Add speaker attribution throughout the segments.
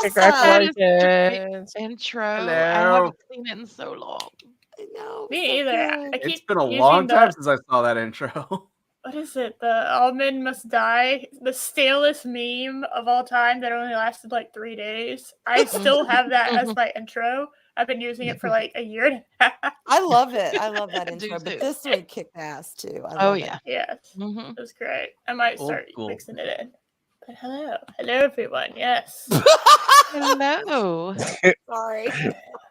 Speaker 1: That
Speaker 2: awesome.
Speaker 1: is such a great
Speaker 3: Congratulations.
Speaker 1: intro. I
Speaker 3: Hello.
Speaker 1: haven't seen it in so long.
Speaker 2: I know.
Speaker 4: Me
Speaker 2: So
Speaker 4: either.
Speaker 2: good.
Speaker 4: I
Speaker 3: It's
Speaker 4: keep
Speaker 3: been a
Speaker 4: using
Speaker 3: long time
Speaker 4: the
Speaker 3: since I saw that intro.
Speaker 4: what is it? The All Men Must Die, the stalest meme of all time that only lasted like 3 days. I still have that as my intro. I've been using it for like a year and a half.
Speaker 2: I love it. I love that
Speaker 1: I do
Speaker 2: intro. But
Speaker 1: too.
Speaker 2: this one kicked ass too. I
Speaker 1: Oh
Speaker 2: love it.
Speaker 1: yeah.
Speaker 4: Yes,
Speaker 1: Mm-hmm.
Speaker 4: it was great. I might
Speaker 3: Old
Speaker 4: start
Speaker 3: school.
Speaker 4: mixing it in. But hello everyone. Yes,
Speaker 1: Hello,
Speaker 2: Sorry.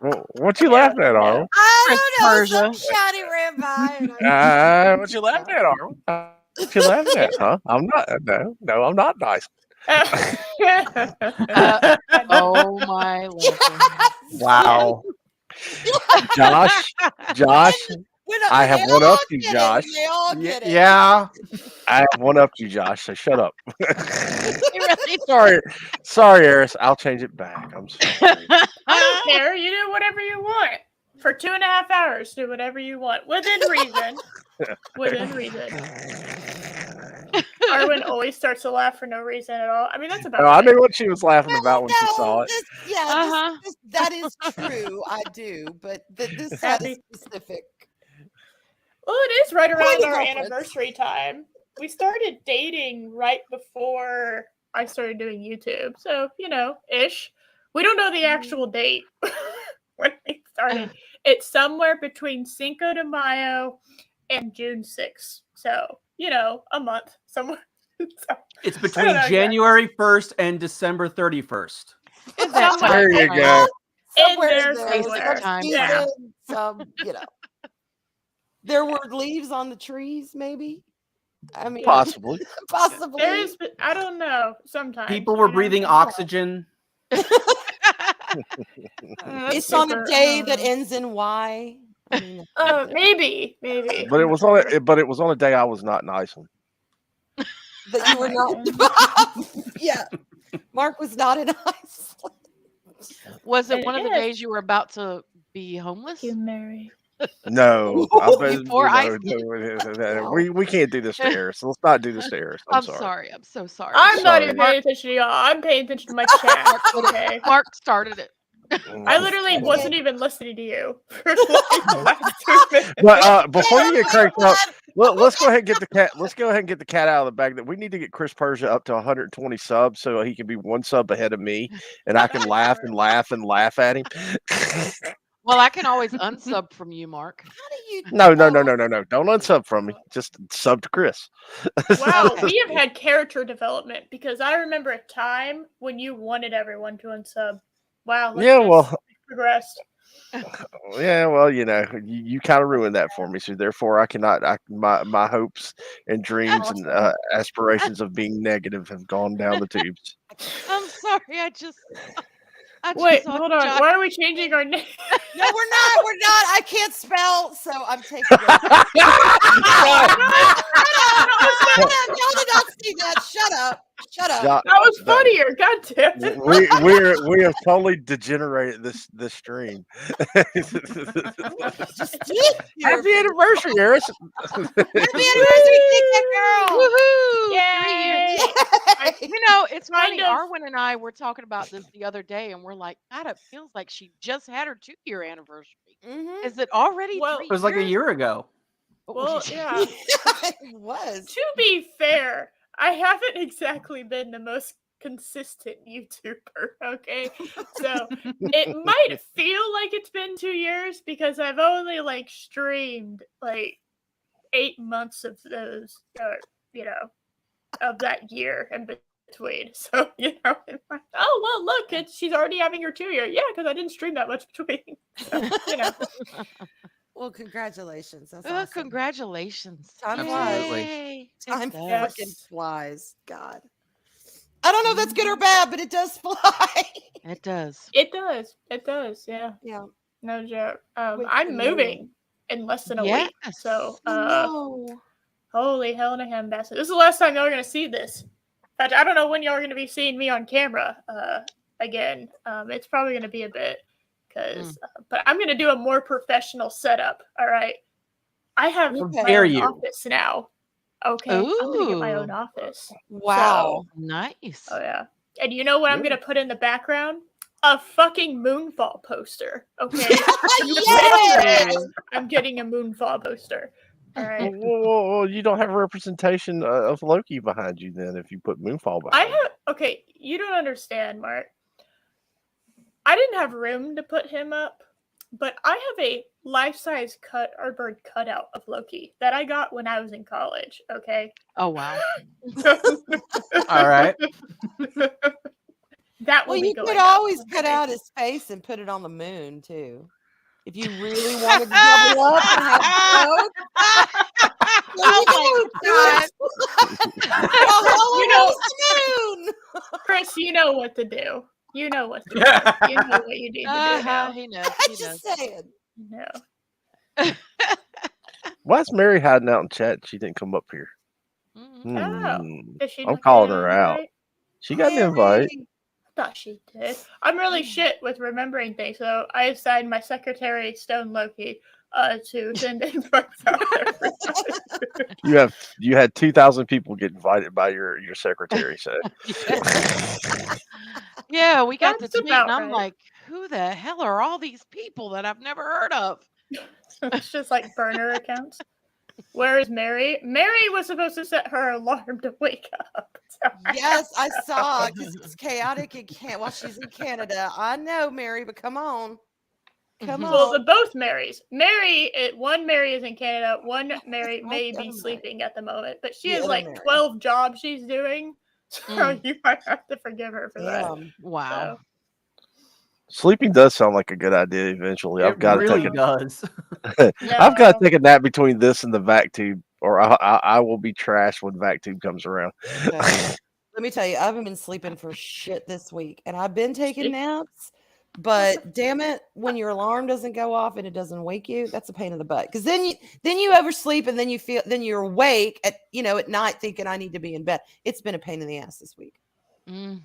Speaker 3: What you laughing at, Arnold?
Speaker 1: Chris
Speaker 2: I don't know.
Speaker 1: Persia.
Speaker 2: Some shouty ran by. And I
Speaker 3: What you laughing at, Arnold? What you laughing at, huh? I'm not. No, I'm not nice.
Speaker 1: Oh my Lord.
Speaker 3: Wow, Josh, I have one up to you, Josh.
Speaker 2: They all get it.
Speaker 3: Yeah, I have one up to you, Josh. So shut up.
Speaker 1: He really
Speaker 3: Sorry, Eris. I'll change it back. I'm sorry.
Speaker 4: I don't care. You do whatever you want for 2.5 hours. Do whatever you want within reason. Within reason. Arwen always starts to laugh for no reason at all. I mean, that's about
Speaker 3: No, I
Speaker 4: right.
Speaker 3: knew what she was laughing about when she saw it.
Speaker 2: That is true. I do, but this side is specific.
Speaker 4: Well, it is right around
Speaker 2: Point of
Speaker 4: our
Speaker 2: reference.
Speaker 4: anniversary time. We started dating right before I started doing YouTube. So, ish. We don't know the actual date when we started. It's somewhere between Cinco de Mayo and June 6th. So, a month somewhere. So,
Speaker 3: It's
Speaker 4: I
Speaker 3: between
Speaker 4: don't know
Speaker 3: January 1st and December 31st.
Speaker 1: Is that
Speaker 4: Somewhere
Speaker 3: There you
Speaker 1: time?
Speaker 3: go.
Speaker 2: Somewhere
Speaker 4: there
Speaker 2: in there,
Speaker 4: somewhere.
Speaker 2: some
Speaker 1: Time
Speaker 2: season,
Speaker 4: Yeah.
Speaker 2: some, there were leaves on the trees, maybe. I mean,
Speaker 3: Possibly.
Speaker 2: possibly.
Speaker 4: There is, but I don't know. Sometimes
Speaker 3: People were breathing oxygen.
Speaker 2: It's on a day that ends in Y. I mean,
Speaker 4: Maybe.
Speaker 3: But it was on a day I was not nice on.
Speaker 2: that you were not. Yeah, Mark was not in Iceland.
Speaker 1: Was it one of the
Speaker 4: Yes.
Speaker 1: days you were about to be homeless?
Speaker 4: You marry.
Speaker 3: No,
Speaker 1: Before
Speaker 3: we can't do this to Eris. Let's not do this to Eris. I'm sorry.
Speaker 1: sorry. I'm so sorry.
Speaker 4: I'm not
Speaker 3: Sorry.
Speaker 4: even paying attention to y'all. I'm paying attention to my chat. Okay.
Speaker 1: Mark started it.
Speaker 4: I literally wasn't even listening to you for like the last 2 minutes.
Speaker 3: But before you get cranked up, let's go ahead and get the cat. Let's go ahead and get the cat out of the bag. That we need to get Chris Persia up to 120 subs so he can be one sub ahead of me, and I can laugh and laugh and laugh at him.
Speaker 1: Well, I can always unsub from you, Mark.
Speaker 2: How do you?
Speaker 3: No. Don't unsub from me. Just sub to Chris.
Speaker 4: Wow,
Speaker 1: Okay.
Speaker 4: we have had character development because I remember a time when you wanted everyone to unsub. Wow. look
Speaker 3: Yeah,
Speaker 4: at this.
Speaker 3: well,
Speaker 4: We've progressed.
Speaker 3: yeah, well, you kind of ruined that for me. So therefore, I cannot. My hopes and dreams and aspirations of being negative have gone down the tubes.
Speaker 1: I'm sorry. I just
Speaker 4: Wait,
Speaker 1: saw
Speaker 4: hold on.
Speaker 1: Josh.
Speaker 4: Why are we changing our name?
Speaker 2: No, we're not. We're not. I can't spell, so I'm taking it. Y'all did not see that. Shut up.
Speaker 3: Jo-
Speaker 4: That was funnier. God damn it.
Speaker 3: we have totally degenerated this stream. Happy anniversary, Eris.
Speaker 2: Happy anniversary, Tic Tac girl.
Speaker 1: Woohoo!
Speaker 4: Yay!
Speaker 1: It's funny.
Speaker 4: Kind of.
Speaker 1: Arwen and I were talking about this the other day, and we're like, God, it feels like she just had her 2-year anniversary.
Speaker 2: Mhm.
Speaker 1: Is it already
Speaker 4: Well,
Speaker 1: 3
Speaker 3: It was like a
Speaker 1: years?
Speaker 3: year ago.
Speaker 4: Well, yeah.
Speaker 2: It was.
Speaker 4: To be fair, I haven't exactly been the most consistent YouTuber, okay? So it might feel like it's been 2 years because I've only streamed 8 months of those, of that year in between. So, it's like, oh, well, look, she's already having her 2-year. Yeah, because I didn't stream that much between. So,
Speaker 2: Well, congratulations. That's
Speaker 1: Oh,
Speaker 2: awesome.
Speaker 1: congratulations.
Speaker 2: Time
Speaker 3: Absolutely.
Speaker 1: Yay.
Speaker 2: Time
Speaker 1: It does.
Speaker 4: Yes.
Speaker 2: freaking flies. God. I don't know if that's good or bad, but it does fly.
Speaker 1: It does.
Speaker 4: It does. It does. Yeah.
Speaker 2: Yeah.
Speaker 4: No joke.
Speaker 2: With
Speaker 4: I'm
Speaker 2: the
Speaker 4: moving in less than a week.
Speaker 1: Yes.
Speaker 4: So,
Speaker 2: No.
Speaker 4: holy hell in a handbasket. This is the last time y'all are going to see this. In fact, I don't know when y'all are going to be seeing me on camera again. It's probably going to be a bit. But I'm going to do a more professional setup. All right. I have
Speaker 2: Okay.
Speaker 4: my
Speaker 3: dare
Speaker 4: own
Speaker 3: you.
Speaker 4: office now. Okay. I'm going to get my own
Speaker 1: Ooh.
Speaker 4: office.
Speaker 2: Wow.
Speaker 1: Nice.
Speaker 4: Oh, yeah. And you know what I'm
Speaker 3: Yeah.
Speaker 4: gonna put in the background? A fucking Moonfall poster. Okay.
Speaker 2: Yes!
Speaker 4: I'm getting a Moonfall poster. All right.
Speaker 3: Well, you don't have a representation of Loki behind you then if you put Moonfall
Speaker 4: I
Speaker 3: behind you.
Speaker 4: have okay, you don't understand, Mark. I didn't have room to put him up, but I have a life-size cardboard cutout of Loki that I got when I was in college, okay?
Speaker 1: Oh wow.
Speaker 5: All right.
Speaker 4: That will
Speaker 2: Well,
Speaker 4: be
Speaker 2: you
Speaker 4: going
Speaker 2: could
Speaker 4: up.
Speaker 2: always cut out his face and put it on the moon too. If you really wanted to double up and have both.
Speaker 1: Oh my God.
Speaker 4: You know,
Speaker 2: Moon.
Speaker 4: Chris, you know what to do. You know what to do. You know what you need to do now.
Speaker 1: He knows.
Speaker 2: I'm
Speaker 1: He
Speaker 2: just
Speaker 1: knows.
Speaker 2: saying.
Speaker 4: No.
Speaker 3: Why is Mary hiding out in chat? She didn't come up here.
Speaker 1: Mhm.
Speaker 4: Oh.
Speaker 3: Hmm.
Speaker 4: Did she
Speaker 3: I'm
Speaker 4: not
Speaker 3: calling
Speaker 4: get an
Speaker 3: her out.
Speaker 4: invite?
Speaker 3: She got an invite.
Speaker 2: Mary.
Speaker 4: I thought she did. I'm really shit with remembering things, so I assigned my secretary, Stone Loki, to send invites out to everybody.
Speaker 3: You had 2,000 people get invited by your secretary. So
Speaker 1: Yeah, we got the
Speaker 4: That's
Speaker 1: tweet, and
Speaker 4: about
Speaker 1: I'm
Speaker 4: right.
Speaker 1: like, who the hell are all these people that I've never heard of?
Speaker 4: It's just like burner accounts. Where is Mary? Mary was supposed to set her alarm to wake up. So
Speaker 2: Yes, I saw because it's chaotic in while she's in Canada. I know, Mary, but come on. Come
Speaker 1: Mhm.
Speaker 4: Well,
Speaker 2: on.
Speaker 4: both Marys. One Mary is in Canada. One Mary
Speaker 2: Not
Speaker 4: may
Speaker 2: the
Speaker 4: be
Speaker 2: other Mary.
Speaker 4: sleeping at the moment, but she
Speaker 2: The
Speaker 4: has
Speaker 2: other
Speaker 4: like
Speaker 2: Mary.
Speaker 4: 12 jobs she's doing. So
Speaker 1: Mm.
Speaker 4: you might have to forgive her for that.
Speaker 2: Damn.
Speaker 1: Wow.
Speaker 3: sleeping does sound like a good idea. Eventually, I've
Speaker 5: It
Speaker 3: got to
Speaker 5: really
Speaker 3: take
Speaker 5: does.
Speaker 3: I've got to
Speaker 4: No.
Speaker 3: take a nap between this and the vac tube, or I will be trashed when vac tube comes around.
Speaker 2: Okay. Let me tell you, I haven't been sleeping for shit this week, and I've been taking
Speaker 4: See?
Speaker 2: naps. But damn it, when your alarm doesn't go off and it doesn't wake you, that's a pain in the butt. Because then you oversleep and then you're awake at night thinking I need to be in bed. It's been a pain in the ass this week.
Speaker 1: Mm.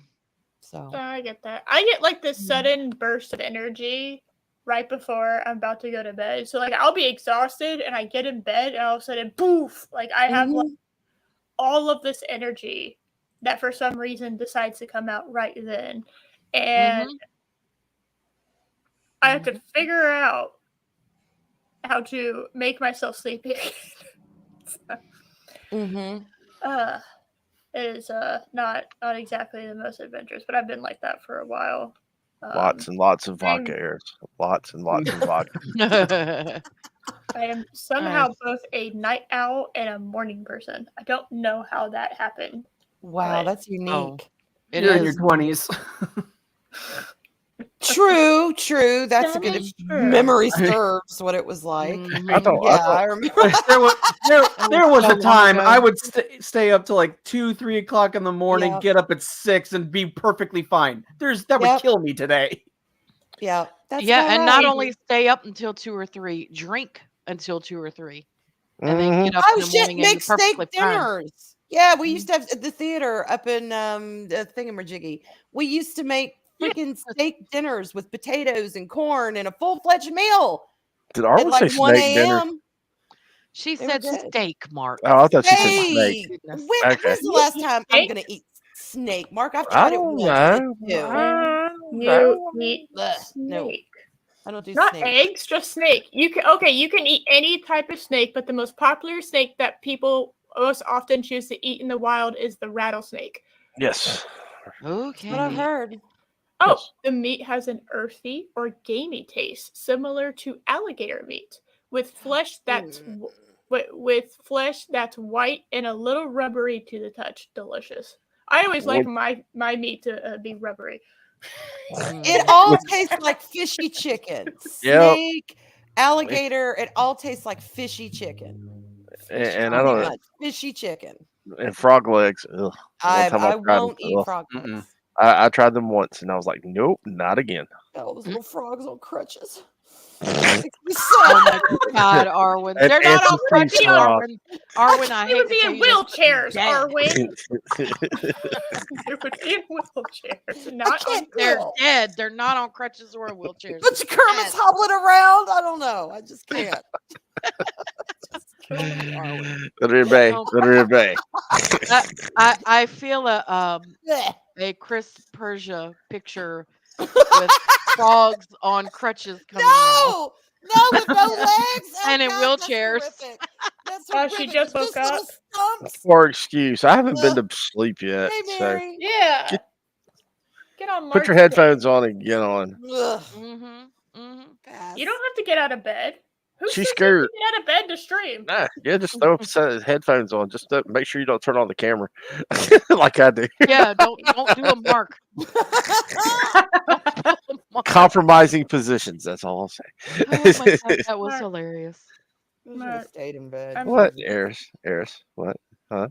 Speaker 2: So
Speaker 4: I get that. I get like this
Speaker 2: Mhm.
Speaker 4: sudden burst of energy right before I'm about to go to bed. So like I'll be exhausted and I get in bed and all of a sudden poof, like I have like
Speaker 2: Mhm.
Speaker 4: all of this energy that for some reason decides to come out right then. And
Speaker 1: Mhm.
Speaker 4: I have to figure out how to make myself sleepy again. So,
Speaker 2: Mhm.
Speaker 4: it is not exactly the most adventurous, but I've been like that for a while.
Speaker 3: Lots and lots of
Speaker 4: I'm-
Speaker 3: vodka airs. Lots and lots of vodka.
Speaker 4: I am somehow both a night owl and a morning person. I don't know how that happened.
Speaker 2: Wow,
Speaker 4: But-
Speaker 2: that's unique.
Speaker 1: It
Speaker 5: You're in your
Speaker 1: is.
Speaker 5: 20s.
Speaker 2: True. That's a
Speaker 4: That
Speaker 2: good
Speaker 4: is true.
Speaker 2: memory serves what it was like.
Speaker 1: Mhm.
Speaker 3: I thought-
Speaker 2: Yeah, I remember.
Speaker 5: There was
Speaker 1: so
Speaker 5: a
Speaker 1: long
Speaker 5: time
Speaker 1: ago.
Speaker 5: I would stay up till like 2-3 o'clock in the morning,
Speaker 2: Yeah.
Speaker 5: get up at 6 and be perfectly fine. That would
Speaker 2: Yep.
Speaker 5: kill me today.
Speaker 2: Yeah, that's
Speaker 1: Yeah,
Speaker 2: about
Speaker 1: and
Speaker 2: right.
Speaker 1: not only stay up until 2 or 3, drink until 2 or 3, and then
Speaker 3: Mhm.
Speaker 1: get up
Speaker 2: Oh
Speaker 1: in the
Speaker 2: shit,
Speaker 1: morning and
Speaker 2: make
Speaker 1: you're
Speaker 2: steak
Speaker 1: perfectly fine.
Speaker 2: dinners. Yeah, we used to have at the theater up in the thingamajiggy. We used to make freaking steak dinners with potatoes and corn and a full-fledged meal
Speaker 3: Did
Speaker 2: at
Speaker 3: Arwen
Speaker 2: like
Speaker 3: say
Speaker 2: 1
Speaker 3: snake dinner?
Speaker 2: a.m.
Speaker 1: She
Speaker 2: They were
Speaker 1: said
Speaker 2: good.
Speaker 1: steak, Mark.
Speaker 3: Oh, I thought she said snake.
Speaker 2: Hey,
Speaker 1: Goodness.
Speaker 3: Okay.
Speaker 2: when's the
Speaker 4: You
Speaker 2: last
Speaker 4: eat
Speaker 2: time I'm
Speaker 4: steak?
Speaker 2: gonna eat snake? Mark, I've
Speaker 3: I
Speaker 2: tried it
Speaker 3: don't
Speaker 2: once.
Speaker 3: know.
Speaker 2: It's ew.
Speaker 4: You eat
Speaker 2: Ugh, no.
Speaker 4: snake.
Speaker 2: I don't do
Speaker 4: Not
Speaker 2: snake.
Speaker 4: eggs, just snake. You can eat any type of snake, but the most popular snake that people most often choose to eat in the wild is the rattlesnake.
Speaker 3: Yes.
Speaker 1: Okay.
Speaker 2: What I've heard.
Speaker 4: Oh,
Speaker 3: Yes.
Speaker 4: the meat has an earthy or gamey taste, similar to alligator meat, with flesh that's with flesh that's white and a little rubbery to the touch. Delicious. I always like my meat to be rubbery.
Speaker 2: It all tastes like fishy chicken.
Speaker 3: Yep.
Speaker 2: Snake, alligator, it all tastes like fishy chicken.
Speaker 3: And I
Speaker 2: Pretty
Speaker 3: don't
Speaker 2: much fishy chicken.
Speaker 3: and frog legs. Ugh.
Speaker 2: I
Speaker 3: time I tried them,
Speaker 2: won't eat
Speaker 3: ugh.
Speaker 2: frog
Speaker 5: Mm-mm.
Speaker 2: legs.
Speaker 3: I tried them once and I was like, nope, not again.
Speaker 2: Those little frogs on crutches.
Speaker 1: Oh my God, Arwen.
Speaker 3: And
Speaker 1: They're not on
Speaker 3: Anthony
Speaker 1: crutches,
Speaker 3: Sloth.
Speaker 1: Arwen. Arwen, I
Speaker 4: They
Speaker 1: hate
Speaker 4: would
Speaker 1: to
Speaker 4: be
Speaker 1: tell
Speaker 4: in
Speaker 1: you this, but you're
Speaker 4: wheelchairs,
Speaker 1: dead.
Speaker 4: Arwen. They would be in wheelchairs, not on
Speaker 2: can't do
Speaker 1: They're
Speaker 2: it.
Speaker 1: dead. They're not on crutches or wheelchairs.
Speaker 2: Bunch of Kermit's hobbling around. I don't know. I just can't. Just
Speaker 3: Literally Bay.
Speaker 1: Oh,
Speaker 3: Literally Bay.
Speaker 1: I feel
Speaker 2: Blech.
Speaker 1: a Chris Persia picture with frogs on crutches coming now.
Speaker 2: No, no, with no legs. Oh
Speaker 1: And in
Speaker 2: God, that's
Speaker 1: wheelchairs.
Speaker 2: horrific. That's
Speaker 4: Oh,
Speaker 2: horrific.
Speaker 4: she just
Speaker 2: It's
Speaker 4: woke up.
Speaker 2: little stumps.
Speaker 3: Poor excuse. I haven't been
Speaker 2: Ugh.
Speaker 3: to sleep yet.
Speaker 2: Hey,
Speaker 3: So
Speaker 2: Mary.
Speaker 4: Yeah.
Speaker 3: Get-
Speaker 4: Get on
Speaker 3: put
Speaker 4: Mark's
Speaker 3: your
Speaker 4: bed.
Speaker 3: headphones on and get on.
Speaker 2: Ugh.
Speaker 1: Mm-hmm.
Speaker 4: You don't have to get out of bed. Who
Speaker 3: She's
Speaker 4: said you have
Speaker 3: scared.
Speaker 4: to get out of bed to stream?
Speaker 3: Nah, yeah, just throw a set of headphones on. Just make sure you don't turn on the camera like I do.
Speaker 1: Yeah, don't do a mark.
Speaker 3: Compromising positions. That's all I'll say.
Speaker 1: Oh my God, that was
Speaker 4: Mark.
Speaker 1: hilarious.
Speaker 2: You should
Speaker 4: Mark.
Speaker 2: have stayed in bed.
Speaker 4: I'm-
Speaker 3: What, Eris? Eris? What? Huh?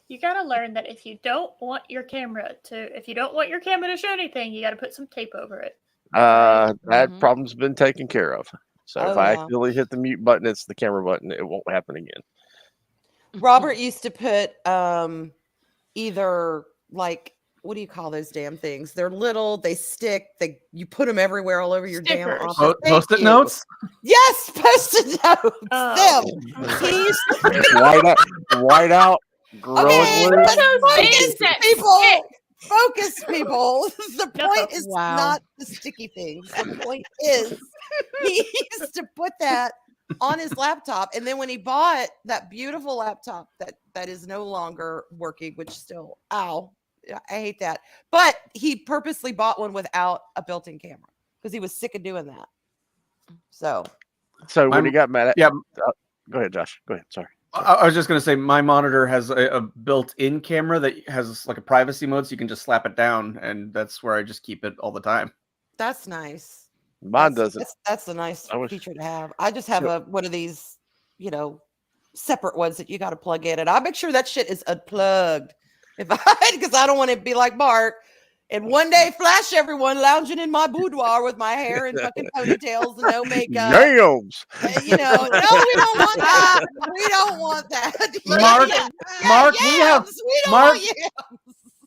Speaker 4: You gotta learn that if you don't want your camera to show anything, you gotta put some tape over it.
Speaker 3: That
Speaker 1: Mhm.
Speaker 3: problem's been taken care of. So
Speaker 2: Oh,
Speaker 3: if I
Speaker 2: yeah.
Speaker 3: accidentally hit the mute button, it's the camera button. It won't happen again.
Speaker 2: Robert used to put either like, what do you call those damn things? They're little, they stick, you put them everywhere all over your damn
Speaker 4: Stickers.
Speaker 2: office. Thank
Speaker 5: Post-it
Speaker 2: you.
Speaker 5: notes.
Speaker 2: Yes, post-it notes.
Speaker 4: Oh.
Speaker 2: Them. He used to
Speaker 3: white out, growing
Speaker 2: okay,
Speaker 3: loose.
Speaker 2: but
Speaker 4: things
Speaker 2: focus,
Speaker 4: that
Speaker 2: people. Focus, people. The
Speaker 4: No.
Speaker 2: point is
Speaker 1: Wow.
Speaker 2: not the sticky things. The point is he used to put that on his laptop, and then when he bought that beautiful laptop that is no longer working, which still, ow, I hate that. But he purposely bought one without a built-in camera because he was sick of doing that. So
Speaker 3: So when
Speaker 5: I'm-
Speaker 3: he got mad at,
Speaker 5: yeah.
Speaker 3: Go ahead, Josh. Go ahead. Sorry.
Speaker 5: I was just gonna say my monitor has a built-in camera that has like a privacy mode, so you can just slap it down, and that's where I just keep it all the time.
Speaker 2: that's nice.
Speaker 3: Mine doesn't.
Speaker 2: That's a nice
Speaker 3: I wish-
Speaker 2: feature to have. I just have
Speaker 3: So-
Speaker 2: one of these, separate ones that you got to plug in, and I make sure that shit is unplugged. Because I don't want to be like Mark and one day flash everyone lounging in my boudoir with my hair in fucking ponytails and no makeup.
Speaker 3: Yams.
Speaker 2: No, we don't want that. We don't want that.
Speaker 5: Mark, Mark, we have
Speaker 2: yams. We don't
Speaker 5: Mark-
Speaker 2: want yams.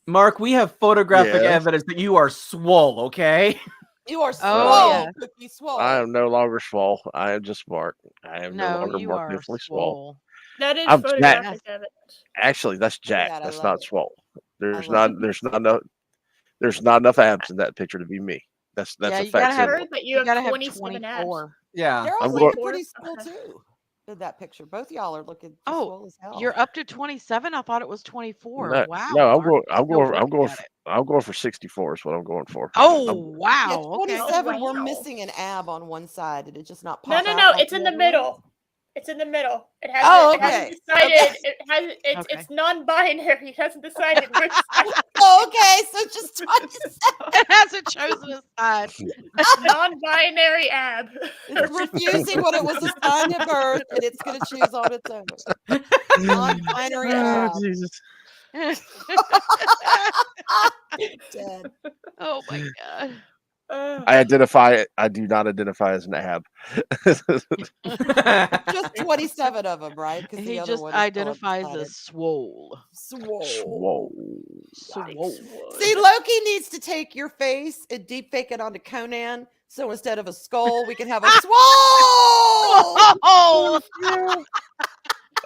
Speaker 5: Mark, we have photographic
Speaker 3: Yes.
Speaker 5: evidence that you are swole. Okay.
Speaker 2: You are
Speaker 1: Oh,
Speaker 2: swole,
Speaker 1: yeah.
Speaker 2: Cookie, swole.
Speaker 3: I am no longer swole. I am just Mark. I am no
Speaker 1: No,
Speaker 3: longer
Speaker 1: you
Speaker 3: Mark
Speaker 1: are
Speaker 3: Diffley swole.
Speaker 1: swole.
Speaker 4: That is
Speaker 3: I'm
Speaker 4: photographic evidence.
Speaker 3: Actually, that's Jack.
Speaker 2: God, I
Speaker 3: That's
Speaker 2: love
Speaker 3: not
Speaker 2: it.
Speaker 3: swole. There's
Speaker 2: love
Speaker 3: not enough abs in that picture to be me. That's
Speaker 1: Yeah,
Speaker 3: a
Speaker 1: you gotta
Speaker 3: fact.
Speaker 4: I
Speaker 1: have-
Speaker 4: heard that you
Speaker 1: You gotta
Speaker 4: have
Speaker 1: have
Speaker 4: 27 abs.
Speaker 1: 24.
Speaker 5: Yeah.
Speaker 2: They're
Speaker 3: I'm
Speaker 2: all
Speaker 3: going-
Speaker 2: looking pretty swole
Speaker 4: Okay.
Speaker 2: too in that picture. Both y'all are looking
Speaker 1: Oh,
Speaker 2: swole as hell.
Speaker 1: You're up to 27? I thought it was 24.
Speaker 3: No,
Speaker 1: Wow.
Speaker 3: no,
Speaker 1: Mark,
Speaker 3: I'm going for 64 is what I'm going for.
Speaker 1: Oh,
Speaker 3: I'm-
Speaker 1: wow.
Speaker 2: Yeah,
Speaker 1: Okay.
Speaker 2: 27. We're
Speaker 4: wow.
Speaker 2: missing an ab on one side. Did it just not
Speaker 4: No,
Speaker 2: pop
Speaker 4: no,
Speaker 2: out
Speaker 4: no.
Speaker 2: like
Speaker 4: It's in the
Speaker 2: other one?
Speaker 4: middle. It's in the middle. It hasn't,
Speaker 2: Oh,
Speaker 4: it hasn't
Speaker 2: okay.
Speaker 4: decided.
Speaker 2: Okay.
Speaker 4: It has. It's
Speaker 1: Okay.
Speaker 4: it's non-binary. It hasn't decided which side.
Speaker 2: Oh, okay. So just 27.
Speaker 1: It hasn't chosen a side.
Speaker 4: Non-binary ab.
Speaker 2: It's refusing what it was assigned at birth, and it's going to choose on its own. Non-binary ab.
Speaker 3: Oh, Jesus.
Speaker 2: Dead.
Speaker 1: Oh my God.
Speaker 3: I identify it. I do not identify as an ab.
Speaker 2: Just 27 of them, right? Because
Speaker 1: He
Speaker 2: the other
Speaker 1: just
Speaker 2: one is still
Speaker 1: identifies
Speaker 2: undecided.
Speaker 1: as swole.
Speaker 2: swole.
Speaker 3: Swole.
Speaker 1: Swole.
Speaker 2: See, Loki needs to take your face and deep fake it onto Conan. So instead of a skull, we can have a swole.
Speaker 1: Oh,
Speaker 3: Uh-oh.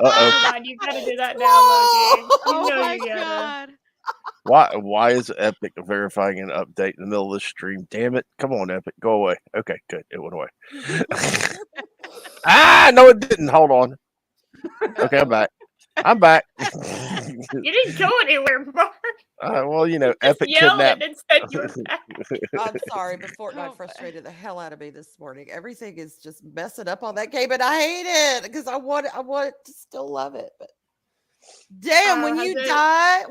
Speaker 4: Oh, God, you gotta do that now, Loki.
Speaker 1: oh
Speaker 4: You know
Speaker 1: my
Speaker 4: you gotta.
Speaker 1: God.
Speaker 3: Why is Epic verifying an update in the middle of the stream? Damn it. Come on, Epic. Go away. Okay, good. It went away. No, it didn't. Hold on. Okay, I'm back. I'm back.
Speaker 4: You didn't go anywhere, Mark.
Speaker 3: Well,
Speaker 4: Just
Speaker 3: Epic
Speaker 4: yelled
Speaker 3: kidnapped.
Speaker 4: and said you were back.
Speaker 2: I'm sorry, but
Speaker 1: Oh,
Speaker 2: Fortnite frustrated the hell out of me this morning. Everything is just messing up on that game, and I hate it because I want to still love it. But damn, when
Speaker 4: Has
Speaker 2: you
Speaker 4: it-
Speaker 2: die,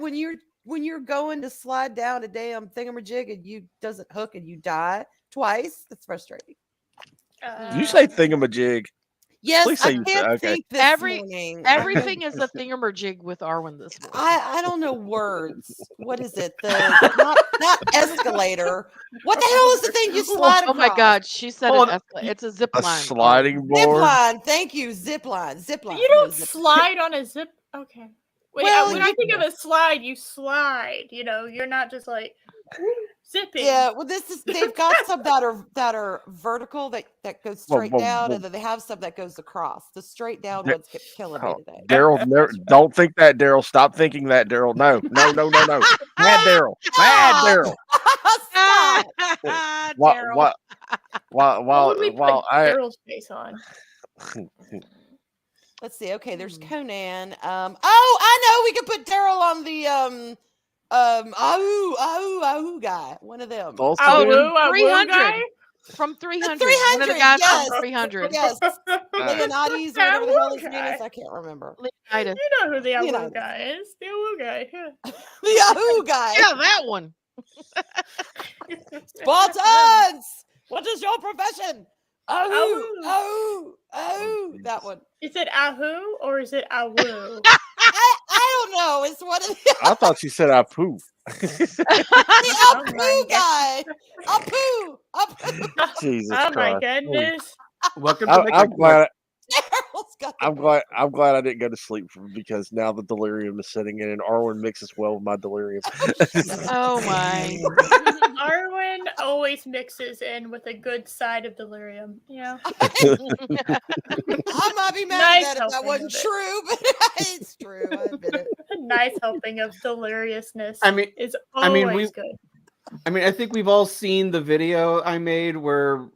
Speaker 2: when you're going to slide down a damn thingamajig and you doesn't hook and you die twice, that's frustrating.
Speaker 3: Did you say thingamajig?
Speaker 2: Yes,
Speaker 3: Please say
Speaker 2: I
Speaker 3: you-
Speaker 2: can't
Speaker 3: okay.
Speaker 2: think this morning.
Speaker 1: Everything is a thingamajig with Arwen this morning.
Speaker 2: I don't know words. What is it? Not escalator. What the hell is the thing you slide
Speaker 1: Oh my
Speaker 2: across?
Speaker 1: God, she said
Speaker 5: Hold
Speaker 1: it. It's a zip
Speaker 3: A
Speaker 1: line.
Speaker 3: sliding
Speaker 2: Zip
Speaker 3: board?
Speaker 2: line. Thank you. Zip line. Zip line.
Speaker 4: You
Speaker 2: No,
Speaker 4: don't
Speaker 2: zip-
Speaker 4: slide on a zip. Okay. Wait,
Speaker 2: Well,
Speaker 4: when
Speaker 2: you-
Speaker 4: I think of a slide, you slide. You know, you're not just like. Zipping.
Speaker 2: Yeah, well, they've got some that are vertical that goes
Speaker 3: Whoa,
Speaker 2: straight
Speaker 3: whoa,
Speaker 2: down,
Speaker 3: whoa.
Speaker 2: and then they have some that goes across. The straight down
Speaker 3: Da-
Speaker 2: ones kept killing me
Speaker 3: Oh,
Speaker 2: today.
Speaker 3: Daryl, don't think that, Daryl. Stop thinking that, Daryl. No, no, no, no, no. Bad Daryl. Bad
Speaker 2: Stop!
Speaker 3: Daryl.
Speaker 2: Stop!
Speaker 3: While,
Speaker 1: Daryl.
Speaker 3: while, while,
Speaker 4: What would we
Speaker 3: while
Speaker 4: put Daryl's face on?
Speaker 2: Let's see. Okay, there's Conan. Oh, I know. We could put Daryl on the Ahoo guy. One of them.
Speaker 3: also
Speaker 4: Oh,
Speaker 3: then,
Speaker 4: woo
Speaker 1: 300
Speaker 4: guy?
Speaker 1: from 300.
Speaker 2: 300.
Speaker 1: One of the guys
Speaker 2: Yes.
Speaker 1: from 300.
Speaker 2: Yes,
Speaker 3: uh,
Speaker 2: Leonidas or
Speaker 4: That
Speaker 2: whatever the hell
Speaker 4: Ahoo
Speaker 2: his name is.
Speaker 4: guy.
Speaker 2: I can't remember.
Speaker 1: Leonidas.
Speaker 4: You know who the Awoo
Speaker 2: Leonidas.
Speaker 4: guy is. The Awoo guy. Yeah.
Speaker 2: The Ahoo guy.
Speaker 1: Yeah, that one.
Speaker 2: Spartans. What is your profession?
Speaker 4: Ahoo.
Speaker 2: That one.
Speaker 4: Is it Ahoo or is it Awoo?
Speaker 2: I don't know. It's one of the
Speaker 3: I thought she said I poo.
Speaker 2: the
Speaker 4: Oh
Speaker 2: Apu
Speaker 4: my
Speaker 2: guy. Apu.
Speaker 3: Jesus
Speaker 4: Oh my
Speaker 3: Christ.
Speaker 4: goodness.
Speaker 5: Welcome to
Speaker 3: I'm
Speaker 5: Making
Speaker 3: glad.
Speaker 2: Daryl's got the
Speaker 3: I'm glad I didn't go to sleep because now the delirium is sitting in, and Arwen mixes well with my delirium.
Speaker 1: Oh my.
Speaker 4: Arwen always mixes in with a good side of delirium. Yeah.
Speaker 2: I might be mad
Speaker 4: Nice
Speaker 2: at that if that
Speaker 4: helping
Speaker 2: wasn't
Speaker 4: of it.
Speaker 2: true, but it's true. I admit it.
Speaker 4: A nice helping of deliriousness
Speaker 5: I mean,
Speaker 4: is
Speaker 5: I
Speaker 4: always
Speaker 5: mean,
Speaker 4: good.
Speaker 5: I think we've all seen the video I made where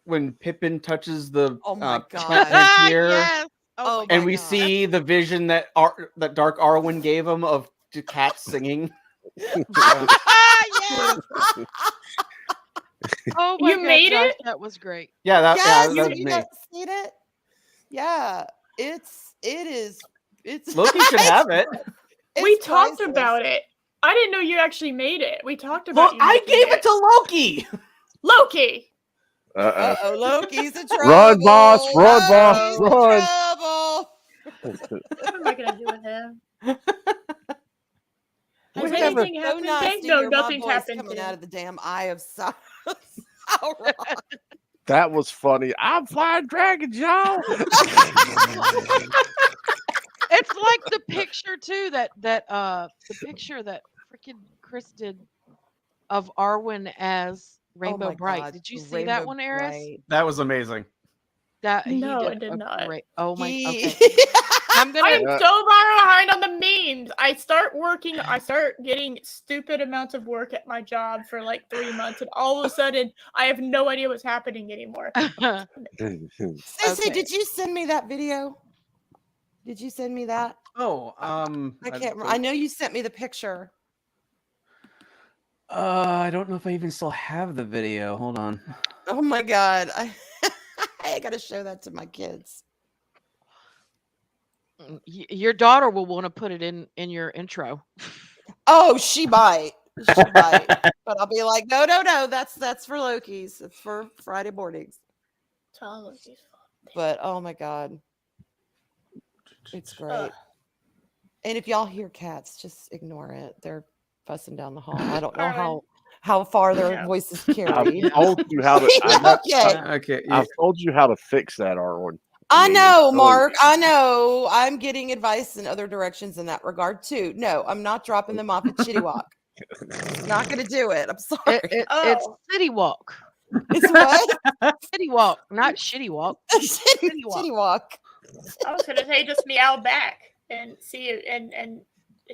Speaker 5: when Pippin touches the
Speaker 2: Oh my
Speaker 5: plant
Speaker 2: God.
Speaker 5: in here,
Speaker 1: Yes.
Speaker 2: Oh
Speaker 1: my
Speaker 5: and
Speaker 2: my
Speaker 5: we
Speaker 2: God.
Speaker 5: see the vision that Dark Arwen gave him of the cats singing.
Speaker 1: Yes. Oh my
Speaker 4: You
Speaker 1: God,
Speaker 4: made
Speaker 1: Josh,
Speaker 4: it?
Speaker 1: that was great.
Speaker 5: Yeah,
Speaker 2: Yes,
Speaker 5: that was
Speaker 2: you
Speaker 5: me.
Speaker 2: guys seen it? Yeah, it's
Speaker 5: Loki should have it.
Speaker 2: it's
Speaker 4: We talked
Speaker 2: priceless.
Speaker 4: about it. I didn't know you actually made it. We talked about
Speaker 5: Look,
Speaker 4: you
Speaker 5: I
Speaker 4: making
Speaker 5: gave it to Loki.
Speaker 4: Loki.
Speaker 3: Uh-oh.
Speaker 2: Loki's in trouble.
Speaker 3: Run, boss, run, boss,
Speaker 2: Loki's
Speaker 3: run.
Speaker 2: in trouble.
Speaker 4: What am I gonna do with him? Has
Speaker 2: Whatever.
Speaker 4: anything
Speaker 2: So
Speaker 4: happened?
Speaker 2: nasty,
Speaker 4: No,
Speaker 2: your my
Speaker 4: nothing's
Speaker 2: voice
Speaker 4: happened.
Speaker 2: coming
Speaker 4: to
Speaker 2: out of the damn eye of Sauron.
Speaker 3: That was funny. I'm flying dragons, y'all.
Speaker 1: It's like the picture too the picture that freaking Chris did of Arwen as Rainbow
Speaker 2: my
Speaker 1: Bright.
Speaker 2: God,
Speaker 1: Did you see
Speaker 2: Rainbow
Speaker 1: that one, Eris?
Speaker 2: Bright.
Speaker 5: That was amazing.
Speaker 1: That
Speaker 4: No,
Speaker 1: he
Speaker 4: I
Speaker 1: did
Speaker 4: did
Speaker 1: a
Speaker 4: not.
Speaker 1: great. Oh my.
Speaker 2: He-
Speaker 1: Okay. I'm
Speaker 4: I
Speaker 1: gonna.
Speaker 4: am so far behind on the memes. I start getting stupid amounts of work at my job for like 3 months, and all of a sudden, I have no idea what's happening anymore.
Speaker 2: Sissy,
Speaker 1: Okay.
Speaker 2: did you send me that video? Did you send me that?
Speaker 5: Oh,
Speaker 2: I can't remember. I know you sent me the picture.
Speaker 5: I don't know if I even still have the video. Hold on.
Speaker 2: Oh my God. I gotta show that to my kids.
Speaker 1: Your daughter will want to put it in your intro.
Speaker 2: Oh, she might. She might. But I'll be like, no. That's for Loki's. It's for Friday mornings.
Speaker 4: It's all Loki's fault.
Speaker 2: But oh my God. It's great.
Speaker 4: Ugh.
Speaker 2: And if y'all hear cats, just ignore it. They're fussing down the hall. I don't know
Speaker 4: Alright.
Speaker 2: how far their
Speaker 4: Yeah.
Speaker 2: voices
Speaker 3: I've
Speaker 2: carry.
Speaker 3: told you how to.
Speaker 2: Okay.
Speaker 5: Okay.
Speaker 3: I've told you how to fix that, Arwen.
Speaker 2: I know,
Speaker 3: Oh,
Speaker 2: Mark. I know. I'm getting advice in other directions in that regard too. No, I'm not dropping them off at Chitty Walk. Not going to do it. I'm sorry.
Speaker 1: It's
Speaker 4: Oh.
Speaker 1: City Walk.
Speaker 2: It's what?
Speaker 1: City Walk, not Shitty Walk.
Speaker 2: Chitty Walk.
Speaker 4: I was gonna say just meow back and see it and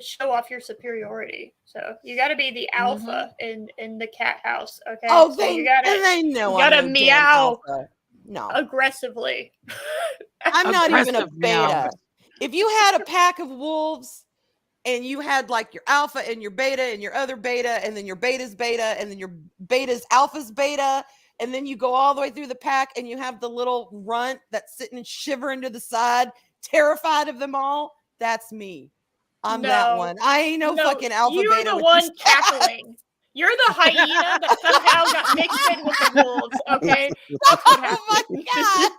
Speaker 4: show off your superiority. So you got to be the alpha in the cat house. Okay.
Speaker 2: Oh,
Speaker 4: so
Speaker 2: they,
Speaker 4: you gotta
Speaker 2: and they know
Speaker 4: you gotta
Speaker 2: I'm no damn
Speaker 4: meow.
Speaker 2: alpha. No,
Speaker 4: aggressively.
Speaker 2: I'm not even a
Speaker 1: Aggressive meow.
Speaker 2: beta. If you had a pack of wolves and you had like your alpha and your beta and your other beta and then your beta's beta and then your beta's alpha's beta and then you go all the way through the pack and you have the little runt that's sitting and shivering to the side, terrified of them all, that's me. I'm that
Speaker 4: No.
Speaker 2: one. I ain't no fucking alpha
Speaker 4: You're
Speaker 2: beta.
Speaker 4: the
Speaker 2: with
Speaker 4: one
Speaker 2: these cats.
Speaker 4: cackling. You're the hyena that somehow got mixed in with the wolves. Okay, that's what
Speaker 2: Oh my
Speaker 4: happened.
Speaker 2: God.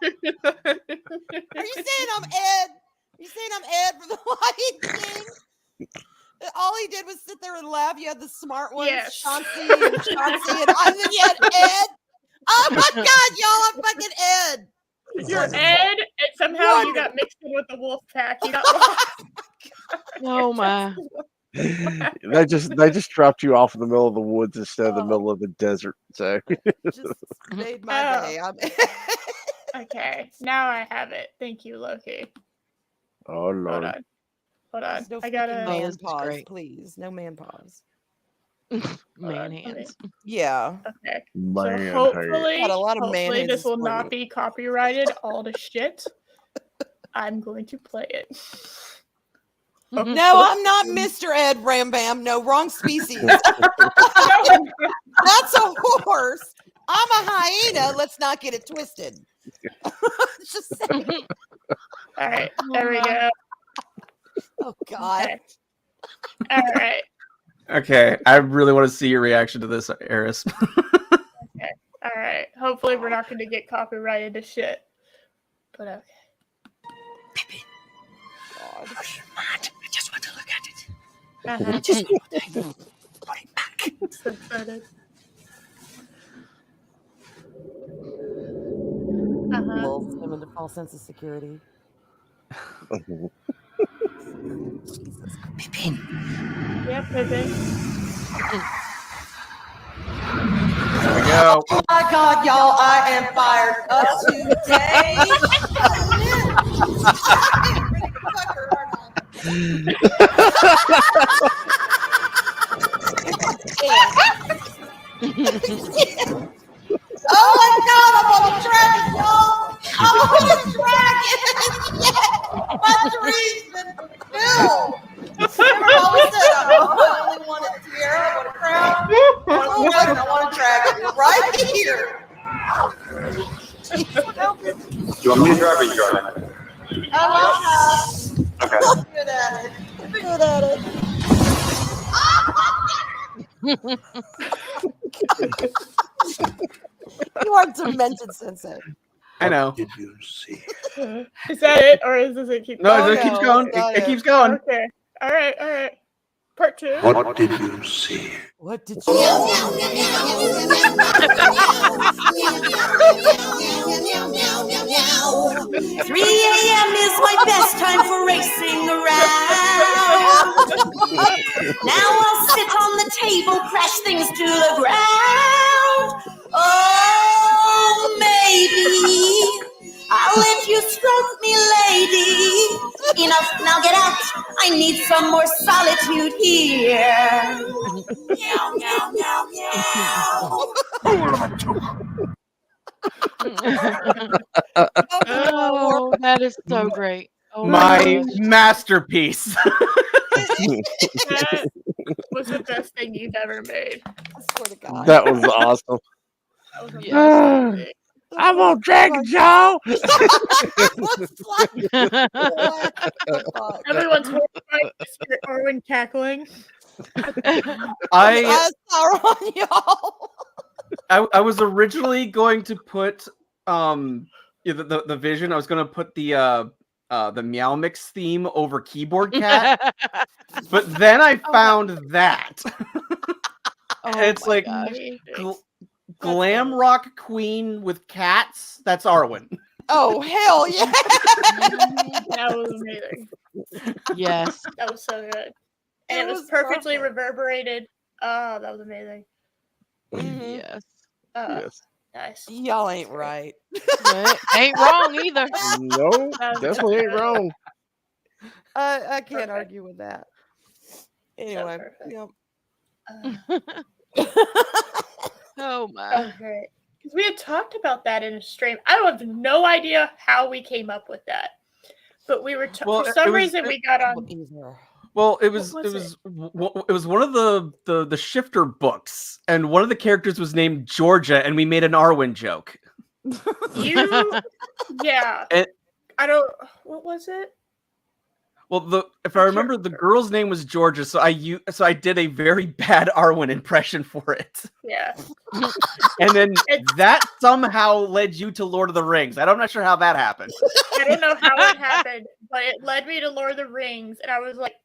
Speaker 2: Are you saying I'm Ed? Are you saying I'm Ed from the Lion King? All he did was sit there and laugh. You had the smart ones,
Speaker 4: Yes.
Speaker 2: Chauncey, and then you had Ed. Oh my God, y'all, I'm fucking Ed.
Speaker 4: You're Ed, and somehow you got mixed in with the wolf pack. You got lost.
Speaker 1: Oh my.
Speaker 3: They just dropped you off in the middle of the woods instead of the
Speaker 4: Oh.
Speaker 3: middle of the desert. So
Speaker 2: Just made my day.
Speaker 4: Okay, now I have it. Thank you, Loki.
Speaker 3: oh
Speaker 4: Hold
Speaker 3: lord.
Speaker 4: on. Hold on.
Speaker 2: No
Speaker 4: I
Speaker 2: freaking
Speaker 4: gotta.
Speaker 1: Oh,
Speaker 2: man
Speaker 1: this is
Speaker 2: paws,
Speaker 1: great.
Speaker 2: please. No man paws.
Speaker 1: Man
Speaker 4: on, let me-
Speaker 1: hands.
Speaker 2: Yeah.
Speaker 4: Okay.
Speaker 3: Man,
Speaker 4: So
Speaker 3: hey.
Speaker 4: hopefully,
Speaker 2: Got a lot of man hands
Speaker 4: this will
Speaker 2: this
Speaker 4: not
Speaker 2: morning.
Speaker 4: be copyrighted. All the shit. I'm going to play it. Okay.
Speaker 2: No, I'm not Mr. Ed Ram Bam. No, wrong species. That's a horse. I'm a hyena. Let's not get it twisted. Just saying.
Speaker 4: All right, there we go.
Speaker 2: Oh God.
Speaker 4: Okay. All right.
Speaker 5: Okay, I really want to see your reaction to this, Eris.
Speaker 4: All right. Hopefully, we're not going to get copyrighted to shit. But okay.
Speaker 2: God.
Speaker 6: I just want to look at it.
Speaker 4: Uh-huh.
Speaker 6: Just put it back.
Speaker 4: So excited. Uh-huh.
Speaker 2: Lulls him into false sense of security.
Speaker 6: Pippin.
Speaker 4: Yep, Pippin.
Speaker 5: There we go.
Speaker 2: Oh my God, y'all! I am fired up today. I am ready to fuck her, aren't I? Oh my God! I'm on the dragon, y'all! I'm on the dragon! Yeah! My dream's been fulfilled. Remember I always said I only wanted tiara, I want a crown, I want a dragon, I want a dragon. We're right here.
Speaker 7: You want me to drive or you driving?
Speaker 2: I love
Speaker 7: Okay.
Speaker 2: that. Good at it. Good at it. You are demented, Sensei.
Speaker 5: I know.
Speaker 7: What did you see?
Speaker 4: Is that it, or does it keep
Speaker 5: No,
Speaker 2: Oh,
Speaker 5: it keeps
Speaker 2: no,
Speaker 5: going.
Speaker 2: it's not
Speaker 5: It
Speaker 2: it.
Speaker 5: keeps going.
Speaker 4: Okay. All right. All right. Part 2.
Speaker 7: What did you see?
Speaker 2: What did you
Speaker 6: 3 a.m. is my best time for racing around. Now I'll sit on the table, crash things to the ground. Oh, maybe I'll let you stroke me, lady. Enough, now get out. I need some more solitude here. Meow, meow, meow, meow.
Speaker 1: Oh, that is so great. Oh
Speaker 5: My
Speaker 1: gosh.
Speaker 5: masterpiece.
Speaker 4: That was the best thing you've ever made.
Speaker 2: I swear to God.
Speaker 3: That was awesome.
Speaker 4: That was the
Speaker 1: Yes.
Speaker 4: best thing.
Speaker 3: I'm on Dragon Jaw.
Speaker 4: Everyone's horrified to hear Arwen cackling.
Speaker 5: I
Speaker 2: Sauron, y'all.
Speaker 5: I was originally going to put the vision. I was going to put the Meow Mix theme over Keyboard Cat, but then I found that.
Speaker 1: Oh
Speaker 5: It's
Speaker 1: my
Speaker 5: like
Speaker 1: gosh.
Speaker 5: glam rock queen with cats. That's Arwen.
Speaker 2: Oh, hell yeah.
Speaker 4: That was amazing.
Speaker 1: Yes.
Speaker 4: That was so good. And
Speaker 2: It
Speaker 4: it was
Speaker 2: was
Speaker 4: perfectly
Speaker 2: perfect.
Speaker 4: reverberated. Oh, that was amazing.
Speaker 2: Mhm.
Speaker 1: Yes.
Speaker 3: Yes.
Speaker 4: Nice.
Speaker 2: Y'all ain't right.
Speaker 1: Yeah, ain't wrong either.
Speaker 3: No,
Speaker 4: That was
Speaker 3: definitely ain't
Speaker 4: good.
Speaker 3: wrong.
Speaker 2: I can't
Speaker 4: Perfect.
Speaker 2: argue with that. Anyway,
Speaker 4: perfect.
Speaker 2: yep.
Speaker 1: Oh
Speaker 4: That
Speaker 1: my.
Speaker 4: was great. Because we had talked about that in a stream. I have no idea how we came up with that. But we were
Speaker 5: Well,
Speaker 4: for
Speaker 5: it
Speaker 4: some
Speaker 5: was-
Speaker 4: reason we got on.
Speaker 2: Either.
Speaker 5: Well, it was
Speaker 4: What was
Speaker 5: it was one of the Shifter books, and one of the characters was named Georgia, and we made an Arwen joke.
Speaker 4: You, yeah.
Speaker 5: And-
Speaker 4: I don't. What was it?
Speaker 5: Well, if I remember, the girl's name was Georgia, so I did a very bad Arwen impression for it,
Speaker 4: Yeah.
Speaker 5: and then
Speaker 4: It's-
Speaker 5: that somehow led you to Lord of the Rings. I'm not sure how that happened.
Speaker 4: I don't know how it happened, but it led me to Lord of the Rings, and I was like,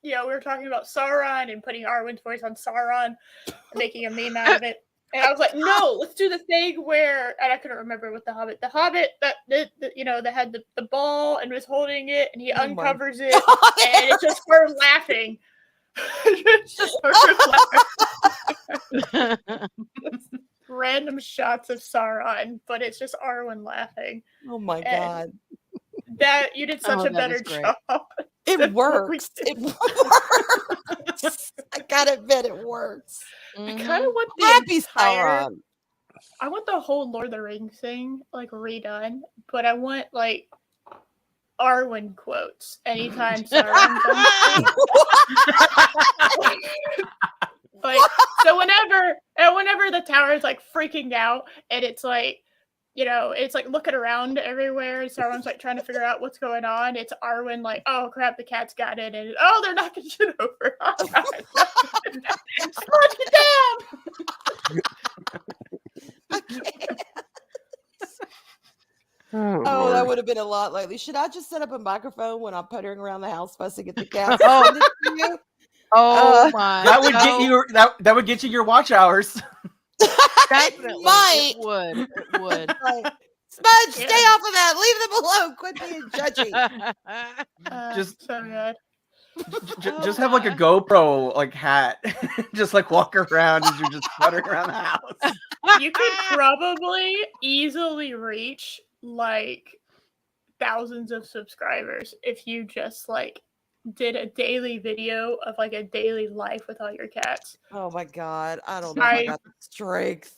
Speaker 4: we were talking about Sauron and putting Arwen's voice on Sauron and making a meme out of it. And I was like, no, let's do the thing where, and I couldn't remember what the Hobbit that that had the ball and was holding it, and he
Speaker 2: Oh my
Speaker 4: uncovers it, and it's just her laughing. Just random shots of Sauron, but it's just Arwen laughing.
Speaker 2: Oh my
Speaker 4: And
Speaker 2: god.
Speaker 4: That you did such
Speaker 1: Oh,
Speaker 4: a
Speaker 1: that
Speaker 4: better
Speaker 1: is great.
Speaker 4: job.
Speaker 2: It
Speaker 4: than what we
Speaker 2: works.
Speaker 4: did.
Speaker 2: It works. I gotta admit it works.
Speaker 4: I kind
Speaker 1: Mhm.
Speaker 4: of want the
Speaker 2: Happy
Speaker 4: entire.
Speaker 2: Sauron.
Speaker 4: I want the whole Lord of the Rings thing like redone, but I want like Arwen quotes anytime Sauron's on screen. Like so whenever the tower is like freaking out and it's like it's like looking around everywhere and Sauron's like trying to figure out what's going on. It's Arwen like, oh crap, the cat's got it, and oh they're knocking shit over. Oh, God. Slow it down.
Speaker 2: Oh, that would have been a lot lately. Should I just set up a microphone when I'm puttering around the house fussing at the cats?
Speaker 1: Oh.
Speaker 2: Send it to you?
Speaker 1: Oh my!
Speaker 5: That would get
Speaker 1: no.
Speaker 5: you that would get you your watch hours.
Speaker 1: Definitely.
Speaker 2: might.
Speaker 1: It would. It would.
Speaker 2: Like, Spudge, stay
Speaker 4: Yeah.
Speaker 2: off of that. Leave them alone. Quit being judgy.
Speaker 5: Just-
Speaker 4: so good.
Speaker 5: Just have like a GoPro like hat, just like walk around as you're just fluttering around the house.
Speaker 4: You could probably easily reach like thousands of subscribers if you just like did a daily video of like a daily life with all your cats.
Speaker 2: Oh my god. I don't know if I
Speaker 4: I-
Speaker 2: got the strength.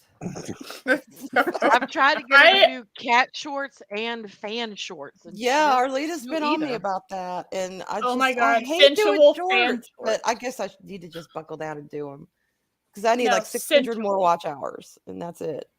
Speaker 1: I've tried to get her to do cat shorts and fan shorts. And
Speaker 2: Yeah,
Speaker 1: she
Speaker 2: Arlita's
Speaker 1: doesn't
Speaker 2: been
Speaker 1: do
Speaker 2: on me
Speaker 1: either.
Speaker 2: about that. And I
Speaker 4: Oh my
Speaker 2: I
Speaker 4: God,
Speaker 2: hate doing
Speaker 4: sensual fan
Speaker 2: shorts, but I guess I need to just buckle down and do them. Because I need
Speaker 4: No,
Speaker 2: like 600 more
Speaker 4: sensual.
Speaker 2: watch hours, and that's it.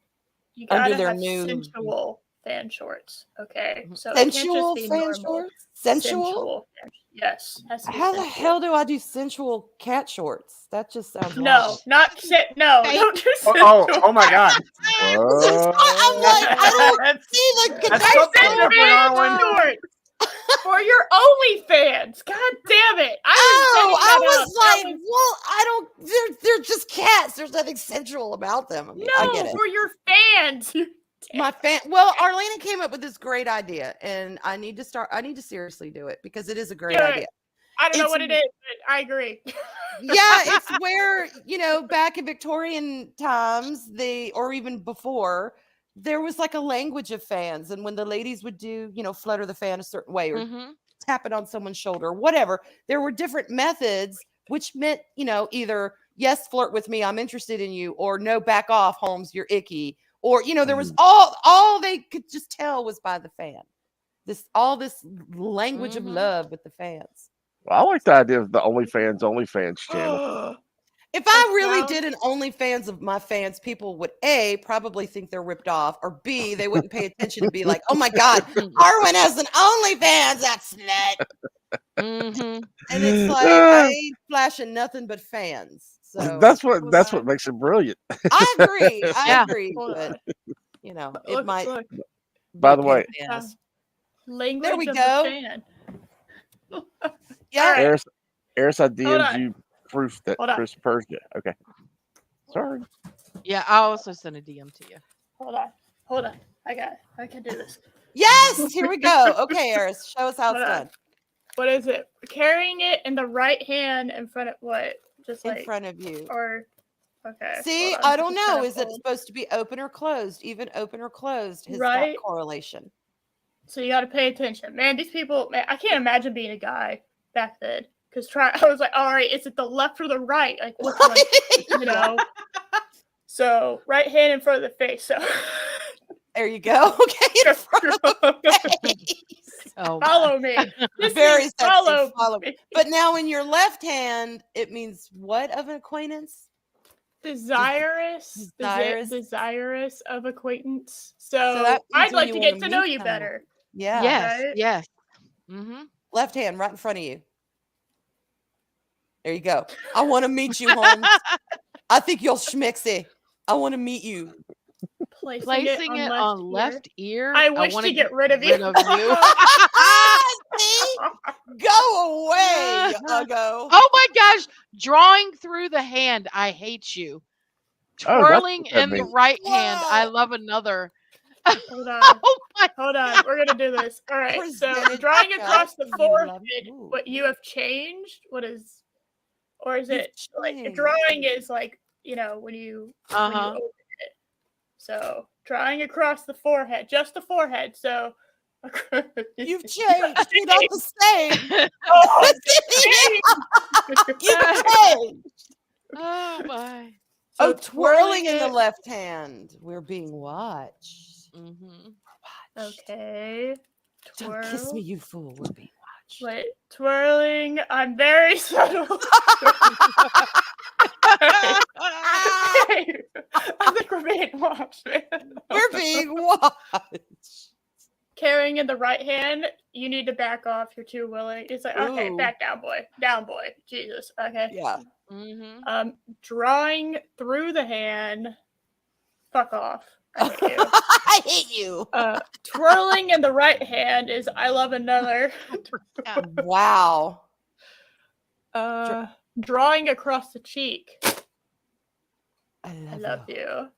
Speaker 4: You
Speaker 2: Under
Speaker 4: gotta
Speaker 2: their
Speaker 4: have
Speaker 2: new-
Speaker 4: sensual fan shorts. Okay, so
Speaker 2: Sensual
Speaker 4: it can't just be
Speaker 2: fan
Speaker 4: normal.
Speaker 2: shorts? Sensual?
Speaker 4: Sensual. Yes. Has to be
Speaker 2: How the
Speaker 4: sensual.
Speaker 2: hell do I do sensual cat shorts? That just sounds
Speaker 4: No,
Speaker 2: wrong.
Speaker 4: not no.
Speaker 1: Hey.
Speaker 4: Don't do
Speaker 5: Oh,
Speaker 4: sensual.
Speaker 5: oh my god.
Speaker 2: I'm like, I don't
Speaker 5: That's-
Speaker 2: see the
Speaker 5: That's
Speaker 4: I
Speaker 5: something
Speaker 4: said
Speaker 5: different,
Speaker 4: fan
Speaker 5: Arwen.
Speaker 4: shorts for your OnlyFans. God damn it!
Speaker 2: Oh, I was like, well, I don't. They're just cats. There's nothing sensual about them. I mean, I get
Speaker 4: no,
Speaker 2: it.
Speaker 4: for your fans.
Speaker 2: My fan. Well, Arlena came up with this great idea, and I need to seriously do it because it is a great
Speaker 4: Do it.
Speaker 2: idea.
Speaker 4: I don't know
Speaker 2: It's-
Speaker 4: what it is, but I agree.
Speaker 2: Yeah, it's where back in Victorian times, or even before, there was like a language of fans, and when the ladies would do, flutter the fan a certain way or
Speaker 1: Mhm.
Speaker 2: tap it on someone's shoulder, whatever, there were different methods, which meant, either yes, flirt with me, I'm interested in you, or no, back off, Holmes, you're icky, or there was all they could just tell was by the fan. This language of
Speaker 1: Mhm.
Speaker 2: love with the fans.
Speaker 3: I like the idea of the OnlyFans channel.
Speaker 2: If I
Speaker 4: That
Speaker 2: really
Speaker 4: sounds-
Speaker 2: did an OnlyFans of my fans, people would A, probably think they're ripped off, or B, they wouldn't pay attention and be like, oh my God, Arwen has an OnlyFans, that slut.
Speaker 1: Mhm.
Speaker 2: And it's like, I ain't flashing nothing but fans. So
Speaker 3: That's
Speaker 4: hold
Speaker 3: what
Speaker 4: on.
Speaker 3: makes it brilliant.
Speaker 2: I agree. I
Speaker 1: Yeah.
Speaker 2: agree.
Speaker 4: Hold
Speaker 2: But,
Speaker 4: on.
Speaker 2: it
Speaker 4: Look,
Speaker 2: might.
Speaker 4: look.
Speaker 2: be
Speaker 3: By
Speaker 2: a
Speaker 3: the
Speaker 2: pain
Speaker 3: way-
Speaker 2: in the ass.
Speaker 4: Language
Speaker 2: we
Speaker 4: of
Speaker 2: go.
Speaker 4: the fan.
Speaker 2: Yeah.
Speaker 4: All right.
Speaker 3: Eris, I
Speaker 4: Hold
Speaker 3: DM'd
Speaker 4: on.
Speaker 3: you proof that
Speaker 4: Hold on.
Speaker 3: Chris Persia. Okay. Sorry.
Speaker 1: Yeah, I also sent a DM to you.
Speaker 4: Hold on. I got it. I can do this.
Speaker 2: Yes. Here we go. Okay, Eris, show us how it's
Speaker 4: Hold on.
Speaker 2: done.
Speaker 4: What is it? Carrying it in the right hand in front of what? Just
Speaker 2: In
Speaker 4: like
Speaker 2: front of you.
Speaker 4: or okay.
Speaker 2: See,
Speaker 4: hold on.
Speaker 2: I don't
Speaker 4: Just
Speaker 2: know.
Speaker 4: kinda
Speaker 2: Is it
Speaker 4: hold.
Speaker 2: supposed to be open or closed? Even open or closed has
Speaker 4: Right.
Speaker 2: got correlation.
Speaker 4: So you got to pay attention, man. These people, man, I can't imagine being a guy back then. Because I was like, all right, is it the left or the right? Like, which one? So right hand in front of the face. So
Speaker 2: There you go. Okay, in front of the face.
Speaker 1: Oh,
Speaker 4: follow me. This
Speaker 2: Very
Speaker 4: means
Speaker 2: sexy.
Speaker 4: follow
Speaker 2: Follow.
Speaker 4: me.
Speaker 2: But now in your left hand, it means what of an acquaintance?
Speaker 4: Desirous,
Speaker 2: Desirous.
Speaker 4: desirous of acquaintance.
Speaker 2: So
Speaker 4: So,
Speaker 2: that means
Speaker 4: I'd
Speaker 2: when
Speaker 4: like
Speaker 2: you
Speaker 4: to
Speaker 2: wanna
Speaker 4: get to know
Speaker 2: meet
Speaker 4: you
Speaker 2: someone.
Speaker 4: better.
Speaker 2: Yeah.
Speaker 1: yes,
Speaker 4: Right?
Speaker 1: yes. Mm-hmm.
Speaker 2: Left hand right in front of you. There you go. I want to meet you, Holmes. I think you're schmixy. I want to meet you.
Speaker 4: Placing
Speaker 1: it
Speaker 4: left
Speaker 1: on
Speaker 4: ear.
Speaker 1: left ear.
Speaker 4: I wish
Speaker 1: wanna
Speaker 4: to get rid of you.
Speaker 1: rid of you.
Speaker 2: See? Go away, you uggo.
Speaker 1: Oh my gosh, drawing through the hand. I hate you.
Speaker 3: Oh, that's
Speaker 1: Twirling
Speaker 3: what that
Speaker 1: in the
Speaker 3: means.
Speaker 1: right hand. I
Speaker 2: Wow.
Speaker 1: love another.
Speaker 4: Hold on.
Speaker 1: Oh my.
Speaker 4: Hold on. We're gonna do this. All right. So
Speaker 2: Presented
Speaker 4: drawing
Speaker 2: by
Speaker 4: across the
Speaker 2: you
Speaker 4: forehead,
Speaker 2: love- Ooh.
Speaker 4: what you have changed. What is or is
Speaker 2: You've
Speaker 4: it like
Speaker 2: changed.
Speaker 4: drawing is like when you
Speaker 1: Uh-huh.
Speaker 4: open it? So drawing across the forehead, just the forehead. So
Speaker 2: You've changed. You're not the same.
Speaker 4: Oh,
Speaker 2: You've changed.
Speaker 1: Oh my.
Speaker 2: Oh,
Speaker 4: So
Speaker 2: twirling in the
Speaker 4: it-
Speaker 2: left hand. We're being watched.
Speaker 1: Mm-hmm.
Speaker 4: Okay.
Speaker 2: Don't kiss me, you fool. We're being watched.
Speaker 4: Wait, twirling. I'm very subtle. I think we're being watched, man.
Speaker 2: We're being watched.
Speaker 4: Carrying in the right hand, you need to back off. You're too willing. It's like, okay,
Speaker 2: Ooh.
Speaker 4: back down, boy. Down, boy. Jesus. Okay.
Speaker 2: Yeah.
Speaker 1: Mm-hmm.
Speaker 4: Drawing through the hand. Fuck off. I hate you.
Speaker 2: I hate you.
Speaker 4: Twirling in the right hand is I love another.
Speaker 2: Wow.
Speaker 4: Drawing across the cheek.
Speaker 2: I
Speaker 4: I
Speaker 2: love,
Speaker 4: love you.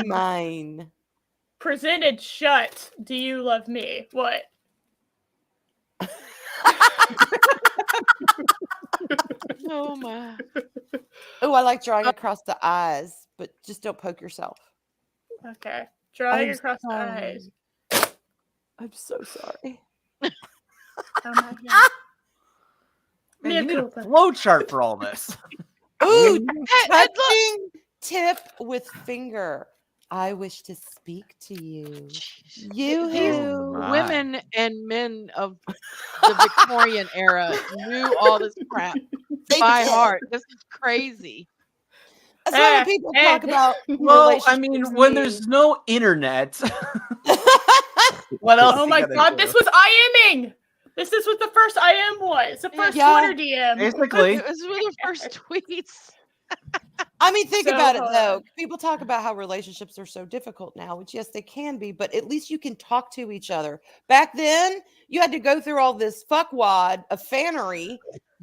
Speaker 2: Be mine.
Speaker 4: Presented shut. Do you love me? What?
Speaker 1: Oh my.
Speaker 2: Oh, I like drawing across the eyes, but just don't poke yourself.
Speaker 4: Okay. Drawing
Speaker 2: I'm
Speaker 4: across the
Speaker 2: sorry.
Speaker 4: eyes.
Speaker 2: I'm so sorry.
Speaker 4: Oh my god.
Speaker 5: Man, you need a
Speaker 4: Cooper.
Speaker 5: flow chart for all this.
Speaker 2: Ooh,
Speaker 1: And look,
Speaker 2: touching tip with finger. I wish to speak to you. You
Speaker 1: These
Speaker 2: who?
Speaker 5: my.
Speaker 1: women and men of the Victorian era knew all this crap
Speaker 2: They
Speaker 1: by
Speaker 2: did.
Speaker 1: heart. This is crazy.
Speaker 2: That's why when people talk about
Speaker 5: Well, I mean,
Speaker 2: relationships
Speaker 5: when
Speaker 2: being-
Speaker 5: there's no internet, what else?
Speaker 4: Oh
Speaker 5: you
Speaker 4: my
Speaker 5: gonna
Speaker 4: god,
Speaker 5: do?
Speaker 4: this was IMing! This is what the first IM was. The first
Speaker 2: Yeah.
Speaker 4: Twitter DM.
Speaker 5: Basically.
Speaker 1: It was one of the first tweets.
Speaker 2: I mean, think
Speaker 4: So
Speaker 2: about it
Speaker 4: hard.
Speaker 2: though. People talk about how relationships are so difficult now, which yes, they can be, but at least you can talk to each other. Back then, you had to go through all this fuckwad of fannery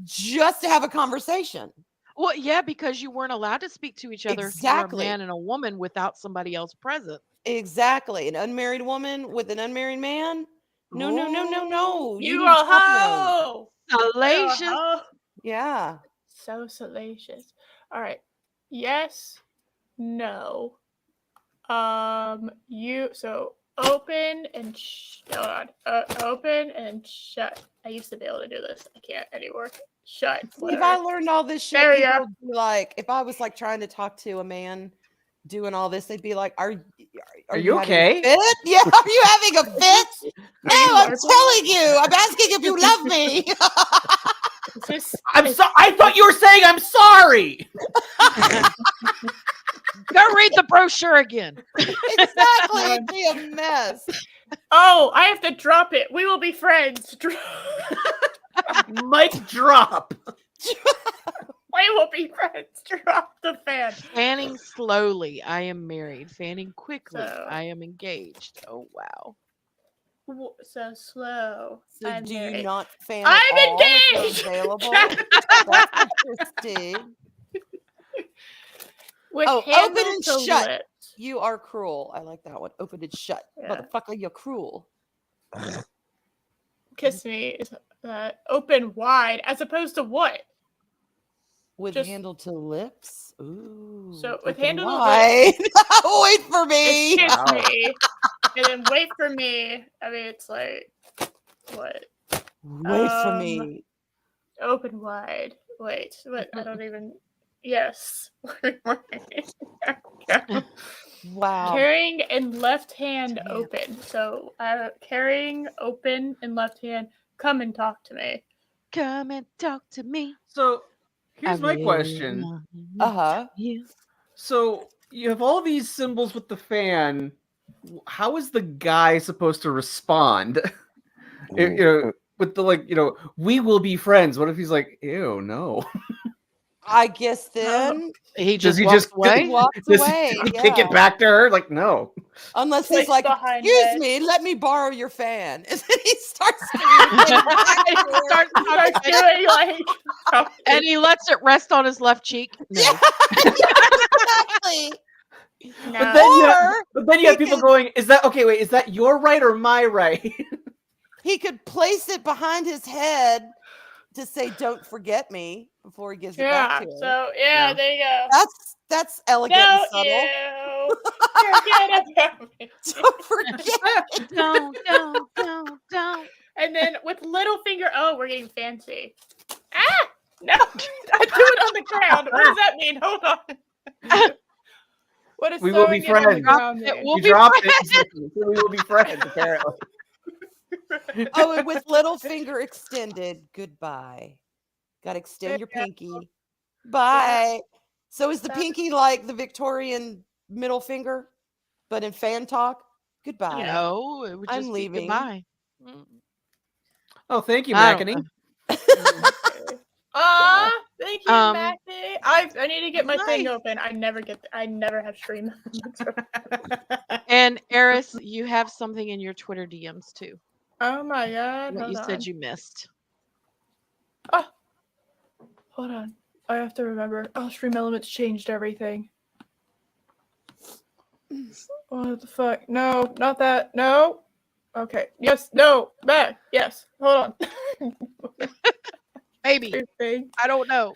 Speaker 2: just to have a conversation.
Speaker 1: Well, yeah, because you weren't allowed to speak to each other if you
Speaker 2: Exactly.
Speaker 1: were a man and a woman without somebody else present.
Speaker 2: Exactly. An unmarried woman with an unmarried man? No, no, no, no, no.
Speaker 4: You
Speaker 2: need
Speaker 4: a
Speaker 2: to talk to them.
Speaker 4: hoe! You a
Speaker 1: Salacious.
Speaker 4: hoe.
Speaker 2: Yeah.
Speaker 4: So salacious. All right. Yes. No. You so open and hold on. Open and shut. I used to be able to do this. I can't anymore. Shut.
Speaker 2: See, if
Speaker 4: whatever.
Speaker 2: I learned all this shit,
Speaker 4: There you
Speaker 2: people
Speaker 4: go.
Speaker 2: would be like, if I was like trying to talk to a man doing all this, they'd be like, Are you
Speaker 5: you
Speaker 2: having
Speaker 5: okay?
Speaker 2: a fit? Yeah, are you having a fit? No,
Speaker 4: you
Speaker 2: I'm
Speaker 4: LARPing?
Speaker 2: telling you. I'm asking if you love me.
Speaker 4: Is this-
Speaker 5: I'm so. I thought you were saying I'm sorry.
Speaker 1: Go read the brochure again.
Speaker 2: Exactly. It'd be a mess.
Speaker 4: Oh, I have to drop it. We will be friends.
Speaker 5: Mic drop.
Speaker 4: We will be friends. Drop the fan.
Speaker 1: Fanning slowly, I am married. Fanning quickly,
Speaker 4: So-
Speaker 1: I am engaged. Oh wow.
Speaker 4: So slow.
Speaker 2: So
Speaker 4: I'm
Speaker 2: do you
Speaker 4: married.
Speaker 2: not fan
Speaker 4: I'm
Speaker 2: at all if you're
Speaker 4: engaged!
Speaker 2: available? That's interesting.
Speaker 4: With
Speaker 2: Oh,
Speaker 4: handle
Speaker 2: open and
Speaker 4: to
Speaker 2: shut.
Speaker 4: lips.
Speaker 2: You are cruel. I like that one. Open and shut.
Speaker 4: Yeah.
Speaker 2: Motherfucker, you're cruel.
Speaker 4: Kiss me is open wide as opposed to what?
Speaker 2: With
Speaker 4: Just-
Speaker 2: handle to lips. Ooh.
Speaker 4: So, with
Speaker 2: open
Speaker 4: handle to
Speaker 2: wide. Wait for me.
Speaker 4: It's kiss
Speaker 5: Wow.
Speaker 4: me. And then wait for me. I mean, it's like, what?
Speaker 2: Wait for me.
Speaker 4: Open wide. Wait. What? I don't even. Yes.
Speaker 2: Wow.
Speaker 4: Carrying in left hand
Speaker 2: Damn.
Speaker 4: open. So, carrying open in left hand. Come and talk to me.
Speaker 1: Come and talk to me.
Speaker 5: So here's
Speaker 1: I
Speaker 5: my
Speaker 1: really
Speaker 5: question.
Speaker 1: love
Speaker 2: Uh-huh.
Speaker 1: you.
Speaker 5: So you have all these symbols with the fan. How is the guy supposed to respond? You know, with the we will be friends. What if he's like, ew, no?
Speaker 2: I guess then
Speaker 1: He
Speaker 5: Does
Speaker 1: just
Speaker 5: he
Speaker 1: walks
Speaker 5: just
Speaker 1: away.
Speaker 2: he walks
Speaker 5: Does
Speaker 2: away.
Speaker 5: he kick
Speaker 2: yeah.
Speaker 5: it back to her? Like, no.
Speaker 2: Unless
Speaker 4: Place
Speaker 2: he's like,
Speaker 4: behind
Speaker 2: excuse
Speaker 4: it.
Speaker 2: me, let me borrow your fan. And then he starts
Speaker 1: Starts
Speaker 4: Start doing like.
Speaker 1: and he lets it rest on his left cheek. No.
Speaker 2: Yeah. Exactly.
Speaker 4: No.
Speaker 5: But then you have,
Speaker 2: Or
Speaker 5: but then you have people going, is that your right or my right?
Speaker 2: he could place it behind his head to say, don't forget me. before he gives it back
Speaker 4: Yeah.
Speaker 2: to her.
Speaker 4: So
Speaker 5: Yeah.
Speaker 4: there you go.
Speaker 2: That's elegant and
Speaker 4: Don't
Speaker 2: subtle.
Speaker 4: you forget about me.
Speaker 2: Don't forget.
Speaker 1: Don't.
Speaker 4: And then with little finger, oh, we're getting fancy. Ah, no, I do it on the ground. What does that mean? Hold on. What does
Speaker 5: We will be
Speaker 4: throwing it on the
Speaker 5: friends.
Speaker 4: ground
Speaker 1: It
Speaker 4: mean?
Speaker 1: will
Speaker 5: You
Speaker 1: be
Speaker 5: dropped
Speaker 1: friends.
Speaker 5: it. So we will be friends, apparently.
Speaker 2: Oh, and with little finger extended, goodbye. Got to extend your
Speaker 4: Yeah.
Speaker 2: pinky. Bye. So is the pinky like the Victorian middle finger, but in fan talk? Goodbye.
Speaker 1: No, it would
Speaker 2: I'm
Speaker 1: just
Speaker 2: leaving.
Speaker 1: be goodbye.
Speaker 5: Oh, thank you,
Speaker 1: I don't
Speaker 5: Mackany.
Speaker 1: know.
Speaker 4: Thank you, Mackie. I need to get my thing
Speaker 1: nice.
Speaker 4: open. I never have stream.
Speaker 1: And Eris, you have something in your Twitter DMs too
Speaker 4: Oh my god.
Speaker 1: that
Speaker 4: Hold
Speaker 1: you
Speaker 4: on.
Speaker 1: said you missed.
Speaker 4: Hold on. I have to remember. Oh, Stream Elements changed everything. What the fuck? No, not that. No. Okay. Yes. No. Back. Yes. Hold on.
Speaker 1: Maybe.
Speaker 4: Stupid.
Speaker 1: I don't know.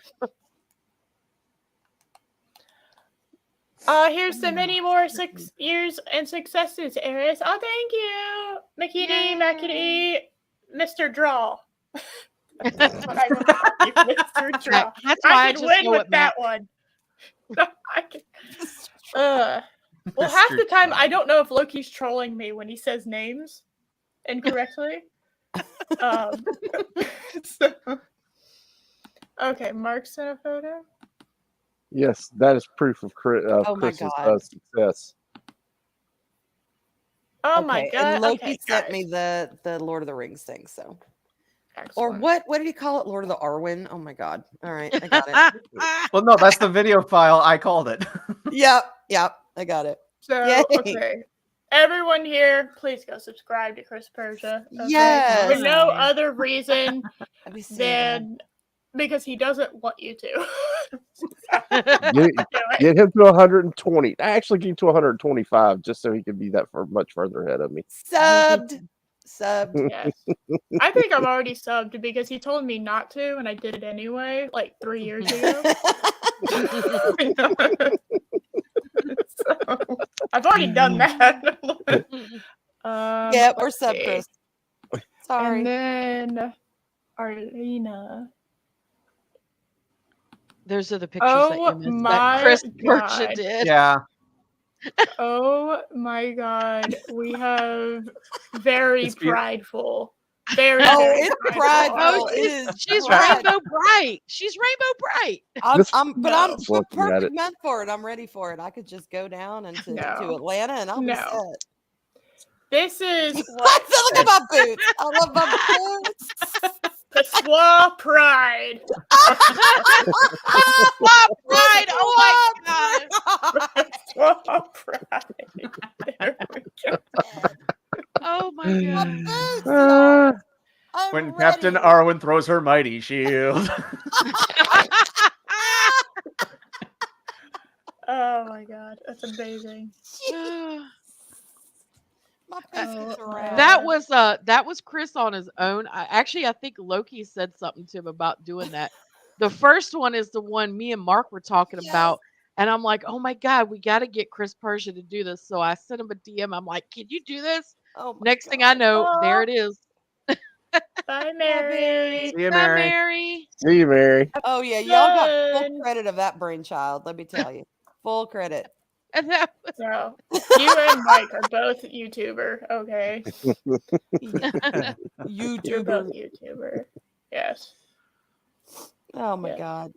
Speaker 4: Here's to many more 6 years and successes, Eris. Oh, thank you. Makini, Makini, Mr. Draw. That's what I will call you, Mr. Draw.
Speaker 1: That's why
Speaker 4: I
Speaker 1: just
Speaker 4: can win
Speaker 1: go
Speaker 4: with
Speaker 1: with
Speaker 4: that one. I can. Well, half the time I don't know if Loki's trolling me when he says names incorrectly. So- okay, Mark sent a photo.
Speaker 3: Yes, that is proof of
Speaker 2: Oh my
Speaker 3: Chris's
Speaker 2: God.
Speaker 3: success.
Speaker 4: Oh my
Speaker 2: Okay,
Speaker 4: god!
Speaker 2: and Loki
Speaker 4: Okay,
Speaker 2: sent
Speaker 4: guys.
Speaker 2: me the Lord of the Rings thing. So, or
Speaker 4: Excellent.
Speaker 2: what did he call it? Lord of the Arwen. Oh my God! All right, I got it.
Speaker 5: Well, no, that's the video file. I called it.
Speaker 2: Yep, I got it.
Speaker 4: So,
Speaker 2: Yay.
Speaker 4: okay. Everyone here, please go subscribe to Chris Persia. Okay?
Speaker 2: Yes.
Speaker 4: For no other reason
Speaker 2: Let me see that.
Speaker 4: than because he doesn't want you to.
Speaker 3: Get,
Speaker 4: Do it.
Speaker 3: get him to 120. Actually, get him to 125 just so he could be that much further ahead of me.
Speaker 2: Subbed.
Speaker 4: Yes. I think I'm already subbed because he told me not to, and I did it anyway, like 3 years ago. So, I've already done that.
Speaker 2: Yeah, we're
Speaker 4: let's
Speaker 2: sub
Speaker 4: see.
Speaker 2: Chris. Sorry.
Speaker 4: And then Arlena.
Speaker 1: Those are the pictures that
Speaker 4: Oh
Speaker 1: you missed
Speaker 4: my
Speaker 1: that Chris Persia
Speaker 4: God.
Speaker 1: did.
Speaker 5: Yeah.
Speaker 4: Oh my god, we have very
Speaker 5: It's beautiful.
Speaker 4: prideful. Very,
Speaker 2: Oh,
Speaker 4: very
Speaker 2: it's
Speaker 4: prideful.
Speaker 2: prideful.
Speaker 1: Oh,
Speaker 2: It is.
Speaker 1: she's
Speaker 2: pride.
Speaker 1: rainbow bright. She's rainbow bright.
Speaker 2: I'm
Speaker 3: This-
Speaker 2: a
Speaker 3: Looking at
Speaker 2: perfect
Speaker 3: it.
Speaker 2: month for it. I'm ready for it. I could just go down and to
Speaker 4: No.
Speaker 2: Atlanta and I'll be
Speaker 4: No.
Speaker 2: set.
Speaker 4: This is
Speaker 2: I
Speaker 4: what
Speaker 2: look at my boots. I love my boots.
Speaker 4: the Swa Pride.
Speaker 1: Wow, pride. Oh my god.
Speaker 4: Swa Pride. There we go.
Speaker 1: Oh my
Speaker 2: My
Speaker 1: god.
Speaker 2: boots.
Speaker 3: Uh,
Speaker 2: I'm
Speaker 5: When
Speaker 2: ready.
Speaker 5: Captain Arwen throws her mighty shield.
Speaker 4: Oh my god, that's amazing.
Speaker 2: My boots
Speaker 4: Oh,
Speaker 2: are around.
Speaker 1: that was Chris on his own. I think Loki said something to him about doing that. The first one is the one me and Mark were talking
Speaker 2: Yes.
Speaker 1: about. And I'm like, oh my God, we got to get Chris Persia to do this. So I sent him a DM. I'm like, can you do this?
Speaker 2: Oh my
Speaker 1: Next thing I
Speaker 2: God.
Speaker 1: know, there
Speaker 4: Aw.
Speaker 1: it is.
Speaker 4: Bye, Mary.
Speaker 5: See you,
Speaker 1: Bye,
Speaker 5: Mary.
Speaker 1: Mary.
Speaker 3: see you, Mary.
Speaker 2: Oh yeah, y'all got full
Speaker 4: Done.
Speaker 2: credit of that brainchild. Let me tell you, full credit.
Speaker 1: And that was,
Speaker 4: No, you and Mike are both YouTuber. Okay, you're both
Speaker 2: YouTuber.
Speaker 4: YouTuber. Yes.
Speaker 2: Oh my
Speaker 4: Yeah.
Speaker 2: God.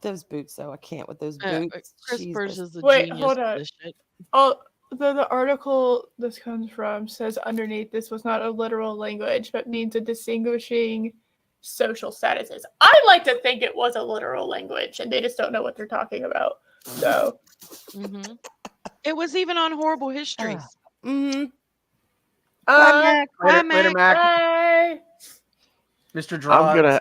Speaker 2: Those boots though. I can't with those
Speaker 1: uh,
Speaker 2: boots.
Speaker 1: Chris
Speaker 2: Jesus.
Speaker 1: Persia's a
Speaker 4: Wait,
Speaker 1: genius
Speaker 4: hold
Speaker 1: for
Speaker 4: on.
Speaker 1: this shit.
Speaker 4: Oh, the article this comes from says underneath this was not a literal language, but means a distinguishing social statuses. I like to think it was a literal language, and they just don't know what they're talking about. So,
Speaker 1: Mhm. It was even on Horrible Histories.
Speaker 2: Mm-hmm.
Speaker 5: Later, later, Mac.
Speaker 4: Bye.
Speaker 5: Mr. Draws.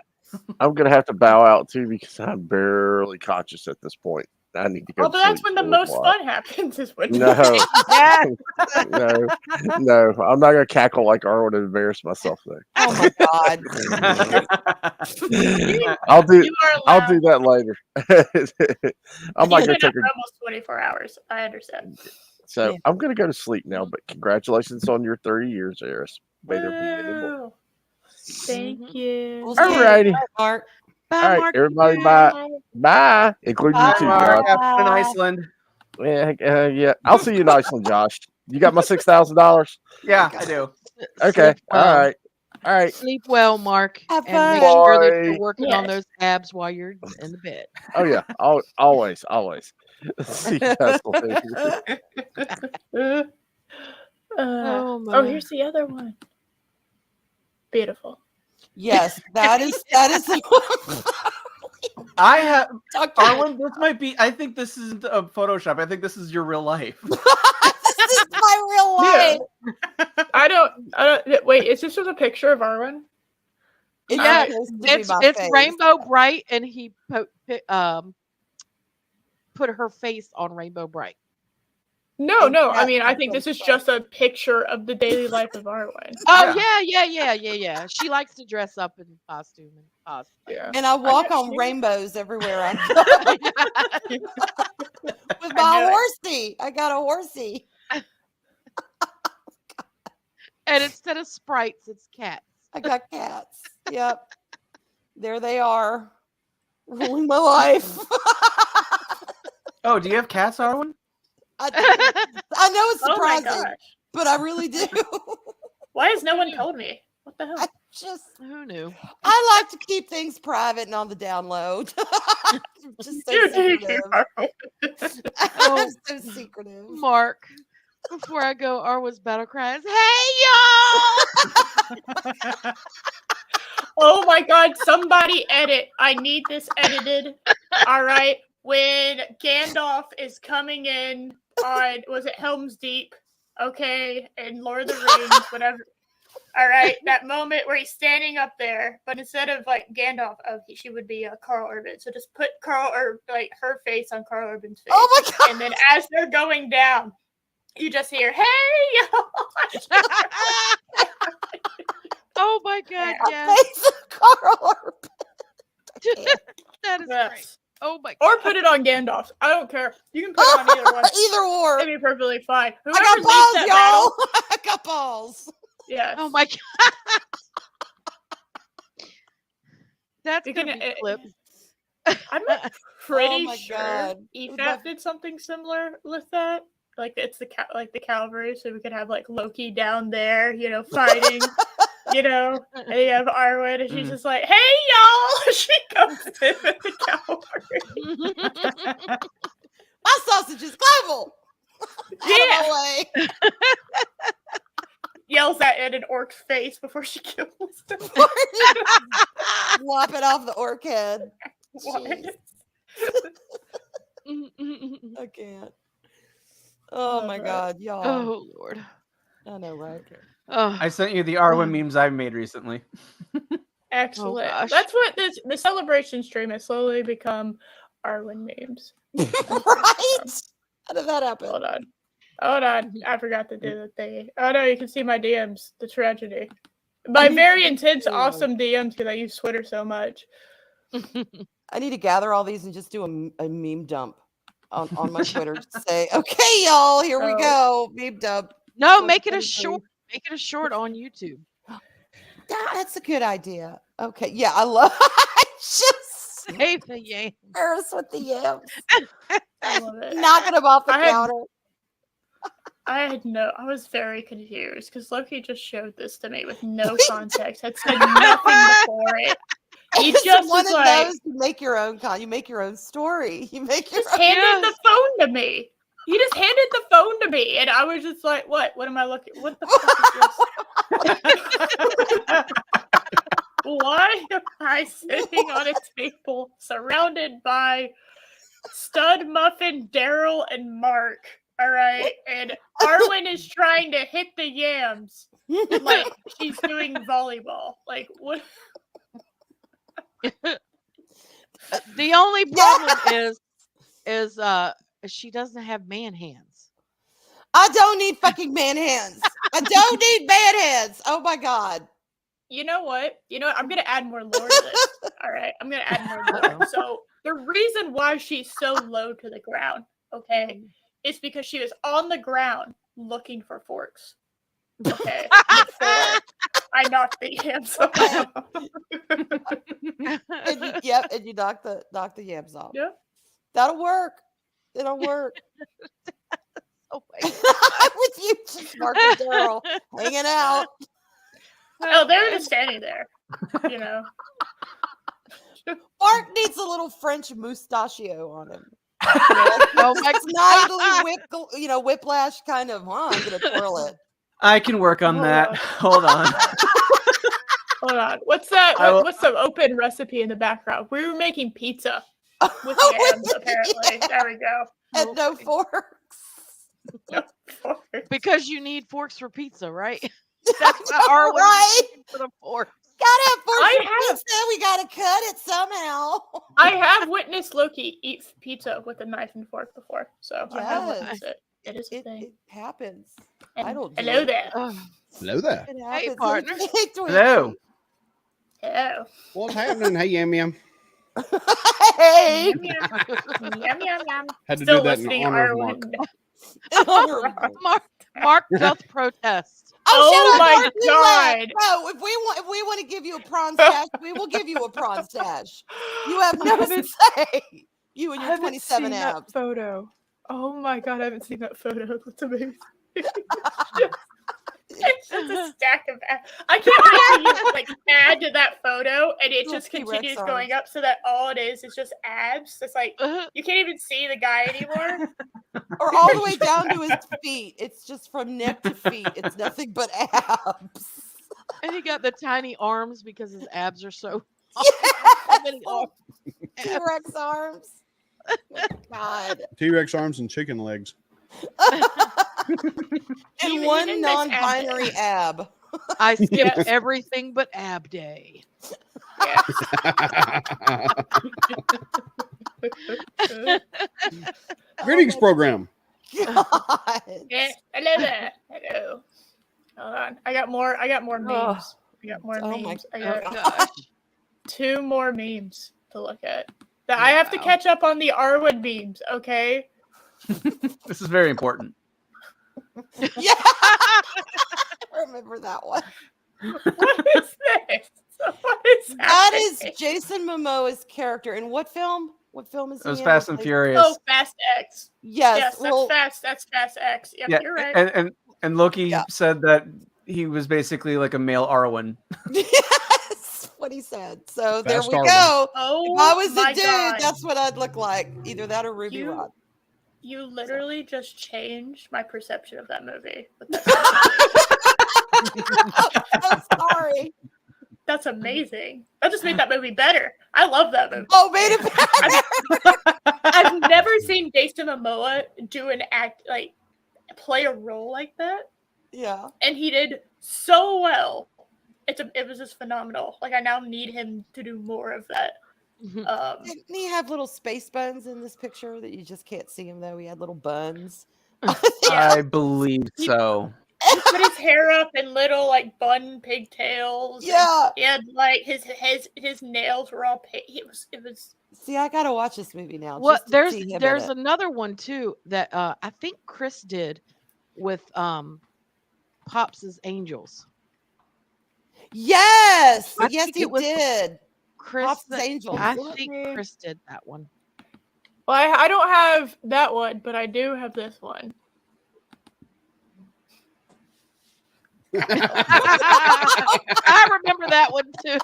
Speaker 3: I'm gonna have to bow out too because I'm barely conscious at this point. I need to go.
Speaker 4: Although
Speaker 3: to
Speaker 4: that's
Speaker 3: sleep
Speaker 4: when the
Speaker 3: for a
Speaker 4: most
Speaker 3: while.
Speaker 4: fun happens is when
Speaker 3: No,
Speaker 1: Yes.
Speaker 3: no, no. I'm not gonna cackle like Arwen and embarrass myself there.
Speaker 2: Oh my god.
Speaker 3: I'll do.
Speaker 4: you are
Speaker 3: I'll
Speaker 4: allowed.
Speaker 3: do that later. I might
Speaker 4: You've
Speaker 3: go
Speaker 4: been up
Speaker 3: take
Speaker 4: for
Speaker 3: a.
Speaker 4: almost 24 hours. I understand.
Speaker 3: So
Speaker 2: Yeah.
Speaker 3: I'm gonna go to sleep now. But congratulations on your 30 years, Eris. May there be many more.
Speaker 4: Woo. Thank
Speaker 1: Mhm.
Speaker 4: you.
Speaker 2: We'll see you
Speaker 3: Alrighty.
Speaker 2: tomorrow, Mark.
Speaker 1: Bye,
Speaker 3: All right,
Speaker 1: Mark.
Speaker 3: everybody. Bye. Bye. Including you
Speaker 2: Bye,
Speaker 3: too,
Speaker 5: Mark,
Speaker 3: Josh.
Speaker 5: have fun in Iceland.
Speaker 3: Yeah. I'll see you in Iceland, Josh. You got my $6,000.
Speaker 5: Yeah, I do.
Speaker 3: Okay.
Speaker 1: Sleep well.
Speaker 3: All right. All right.
Speaker 1: Sleep well, Mark,
Speaker 2: Have
Speaker 1: and make
Speaker 2: fun.
Speaker 1: sure that you're
Speaker 3: Bye.
Speaker 1: working on
Speaker 4: Yes.
Speaker 1: those abs while you're in the bed.
Speaker 3: Oh yeah. Always. See you guys later.
Speaker 1: Oh
Speaker 4: Oh,
Speaker 1: my.
Speaker 4: here's the other one. Beautiful.
Speaker 2: Yes, that is
Speaker 5: I have
Speaker 2: Dr.
Speaker 5: Arwen. This might be. I think this isn't a Photoshop. I think this is your real life.
Speaker 2: This is my real life.
Speaker 4: I don't. Wait, is this just a picture of Arwen?
Speaker 2: It's
Speaker 1: Yeah,
Speaker 2: supposed to be
Speaker 1: It's
Speaker 2: my
Speaker 1: it's
Speaker 2: face.
Speaker 1: Rainbow Bright, and he put her face on Rainbow Bright.
Speaker 4: No.
Speaker 2: And
Speaker 4: I
Speaker 2: cat
Speaker 4: mean, I think this is
Speaker 2: stuff.
Speaker 4: just a picture of the daily life of Arwen.
Speaker 1: Oh
Speaker 5: Yeah.
Speaker 1: yeah. She likes to dress up in costume and cosplay.
Speaker 4: Yeah.
Speaker 2: And I walk on
Speaker 4: understand.
Speaker 2: rainbows everywhere I go with my
Speaker 4: knew it.
Speaker 2: horsey. I got a horsey.
Speaker 1: And instead of sprites, it's cats.
Speaker 2: I got cats. Yep. There they are. Ruling my life.
Speaker 5: Oh, do you have cats, Arwen?
Speaker 2: I know it's
Speaker 4: Oh my
Speaker 2: surprising,
Speaker 4: gosh.
Speaker 2: but I really do.
Speaker 4: Why has no one told me? What the hell?
Speaker 2: I just
Speaker 1: Who knew?
Speaker 2: I like to keep things private and on the download. Just so secretive. I'm so secretive.
Speaker 1: Mark, before I go, Arwa's battle cries, "Hey y'all!"
Speaker 4: Oh my god, somebody edit. I need this edited. All right. When Gandalf is coming in on, was it Helm's Deep? Okay. And Lord of the Rings, whatever. All right. That moment where he's standing up there, but instead of like Gandalf, she would be Carl Urban. So just put like her face on Carl Urban's face.
Speaker 2: Oh my god.
Speaker 4: And then as they're going down, you just hear, "Hey y'all!"
Speaker 1: Oh my god,
Speaker 4: Yeah.
Speaker 1: yes.
Speaker 2: Face of Carl Urban.
Speaker 1: That is
Speaker 4: Yes.
Speaker 1: great. Oh my
Speaker 4: Or
Speaker 1: god.
Speaker 4: put it on Gandalf. I don't care. You can put it on either one.
Speaker 2: Either or.
Speaker 4: It'd be perfectly fine.
Speaker 2: I
Speaker 4: Whoever
Speaker 2: got
Speaker 4: leads
Speaker 2: balls,
Speaker 4: that
Speaker 2: y'all.
Speaker 4: battle,
Speaker 2: I got balls.
Speaker 4: yes.
Speaker 1: Oh my god. That's
Speaker 4: You
Speaker 1: gonna
Speaker 4: can,
Speaker 1: be clipped.
Speaker 4: I'm pretty
Speaker 2: my
Speaker 4: sure
Speaker 2: God.
Speaker 4: EFAP did something similar with that. Like it's the cavalry, so we could have like Loki down there, fighting, and you have Arwen, and she's just like, "Hey y'all!" She comes in with the cavalry.
Speaker 2: My sausage is global.
Speaker 4: Yeah.
Speaker 2: Out of my way.
Speaker 4: Yells that in an orc's face before she kills him.
Speaker 2: Lop it off the orc head.
Speaker 4: What?
Speaker 2: Jeez, I can't. Oh my god, y'all.
Speaker 1: Oh Lord.
Speaker 2: I know, right?
Speaker 1: Oh,
Speaker 5: I sent you the Arwen memes I've made recently.
Speaker 4: Excellent.
Speaker 1: gosh.
Speaker 4: That's what the celebration stream has slowly become. Arwen memes.
Speaker 2: Right? How did that happen?
Speaker 4: Hold on. I forgot to do the thing. Oh no, you can see my DMs. The tragedy. My very intense, awesome DMs because I use Twitter so much.
Speaker 2: I need to gather all these and just do a meme dump on my Twitter. Say, okay, y'all, here we
Speaker 4: Oh.
Speaker 2: go. Meme dump.
Speaker 1: no, make it a
Speaker 2: 2023.
Speaker 1: short. Make it a short on YouTube.
Speaker 2: That's a good idea. Okay, yeah, I love just
Speaker 1: Save the yam.
Speaker 2: Eris with the yams.
Speaker 4: I love it.
Speaker 2: Knocking them off the
Speaker 4: I had-
Speaker 2: counter.
Speaker 4: I was very confused because Loki just showed this to me with no context. Had said nothing before it. He
Speaker 2: It's
Speaker 4: just
Speaker 2: one
Speaker 4: was
Speaker 2: of
Speaker 4: like,
Speaker 2: those you make your own you make your own story. You make your
Speaker 4: just
Speaker 2: own.
Speaker 4: handed the phone to me. He just handed the phone to me, and I was just like, "What? What am I looking? What the fuck is this? Why am I sitting on a table surrounded by Stud Muffin, Daryl, and Mark? All right, and Arwen is trying to hit the yams like she's doing volleyball. Like what?
Speaker 1: The only problem is is she doesn't have man hands.
Speaker 2: I don't need fucking man hands. I don't need man hands. Oh my god.
Speaker 4: You know what? I'm gonna add more lore to this. All right, I'm gonna add more lore. So the reason why she's so low to the ground, okay, is because she was on the ground looking for forks. Okay, before I knocked the yams off.
Speaker 2: And you knock the yams off.
Speaker 4: Yeah.
Speaker 2: That'll work. It'll work.
Speaker 1: Oh my
Speaker 2: With you, just Mark and Daryl hanging out.
Speaker 4: Oh, they're just standing there.
Speaker 2: Mark needs a little French mustachio on him.
Speaker 1: Oh my
Speaker 2: Snidely whiplash kind of. I'm gonna twirl it.
Speaker 5: I can work on
Speaker 4: Hold
Speaker 5: that.
Speaker 4: on.
Speaker 5: Hold on.
Speaker 4: Hold on. What's that?
Speaker 5: I will-
Speaker 4: What's the open recipe in the background? We were making pizza with yams, apparently. There we go.
Speaker 2: And no forks.
Speaker 4: No forks.
Speaker 1: Because you need forks for pizza, right? That's what Arwen
Speaker 2: Right?
Speaker 1: for the forks.
Speaker 2: Gotta have forks
Speaker 4: I
Speaker 2: for
Speaker 4: have-
Speaker 2: pizza. We gotta cut it somehow.
Speaker 4: I have witnessed Loki eat pizza with a knife and fork before, so I have
Speaker 2: Yes.
Speaker 4: witnessed it. It is a
Speaker 2: It
Speaker 4: thing.
Speaker 2: happens.
Speaker 4: And
Speaker 2: I don't do
Speaker 4: hello
Speaker 2: it.
Speaker 4: there.
Speaker 1: Ugh.
Speaker 8: Hello there.
Speaker 2: It happens.
Speaker 1: partner.
Speaker 5: Hello.
Speaker 4: Hello.
Speaker 8: What's happening? Hey, Yam Yam.
Speaker 2: Hey.
Speaker 4: Yum, yum, yum.
Speaker 8: Had to
Speaker 4: Still
Speaker 8: do that in
Speaker 4: listening,
Speaker 8: honor of Mark.
Speaker 4: Arwen.
Speaker 1: Mark doth protest.
Speaker 4: Oh
Speaker 2: shut up,
Speaker 4: my
Speaker 2: Mark, you laughed.
Speaker 4: God.
Speaker 2: No, if we want to give you a prawn stash, we will give you a prawn stash. You have no say. You and
Speaker 4: I
Speaker 2: your
Speaker 4: haven't
Speaker 2: 27
Speaker 4: seen that
Speaker 2: abs.
Speaker 4: photo. Oh my God, I haven't seen that photo. That's amazing. It's just a stack of abs. I can't wait to like add to that photo, and it
Speaker 2: Little
Speaker 4: just
Speaker 2: T-Rex
Speaker 4: continues
Speaker 2: arms.
Speaker 4: going up, so that all it is just abs. It's like you can't even see the guy anymore.
Speaker 2: Or all the way down to his feet. It's just from neck to feet. It's nothing but abs.
Speaker 1: And he got the tiny arms because his abs are so many arms.
Speaker 2: T-Rex arms. Oh, God.
Speaker 8: T-Rex arms and chicken legs.
Speaker 2: And
Speaker 4: Even
Speaker 2: one
Speaker 4: this
Speaker 2: non-binary ab.
Speaker 1: I skipped
Speaker 4: Yes.
Speaker 1: everything but ab day.
Speaker 8: Greetings program.
Speaker 2: God.
Speaker 4: Yeah, hello there. Hello. Hold on. I got more memes. I got more
Speaker 2: Oh my
Speaker 4: memes. I
Speaker 1: Oh
Speaker 4: got
Speaker 1: gosh.
Speaker 4: 2 more memes to look at. I have to catch up on the Arwen memes, okay?
Speaker 5: This is very important.
Speaker 2: Yeah. I remember that one.
Speaker 4: What is this? What is
Speaker 2: That is
Speaker 4: happening?
Speaker 2: Jason Momoa's character. In what film? What film is
Speaker 5: It was
Speaker 2: he in?
Speaker 5: Fast and
Speaker 2: Like-
Speaker 5: Furious.
Speaker 4: Oh, Fast X.
Speaker 2: Yes.
Speaker 4: Yes,
Speaker 2: well,
Speaker 4: that's Fast X. Yep,
Speaker 5: yeah,
Speaker 4: you're right.
Speaker 5: and Loki
Speaker 2: Yeah.
Speaker 5: said that he was basically like a male Arwen.
Speaker 2: yes. What he said. So there
Speaker 8: Fast
Speaker 2: we
Speaker 8: Arwen.
Speaker 2: go.
Speaker 4: Oh,
Speaker 2: If I was
Speaker 4: my
Speaker 2: a dude,
Speaker 4: God.
Speaker 2: that's what I'd look like. Either that or Ruby
Speaker 4: You-
Speaker 2: Rod.
Speaker 4: You literally just changed my perception of that movie. with that.
Speaker 2: I'm sorry.
Speaker 4: That's amazing. That just made that movie better. I love that movie.
Speaker 2: Oh, made it better.
Speaker 4: I've never seen Jason Momoa do an act like play a role like that,
Speaker 2: Yeah.
Speaker 4: and he did so well. It was just phenomenal. Like I now need him to do more of that.
Speaker 2: Didn't he have little space buns in this picture that you just can't see him though? He had little buns.
Speaker 5: I believe so.
Speaker 4: He put his hair up in little like bun pigtails. and
Speaker 2: Yeah.
Speaker 4: he had like his nails were all it was.
Speaker 2: See, I gotta watch this movie now.
Speaker 1: What
Speaker 2: just to see him in
Speaker 1: there's
Speaker 2: it.
Speaker 1: another one too that I think Chris did with Pops's Angels.
Speaker 2: Yes,
Speaker 1: I
Speaker 2: yes,
Speaker 1: think
Speaker 2: he
Speaker 1: it was
Speaker 2: did.
Speaker 1: Chris
Speaker 2: Pops's
Speaker 1: that-
Speaker 2: Angels.
Speaker 1: I
Speaker 2: Let
Speaker 1: think
Speaker 4: me-
Speaker 1: Chris did that one.
Speaker 4: Well, I don't have that one, but I do have this one.
Speaker 1: I remember that one too.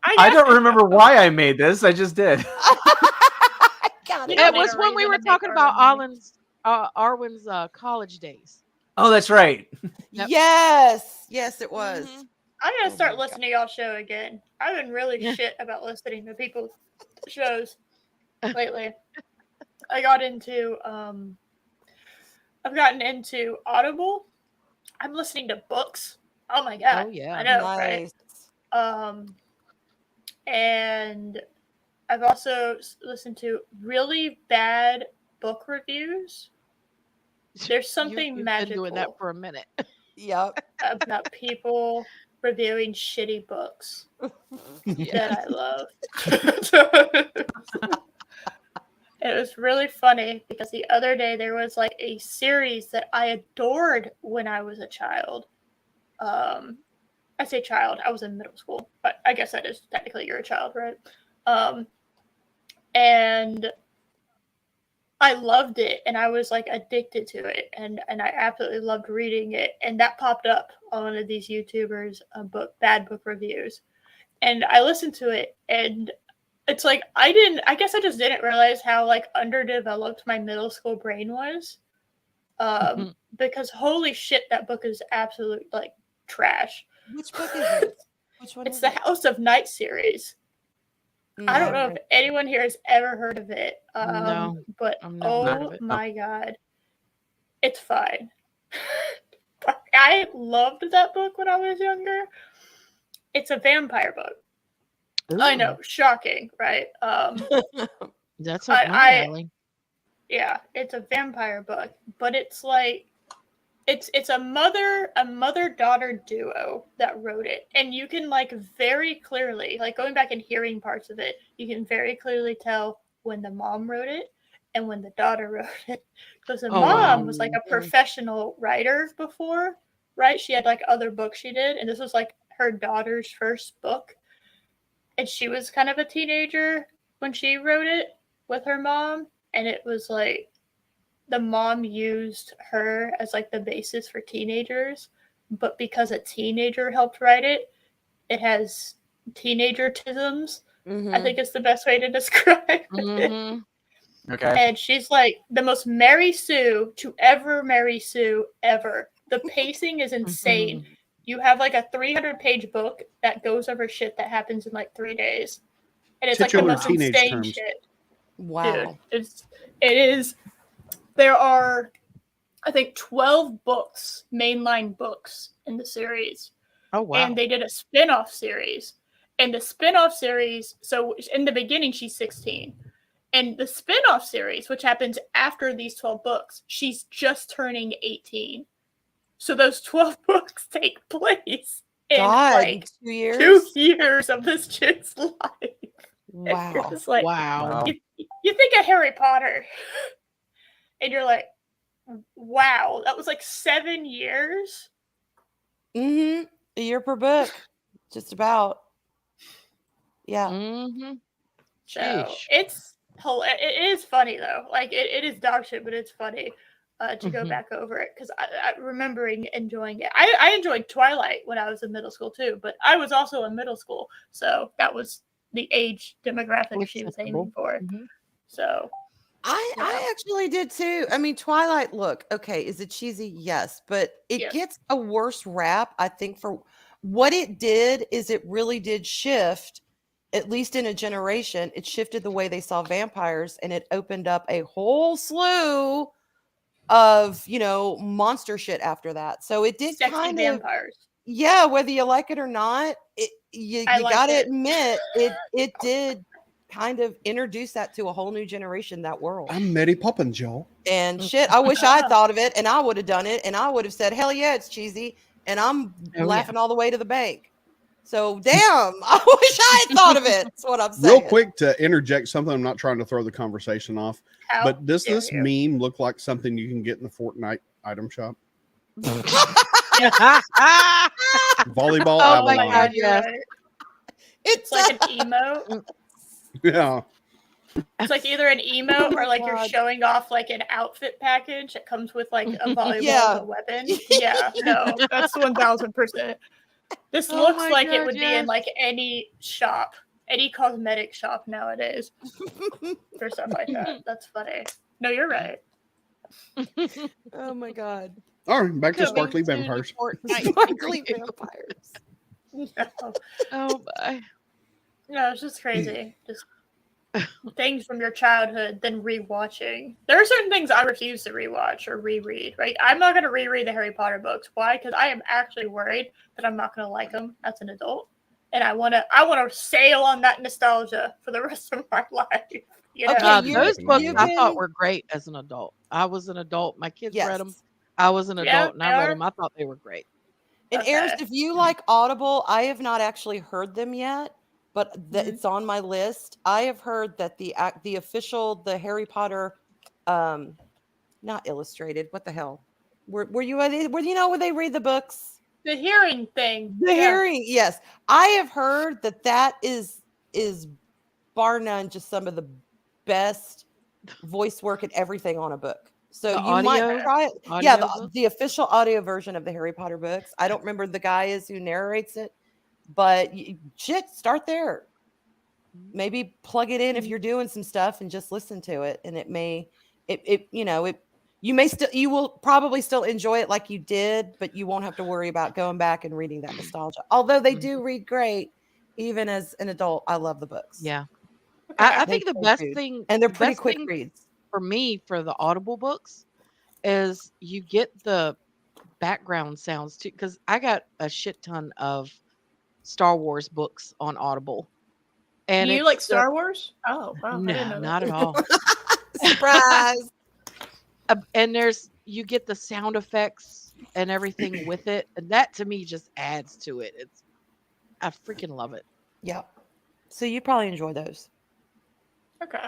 Speaker 5: I don't remember why I made this. I just did.
Speaker 2: Got
Speaker 4: You
Speaker 2: it.
Speaker 4: know,
Speaker 1: It was
Speaker 4: later
Speaker 1: when
Speaker 4: on
Speaker 1: we
Speaker 4: you're
Speaker 1: were
Speaker 4: gonna make
Speaker 1: talking about
Speaker 4: Arwen's
Speaker 1: Arwen's college days.
Speaker 5: Oh, that's right.
Speaker 1: Yep.
Speaker 2: Yes, yes, it was.
Speaker 1: Mhm.
Speaker 4: I'm gonna
Speaker 2: Oh
Speaker 4: start
Speaker 2: my
Speaker 4: listening to y'all show again. I've been really
Speaker 1: Yeah.
Speaker 4: shit about listening to people's shows lately. I've gotten into Audible. I'm listening to books. Oh my god.
Speaker 1: Oh yeah.
Speaker 4: I know, right?
Speaker 2: Nice.
Speaker 4: And I've also listened to really bad book reviews. There's something
Speaker 1: You've
Speaker 4: magical
Speaker 1: been doing that for a minute.
Speaker 2: Yep.
Speaker 4: about people reviewing shitty books that I love. It was really funny because the other day there was like a series that I adored when I was a child. I say child, I was in middle school, but I guess that is technically you're a child, right? And I loved it, and I was like addicted to it, and I absolutely loved reading it. And that popped up on one of these YouTubers' bad book reviews, and I listened to it, and it's like I guess I just didn't realize how like underdeveloped my middle school brain was, because holy shit, that book is absolute like trash.
Speaker 2: Which book is it? Which one
Speaker 4: It's
Speaker 2: is
Speaker 4: the
Speaker 2: it?
Speaker 4: House of Night series. I don't know if anyone here has ever heard of it.
Speaker 1: No,
Speaker 4: but
Speaker 1: I've never heard of it.
Speaker 4: my god, it's fine. I loved that book when I was younger. It's a vampire book. I know, shocking, right?
Speaker 1: That's up my alley.
Speaker 4: Yeah, it's a vampire book, but it's like it's a mother-daughter duo that wrote it, and you can like very clearly, like going back and hearing parts of it, you can very clearly tell when the mom wrote it and when the daughter wrote it, because the mom was like a professional writer before, right? She had like other books she did, and this was like her daughter's first book, and she was kind of a teenager when she wrote it with her mom, and it was like the mom used her as like the basis for teenagers, but because a teenager helped write it, it has teenager-tisms. I think it's the best way to describe it.
Speaker 5: Okay.
Speaker 4: And she's like the most Mary Sue to ever marry Sue ever. The pacing is insane. You have like a 300-page book that goes over shit that happens in like 3 days. And it's like the
Speaker 8: Titular
Speaker 4: most
Speaker 8: teenage
Speaker 4: insane
Speaker 8: terms.
Speaker 4: shit.
Speaker 2: Wow.
Speaker 4: Dude, it is. There are, I think, 12 books, mainline books in the series.
Speaker 1: Oh, wow.
Speaker 4: And they did a spin-off series. And the spin-off series, so in the beginning, she's 16. And the spin-off series, which happens after these 12 books, she's just turning 18. So those 12 books take place in like
Speaker 2: 2 years.
Speaker 4: 2 years of this chick's life.
Speaker 2: Wow.
Speaker 4: It's like,
Speaker 1: Wow.
Speaker 4: you think of Harry Potter, and you're like, wow, that was like 7 years.
Speaker 2: A year per book, just about. Yeah.
Speaker 4: So
Speaker 1: Sheesh.
Speaker 4: it is funny though. Like it is dog shit, but it's funny to go back over it because I remembering enjoying it. I enjoyed Twilight when I was in middle school too, but I was also in middle school, so that was the age demographic she was aiming for. So
Speaker 2: I actually did too. I mean, Twilight, look, okay, is it cheesy? Yes, but it gets a worse rap, I think, for what it did is it really did shift, at least in a generation, it shifted the way they saw vampires, and it opened up a whole slew of, monster shit after that. So it did
Speaker 4: sexy
Speaker 2: kind
Speaker 4: vampires.
Speaker 2: Yeah, whether you like it or not, you gotta admit it did kind of introduce that to a whole new generation, that world.
Speaker 8: I'm Mary Poppins, y'all.
Speaker 2: And shit, I wish I had thought of it, and I would have done it, and I would have said, hell yeah, it's cheesy, and I'm laughing all the way to the bank. So damn, I wish I had thought of it. That's what I'm saying.
Speaker 8: Real quick to interject something, I'm not trying to throw the conversation off, but does this meme look like something you can get in the Fortnite item shop? Volleyball.
Speaker 1: Oh my god, yes.
Speaker 4: It's like an emo.
Speaker 8: Yeah.
Speaker 4: It's like either an emo or like you're showing off like an outfit package that comes with like a volleyball and a weapon. Yeah, no, that's 1000%. This looks like it would be in like any shop, any cosmetic shop nowadays for stuff like that. That's funny. No, you're right.
Speaker 2: Oh my god.
Speaker 8: All right, back to sparkly vampires.
Speaker 2: Sparkly vampires.
Speaker 4: No.
Speaker 1: Oh my.
Speaker 4: No, it's just crazy. Just things from your childhood, then rewatching. There are certain things I refuse to rewatch or reread, right? I'm not going to reread the Harry Potter books. Why? Because I am actually worried that I'm not going to like them as an adult. and I wanna sail on that nostalgia for the rest of my life. You know?
Speaker 2: Okay, you-
Speaker 1: Those books
Speaker 2: you
Speaker 1: I
Speaker 2: can-
Speaker 1: thought were great as an adult. I was an adult. My kids read them.
Speaker 2: Yes.
Speaker 1: I was an
Speaker 4: Yeah,
Speaker 1: adult and I
Speaker 4: they
Speaker 1: read
Speaker 4: are.
Speaker 1: them. I thought they were great.
Speaker 2: And
Speaker 4: Okay.
Speaker 2: Ayers, if you like Audible, I have not actually heard them yet, but
Speaker 4: Mhm.
Speaker 2: it's on my list. I have heard that the official the Harry Potter, not illustrated. What the hell? Were you where they read the books?
Speaker 4: The hearing thing.
Speaker 2: The
Speaker 4: yeah.
Speaker 2: hearing, yes. I have heard that is bar none just some of the best voice work and everything on a book. So
Speaker 1: The
Speaker 2: you might
Speaker 1: audio?
Speaker 2: try it.
Speaker 1: Audio
Speaker 2: Yeah,
Speaker 1: book?
Speaker 2: the official audio version of the Harry Potter books. I don't remember the guy is who narrates it, but shit, start there. Maybe plug it in if you're doing some stuff and just listen to it, and you will probably still enjoy it like you did, but you won't have to worry about going back and reading that nostalgia. Although they do read great, even as an adult. I love the books.
Speaker 1: Yeah.
Speaker 4: Okay.
Speaker 1: I
Speaker 2: They
Speaker 1: think the
Speaker 2: do
Speaker 1: best
Speaker 2: too.
Speaker 1: thing
Speaker 2: And they're
Speaker 1: the
Speaker 2: pretty
Speaker 1: best
Speaker 2: quick
Speaker 1: thing
Speaker 2: reads.
Speaker 1: for me for the Audible books is you get the background sounds too, because I got a shit ton of Star Wars books on Audible. And
Speaker 4: Do you
Speaker 1: it's
Speaker 4: like
Speaker 1: the-
Speaker 4: Star Wars? Oh wow, I didn't
Speaker 1: No,
Speaker 4: know
Speaker 1: not
Speaker 4: that.
Speaker 1: at all.
Speaker 2: Surprise.
Speaker 1: And you get the sound effects and everything with it, and that to me just adds to it. I freaking love it.
Speaker 2: Yeah. So you probably enjoy those.
Speaker 4: Okay.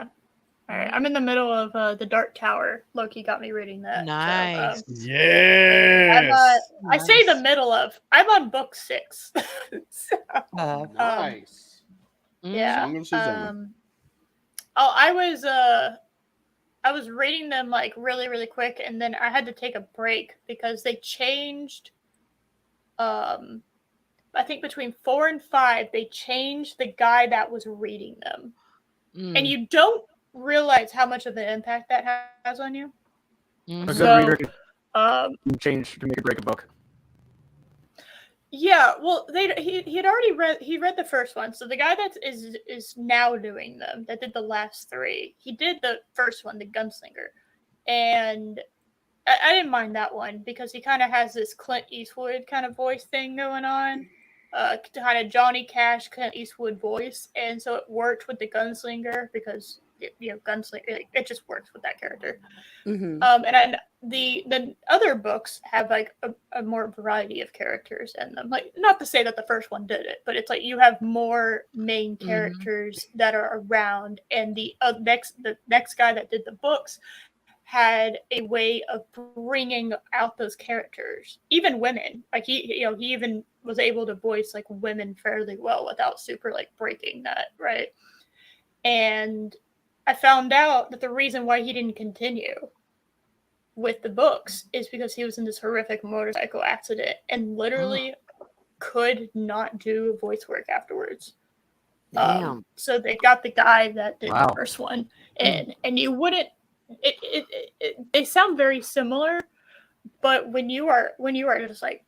Speaker 4: All right. I'm in the middle of the Dark Tower. Loki got me reading that.
Speaker 1: Nice.
Speaker 8: Yes.
Speaker 4: I say the
Speaker 1: Nice.
Speaker 4: middle of. I'm on book 6. So,
Speaker 8: Nice.
Speaker 4: yeah.
Speaker 8: Song of Susanna.
Speaker 4: I was reading them like really, really quick, and then I had to take a break because they changed. I think between 4 and 5, they changed the guy that was reading them, and you don't realize how much of an impact that has on you.
Speaker 1: Mhm.
Speaker 5: A good
Speaker 4: So,
Speaker 5: reader can change to make or break a book.
Speaker 4: Yeah, well, he had already read the first one, so the guy that is now doing them, that did the last 3, he did the first one, the Gunslinger, and I didn't mind that one because he kind of has this Clint Eastwood kind of voice thing going on, kind of Johnny Cash, Clint Eastwood voice, and so it worked with the Gunslinger because Gunslinger, it just works with that character.
Speaker 2: Mm-hmm.
Speaker 4: And the other books have like a more variety of characters in them. Like, not to say that the first one did it, but it's like you have more main characters that are around, and the next guy that did the books had a way of bringing out those characters, even women. Like he even was able to voice like women fairly well without super like breaking that, right? And I found out that the reason why he didn't continue with the books is because he was in this horrific motorcycle accident and literally could not do voice work afterwards.
Speaker 1: Damn.
Speaker 4: So they got the guy that did
Speaker 5: Wow.
Speaker 4: the first one, and you wouldn't. They sound very similar, but when you are just like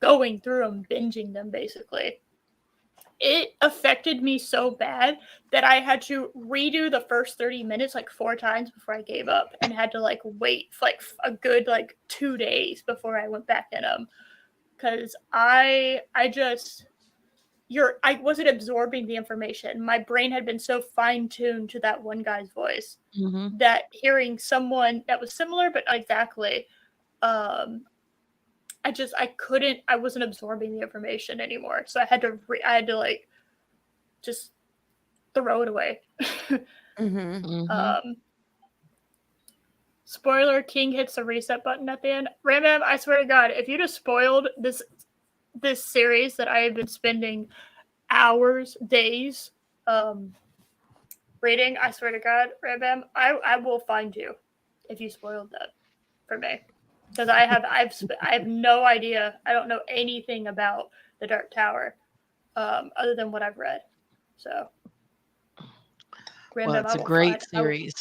Speaker 4: going through them, binging them, basically, it affected me so bad that I had to redo the first 30 minutes like 4 times before I gave up, and had to like wait for like a good like 2 days before I went back in them, because I wasn't absorbing the information. My brain had been so fine-tuned to that one guy's voice that hearing someone that was similar but not exactly, I wasn't absorbing the information anymore. So I had to like just throw it away. Spoiler, King hits the reset button at the end. Ram, I swear to God, if you just spoiled this series that I have been spending hours, days reading, I swear to God, Ram, I will find you if you spoiled that for me. Because I have no idea. I don't know anything about the Dark Tower other than what I've read. So,
Speaker 1: Well, it's a great series.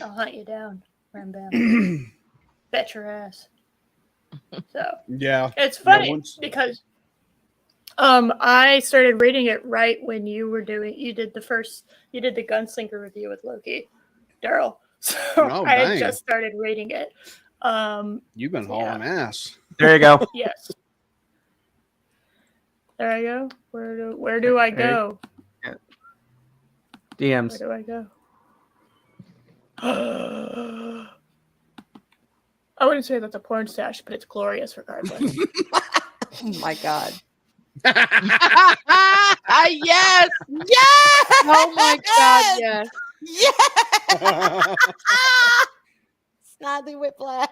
Speaker 4: I'll hunt you down, Rambam. Bet your ass. So
Speaker 8: Yeah,
Speaker 4: it's funny because I started reading it right when you did the Gunslinger review with Loki, Daryl. So I had just started reading it.
Speaker 8: You've been hauling ass.
Speaker 5: There you go.
Speaker 4: Yes. There I go. Where do I go?
Speaker 5: DMs.
Speaker 4: Where do I go? I wouldn't say that's a porn stash, but it's glorious regardless.
Speaker 2: Oh my God.
Speaker 1: Yes.
Speaker 2: Yes.
Speaker 1: Oh my God. Yes.
Speaker 2: Yes. Snidely Whiplash.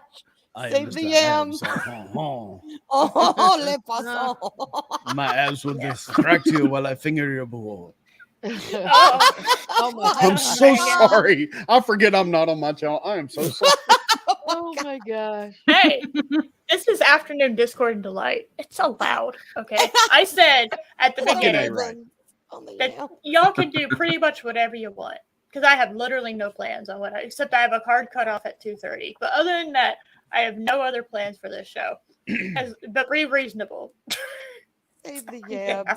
Speaker 8: I
Speaker 2: Save the
Speaker 8: understand.
Speaker 2: yams.
Speaker 8: Oh,
Speaker 2: Oh, le passant.
Speaker 8: my abs will distract you while I finger your ball.
Speaker 1: Oh my
Speaker 8: I'm
Speaker 1: God.
Speaker 8: so sorry. I forget I'm not on my channel. I am so sorry.
Speaker 1: Oh my gosh.
Speaker 4: Hey, this is afternoon Discord and delight. It's allowed. Okay. I said at the
Speaker 8: Fucking
Speaker 4: beginning
Speaker 8: A-right.
Speaker 4: that y'all can do pretty much whatever you want. Because I have literally no plans on except I have a card cut off at 2:30. But other than that, I have no other plans for this show. But be reasonable.
Speaker 2: Save the yams.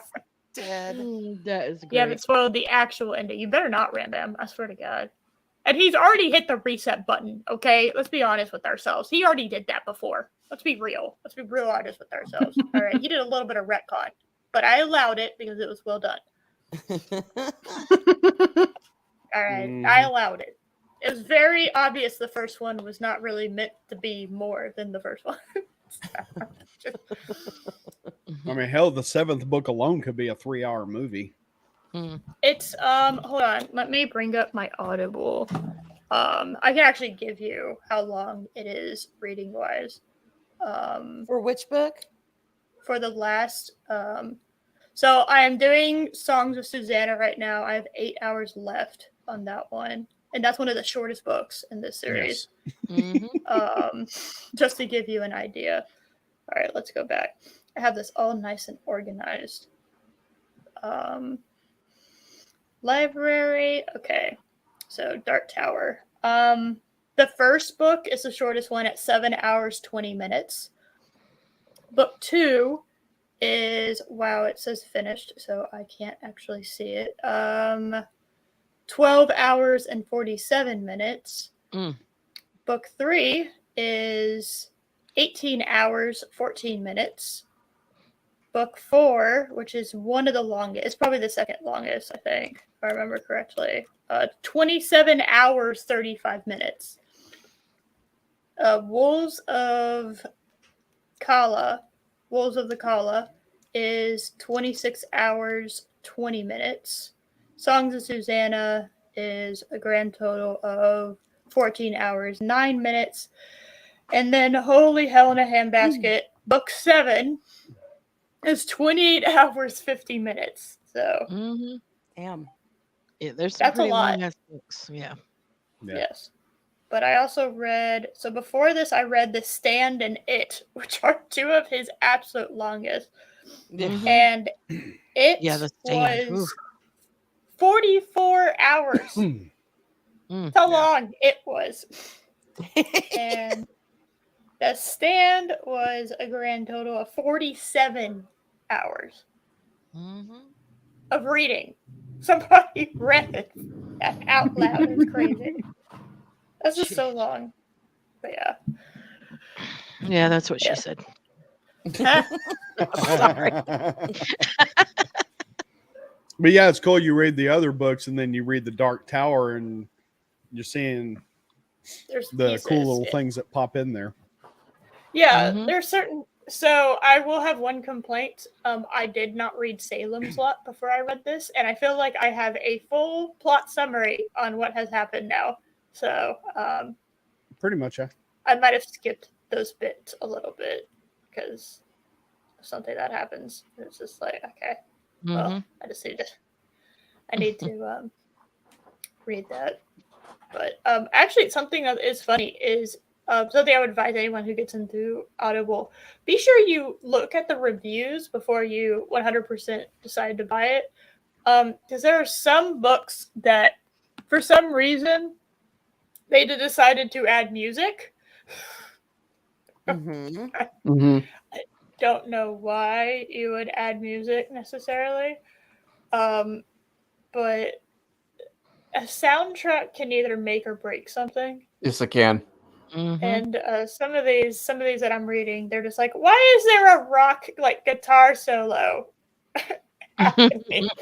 Speaker 2: Dead.
Speaker 1: That is great.
Speaker 4: You haven't spoiled the actual ending. You better not, Rambam. I swear to God. And he's already hit the reset button, okay? Let's be honest with ourselves. He already did that before. Let's be real. Let's be real honest with ourselves. All right. He did a little bit of retcon, but I allowed it because it was well done. All right. I allowed it. It was very obvious the first one was not really meant to be more than the first one.
Speaker 8: I mean, hell, the 7th book alone could be a 3-hour movie.
Speaker 4: It's hold on, let me bring up my Audible. I can actually give you how long it is reading wise.
Speaker 2: For which book?
Speaker 4: For the last so I am doing Songs of Susanna right now. I have 8 hours left on that one. And that's one of the shortest books in this series.
Speaker 8: Yes.
Speaker 4: Just to give you an idea. All right, let's go back. I have this all nice and organized. Library. Okay. So Dark Tower. The first book is the shortest one at 7 hours, 20 minutes. Book 2 is, wow, it says finished, so I can't actually see it. 12 hours and 47 minutes. Book 3 is 18 hours, 14 minutes. Book 4, which is one of the longest, it's probably the second longest, I think, if I remember correctly. 27 hours, 35 minutes. Wolves of the Kala is 26 hours, 20 minutes. Songs of Susanna is a grand total of 14 hours, 9 minutes. And then Holy Hell in a Handbasket, book 7 is 28 hours, 50 minutes. So,
Speaker 2: damn.
Speaker 1: Yeah, there's some
Speaker 4: that's a
Speaker 1: pretty
Speaker 4: lot.
Speaker 1: long ass books. Yeah.
Speaker 4: Yes. But I also read, so before this, I read The Stand and It, which are two of his absolute longest. And it
Speaker 1: The Stand.
Speaker 4: was 44 hours. That's how long it was. And The Stand was a grand total of 47 hours of reading. Somebody read that out loud. It's crazy. That's just so long. But yeah.
Speaker 1: Yeah, that's what she said.
Speaker 8: Sorry. But yeah, it's cool. You read the other books and then you read the Dark Tower and you're seeing
Speaker 4: There's
Speaker 8: the
Speaker 4: pieces.
Speaker 8: cool little things that pop in there.
Speaker 4: Yeah, there's certain. So I will have one complaint. I did not read Salem's Lot before I read this, and I feel like I have a full plot summary on what has happened now. So
Speaker 8: Pretty much, yeah.
Speaker 4: I might have skipped those bits a little bit because of something that happens. It's just like, okay, well, I need to read that. But actually, something that is funny is something I would advise anyone who gets into Audible. Be sure you look at the reviews before you 100% decide to buy it. Because there are some books that, for some reason, they decided to add music. I don't know why you would add music necessarily. But a soundtrack can either make or break something.
Speaker 5: Yes, I can.
Speaker 4: And some of these that I'm reading, they're just like, why is there a rock like guitar solo It's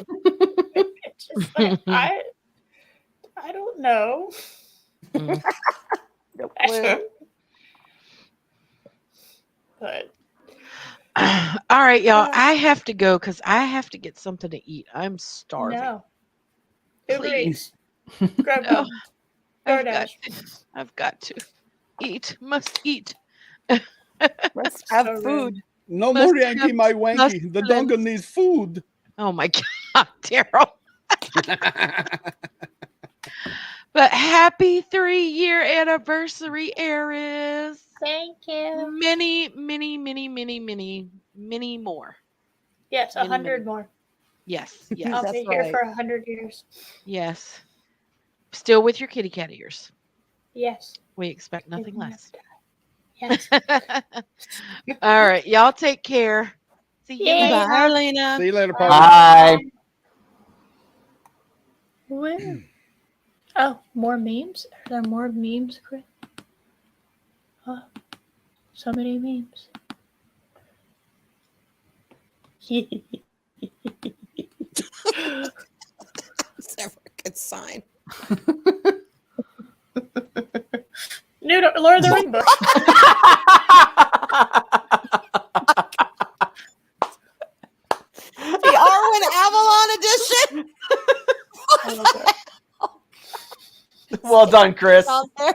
Speaker 4: just like, I don't know.
Speaker 1: Mm.
Speaker 2: No
Speaker 4: I
Speaker 2: clue.
Speaker 4: don't- But
Speaker 1: All right, y'all. I have to go because I have to get something to eat. I'm starving.
Speaker 4: no. Uber
Speaker 1: Please.
Speaker 4: Eats. Grab
Speaker 1: No,
Speaker 4: one.
Speaker 1: I've got
Speaker 4: DoorDash.
Speaker 1: to. I've got to eat. Must eat.
Speaker 2: Let's have
Speaker 4: So
Speaker 2: food.
Speaker 4: rude.
Speaker 8: No
Speaker 1: Must
Speaker 8: more Yankee,
Speaker 1: have
Speaker 8: my wanky. The
Speaker 1: sustenance.
Speaker 8: Duncan needs food.
Speaker 1: Oh my God, Daryl. But happy 3-year anniversary, Eris.
Speaker 4: Thank you.
Speaker 1: Many, many, many, many, many, many more.
Speaker 4: Yes,
Speaker 1: Many,
Speaker 4: 100
Speaker 1: many.
Speaker 4: more.
Speaker 1: Yes,
Speaker 4: I'll
Speaker 1: yes,
Speaker 2: That's
Speaker 4: be here
Speaker 2: right.
Speaker 4: for 100 years.
Speaker 1: yes. Still with your kitty cat ears.
Speaker 4: Yes.
Speaker 1: We expect nothing
Speaker 4: It'll never
Speaker 1: less.
Speaker 4: die. Yes.
Speaker 1: All right, y'all take care. See you
Speaker 4: Yeah.
Speaker 1: later.
Speaker 2: Bye, Lena.
Speaker 8: See you later,
Speaker 4: Bye.
Speaker 8: Party.
Speaker 4: Where? Oh, more memes? Are there more memes, Chris? Oh, so many memes.
Speaker 2: It's never a good sign.
Speaker 4: New Lord of the Ring book.
Speaker 2: The Arwen Avalon edition.
Speaker 4: I love it.
Speaker 5: Well done, Chris.
Speaker 2: Out there.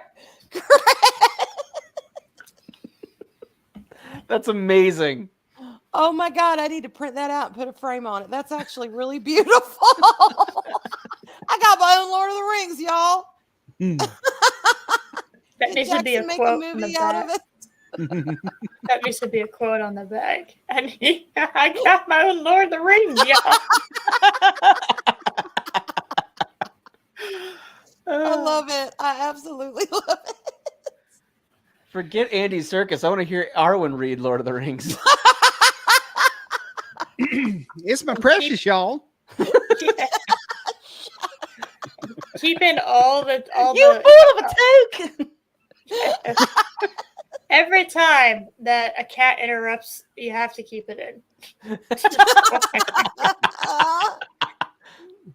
Speaker 5: That's amazing.
Speaker 2: Oh my God, I need to print that out and put a frame on it. That's actually really beautiful. I got my own Lord of the Rings, y'all.
Speaker 4: That
Speaker 2: Did
Speaker 4: needs to be a
Speaker 2: Jackson make a
Speaker 4: quote on the
Speaker 2: movie out of
Speaker 4: back.
Speaker 2: it?
Speaker 4: That needs to be a quote on the bag. And I got my own Lord of the Rings, y'all.
Speaker 2: I love it. I absolutely love it.
Speaker 5: Forget Andy Serkis. I want to hear Arwen read Lord of the Rings.
Speaker 8: It's my precious, y'all.
Speaker 4: Yeah. Keeping all the
Speaker 5: You fool of a toque!
Speaker 4: every time that a cat interrupts, you have to keep it in.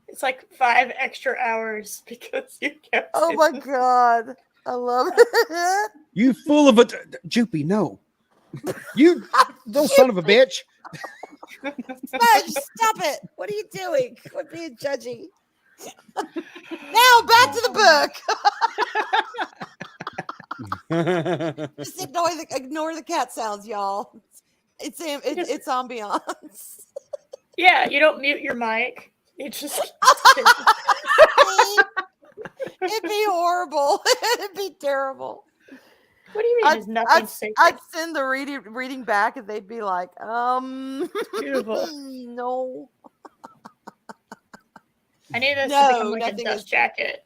Speaker 4: It's like 5 extra hours because you kept
Speaker 2: Oh
Speaker 4: it.
Speaker 2: my God. I love it.
Speaker 8: You fool of a Joopy, no. You little son of a bitch.
Speaker 2: Smudge, stop it. What are you doing? Quit being judgy. Now back to the book. Just ignore the cat sounds, y'all. It's ambiance.
Speaker 4: Yeah, you don't mute your mic. You just
Speaker 2: It'd be horrible. It'd be terrible.
Speaker 4: What do you mean? There's nothing sacred.
Speaker 2: I'd send the reading back, and they'd be like,
Speaker 4: Beautiful.
Speaker 2: no.
Speaker 4: I need this to
Speaker 2: No,
Speaker 4: become like a
Speaker 2: nothing
Speaker 4: dust
Speaker 2: is
Speaker 4: jacket,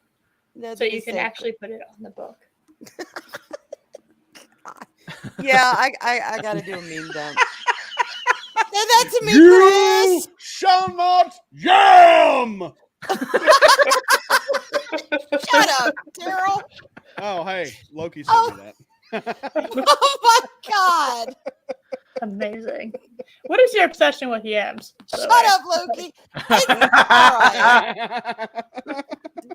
Speaker 2: Nothing
Speaker 4: so you
Speaker 2: is
Speaker 4: can
Speaker 2: sacred.
Speaker 4: actually put it on the book.
Speaker 2: Yeah, I got to do a meme dump. Say that to me,
Speaker 8: You
Speaker 2: Chris.
Speaker 8: shall not jam.
Speaker 2: Shut up, Daryl.
Speaker 8: Oh, hey, Loki sent me that.
Speaker 2: Oh my God.
Speaker 4: Amazing. What is your obsession with yams? by the
Speaker 2: Shut
Speaker 4: way?
Speaker 2: up, Loki. All right.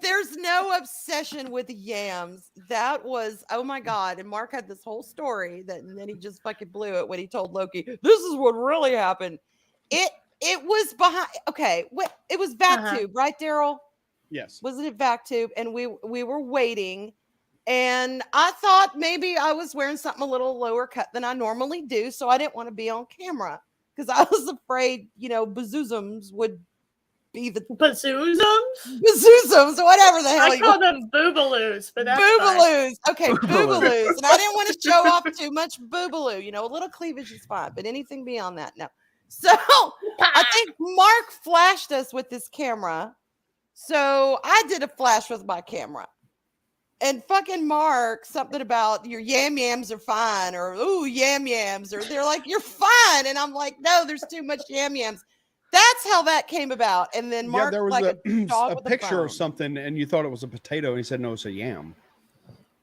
Speaker 2: There's no obsession with yams. That was, oh my God. And Mark had this whole story and then he just fucking blew it when he told Loki, this is what really happened. It was behind, okay, it was VacTube, right, Daryl?
Speaker 8: Yes.
Speaker 2: Wasn't it VacTube? And we were waiting. And I thought maybe I was wearing something a little lower cut than I normally do. So I didn't want to be on camera because I was afraid, bazoozums would be the
Speaker 4: Bazoozums?
Speaker 2: bazoozums, whatever the hell
Speaker 4: I call them boobaloos, but that's fine.
Speaker 2: Boobaloos. Okay,
Speaker 5: Boobaloo.
Speaker 2: boobaloos. And I didn't want to show off too much boobaloo. A little cleavage is fine, but anything beyond that, no. So I think Mark flashed us with this camera. So I did a flash with my camera. And fucking Mark, something about your yams are fine, or ooh, yams, or they're like, you're fine. And I'm like, no, there's too much yams. That's how that came about. And then Mark,
Speaker 8: there was
Speaker 2: like
Speaker 8: a
Speaker 2: dog with
Speaker 8: picture
Speaker 2: phone.
Speaker 8: or something, and you thought it was a potato, and he said, no, it's a yam.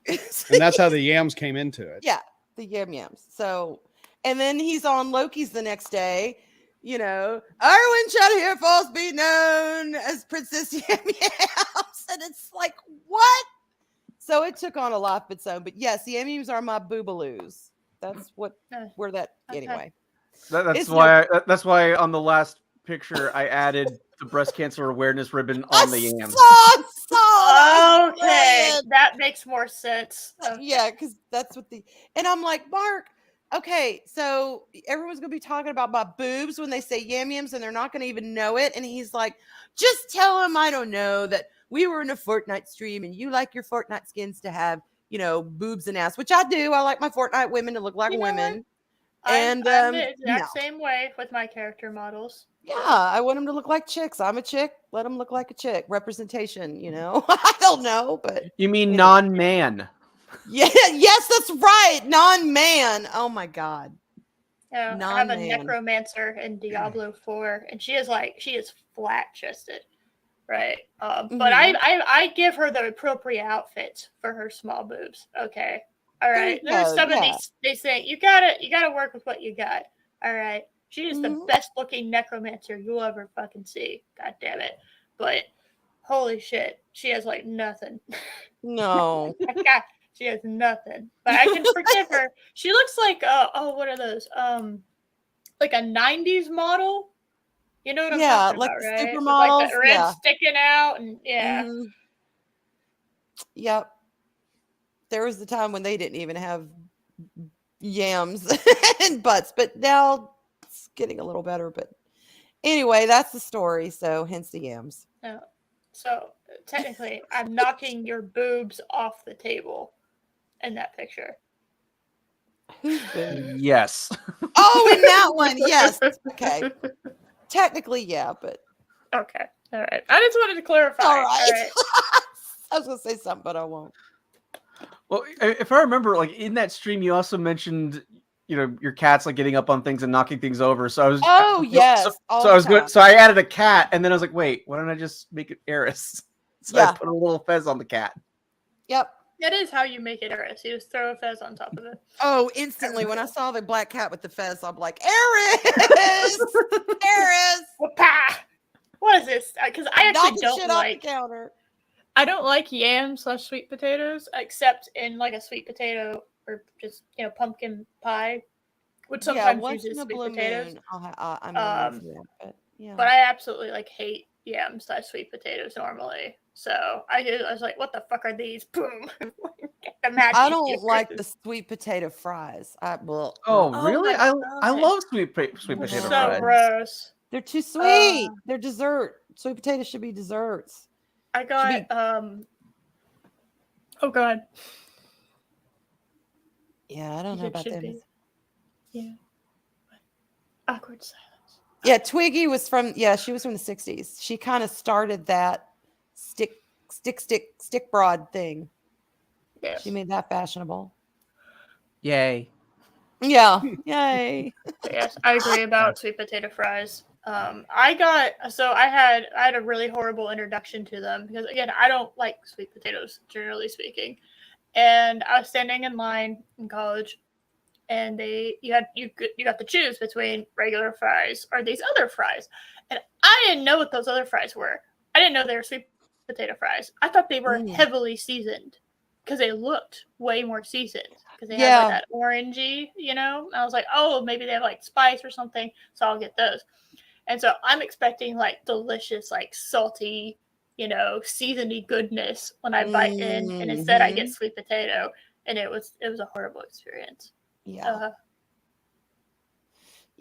Speaker 8: And that's how the yams came into it.
Speaker 2: Yeah, the yams. So, and then he's on Loki's the next day you know, Arwen shall hereforth be known as Princess Yam Yams. And it's like, what? So it took on a life of its own. But yes, Yam Yams are my boobaloos. That's where that, anyway.
Speaker 5: That's why on the last picture I added the breast cancer awareness ribbon on the yams.
Speaker 4: Okay, that makes more sense. Okay.
Speaker 2: Yeah, because that's what and I'm like, Mark, okay, so everyone's gonna be talking about my boobs when they say yam yams, and they're not gonna even know it. And he's like, just tell him I don't know that we were in a Fortnite stream, and you like your Fortnite skins to have, you know, boobs and ass, which I do. I like my Fortnite women to look like women.
Speaker 4: I'm the exact same way with my character models.
Speaker 2: Yeah, I want them to look like chicks. I'm a chick. Let them look like a chick. Representation, you know. I don't know, but
Speaker 5: you mean non-man?
Speaker 2: Yeah, yes, that's right. Non-man. Oh my god.
Speaker 4: Yeah, I have a necromancer in Diablo 4, and she is flat-chested, right? But I give her the appropriate outfits for her small boobs. Okay, all right. There's some of they say you gotta work with what you got. All right. She is the best looking necromancer you'll ever fucking see. God damn it. But holy shit, she has like nothing.
Speaker 2: No.
Speaker 4: She has nothing. But I can forgive her. She looks like what are those? Like a 90s model. You know what I'm talking
Speaker 2: like
Speaker 4: about,
Speaker 2: the
Speaker 4: right?
Speaker 2: supermodels.
Speaker 4: Like the red sticking out and
Speaker 2: Yep. There was the time when they didn't even have yams and butts, but now it's getting a little better. But anyway, that's the story. So hence the yams.
Speaker 4: No. So technically, I'm knocking your boobs off the table in that picture.
Speaker 2: Whose boobs?
Speaker 5: Yes.
Speaker 2: Oh, in that one, yes. Okay. Technically, yeah, but
Speaker 4: okay. All right. I just wanted to clarify.
Speaker 2: All right. I was gonna say something, but I won't.
Speaker 5: Well, if I remember, like in that stream, you also mentioned, you know, your cat's like getting up on things and knocking things over. So I was,
Speaker 2: yes.
Speaker 5: So I added a cat, and then I was like, wait, why don't I just make it Eris? So I put a little Fez on the cat.
Speaker 2: Yep.
Speaker 4: That is how you make it Eris. You just throw a Fez on top of it.
Speaker 2: Oh, instantly when I saw the black cat with the Fez, I'm like, Eris, Eris.
Speaker 4: What is this? Because I actually don't like.
Speaker 2: Off the counter.
Speaker 4: I don't like yams / sweet potatoes, except in like a sweet potato or just pumpkin pie, which sometimes uses sweet potatoes. But I absolutely hate yams / sweet potatoes normally. So I was like, what the fuck are these? Boom.
Speaker 2: I don't like the sweet potato fries.
Speaker 5: Really? I love sweet potato fries.
Speaker 4: So gross.
Speaker 2: They're too sweet. They're dessert. Sweet potatoes should be desserts.
Speaker 4: I got oh god.
Speaker 2: Yeah, I don't know about them.
Speaker 4: Yeah. Awkward silence.
Speaker 2: Yeah, Twiggy was she was from the 60s. She kind of started that stick broad thing.
Speaker 4: Yes.
Speaker 2: She made that fashionable.
Speaker 5: Yay.
Speaker 2: Yeah. Yay.
Speaker 4: Yes, I agree about sweet potato fries. I had a really horrible introduction to them because again, I don't like sweet potatoes generally speaking. And I was standing in line in college, and you got to choose between regular fries or these other fries, and I didn't know what those other fries were. I didn't know they were sweet potato fries. I thought they were heavily seasoned because they looked way more seasoned because they had that orangey, I was like, oh, maybe they have spice or something, so I'll get those. And so I'm expecting delicious, salty, seasony goodness when I bite in, and instead I get sweet potato, and it was a horrible experience.
Speaker 2: Yeah.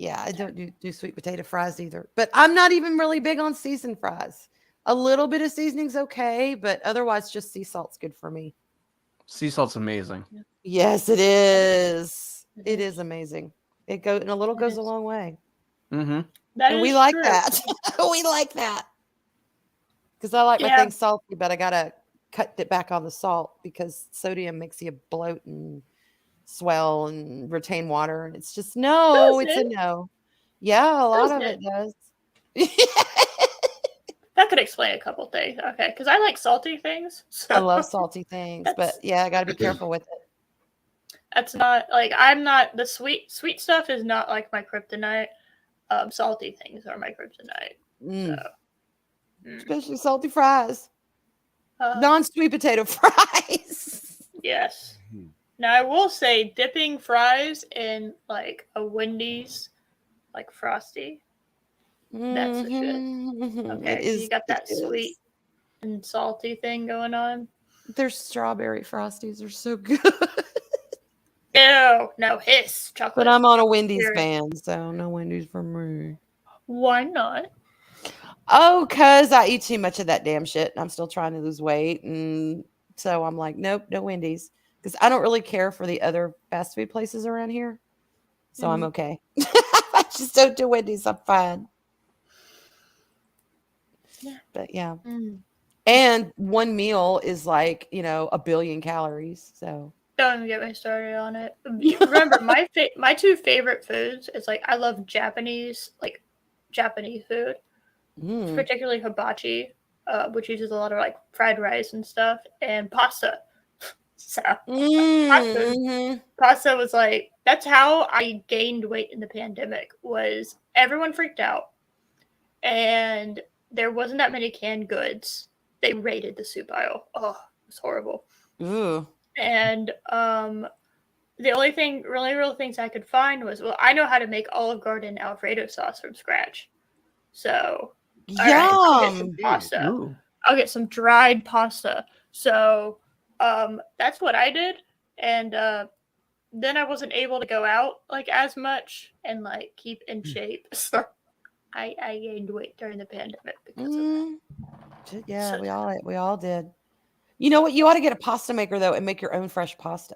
Speaker 2: I don't do sweet potato fries either, but I'm not even really big on seasoned fries. A little bit of seasoning's okay, but otherwise just sea salt's good for me.
Speaker 5: Sea salt's amazing.
Speaker 2: Yes, it is. It is amazing. And a little goes a long way.
Speaker 5: Mm-hmm.
Speaker 2: And we like that. We like that. Because I like my things salty, but I gotta cut it back on the salt because sodium makes you bloat and swell and retain water. And it's just a no. Yeah, a lot of it does.
Speaker 4: That could explain a couple things. Okay, because I like salty things. So
Speaker 2: I love salty things, but I gotta be careful with it.
Speaker 4: That's not I'm not the sweet stuff is not like my kryptonite. salty things are my kryptonite.
Speaker 2: Mm.
Speaker 4: So,
Speaker 2: Especially salty fries.
Speaker 4: uh,
Speaker 2: Non-sweet potato fries.
Speaker 4: yes. Now I will say, dipping fries in like a Wendy's, like Frosty, that's the shit.
Speaker 2: Mhm.
Speaker 4: Okay,
Speaker 2: It
Speaker 4: so
Speaker 2: is.
Speaker 4: you got that
Speaker 2: It
Speaker 4: sweet
Speaker 2: is.
Speaker 4: and salty thing going on.
Speaker 2: Their strawberry frosties are so good.
Speaker 4: Ew, no hiss chocolate.
Speaker 2: But I'm on a
Speaker 4: chocolate
Speaker 2: Wendy's
Speaker 4: syrup.
Speaker 2: fan, so no Wendy's for me.
Speaker 4: Why not?
Speaker 2: Oh, because I eat too much of that damn shit and I'm still trying to lose weight. And so I'm like, nope, no Wendy's. Because I don't really care for the other fast food places around here. So I'm okay. I just don't do Wendy's. I'm fine.
Speaker 4: Yeah.
Speaker 2: But yeah. And one meal is like, 1 billion calories. So
Speaker 4: Don't even get me started on it. Remember, my two favorite foods is like I love Japanese food, particularly hibachi, which uses a lot of like fried rice and stuff, and pasta. So pasta was like, that's how I gained weight in the pandemic. Was everyone freaked out, and there wasn't that many canned goods. They raided the soup aisle. Oh, it was horrible.
Speaker 2: Ooh.
Speaker 4: And the only real things I could find was, well, I know how to make Olive Garden Alfredo sauce from scratch. So all right, I'll get some pasta.
Speaker 5: Ooh.
Speaker 4: I'll get some dried pasta. So that's what I did. And then I wasn't able to go out like as much and like keep in shape. So I gained weight during the pandemic because of that.
Speaker 2: Yeah, we all did. You know what? You ought to get a pasta maker though and make your own fresh pasta.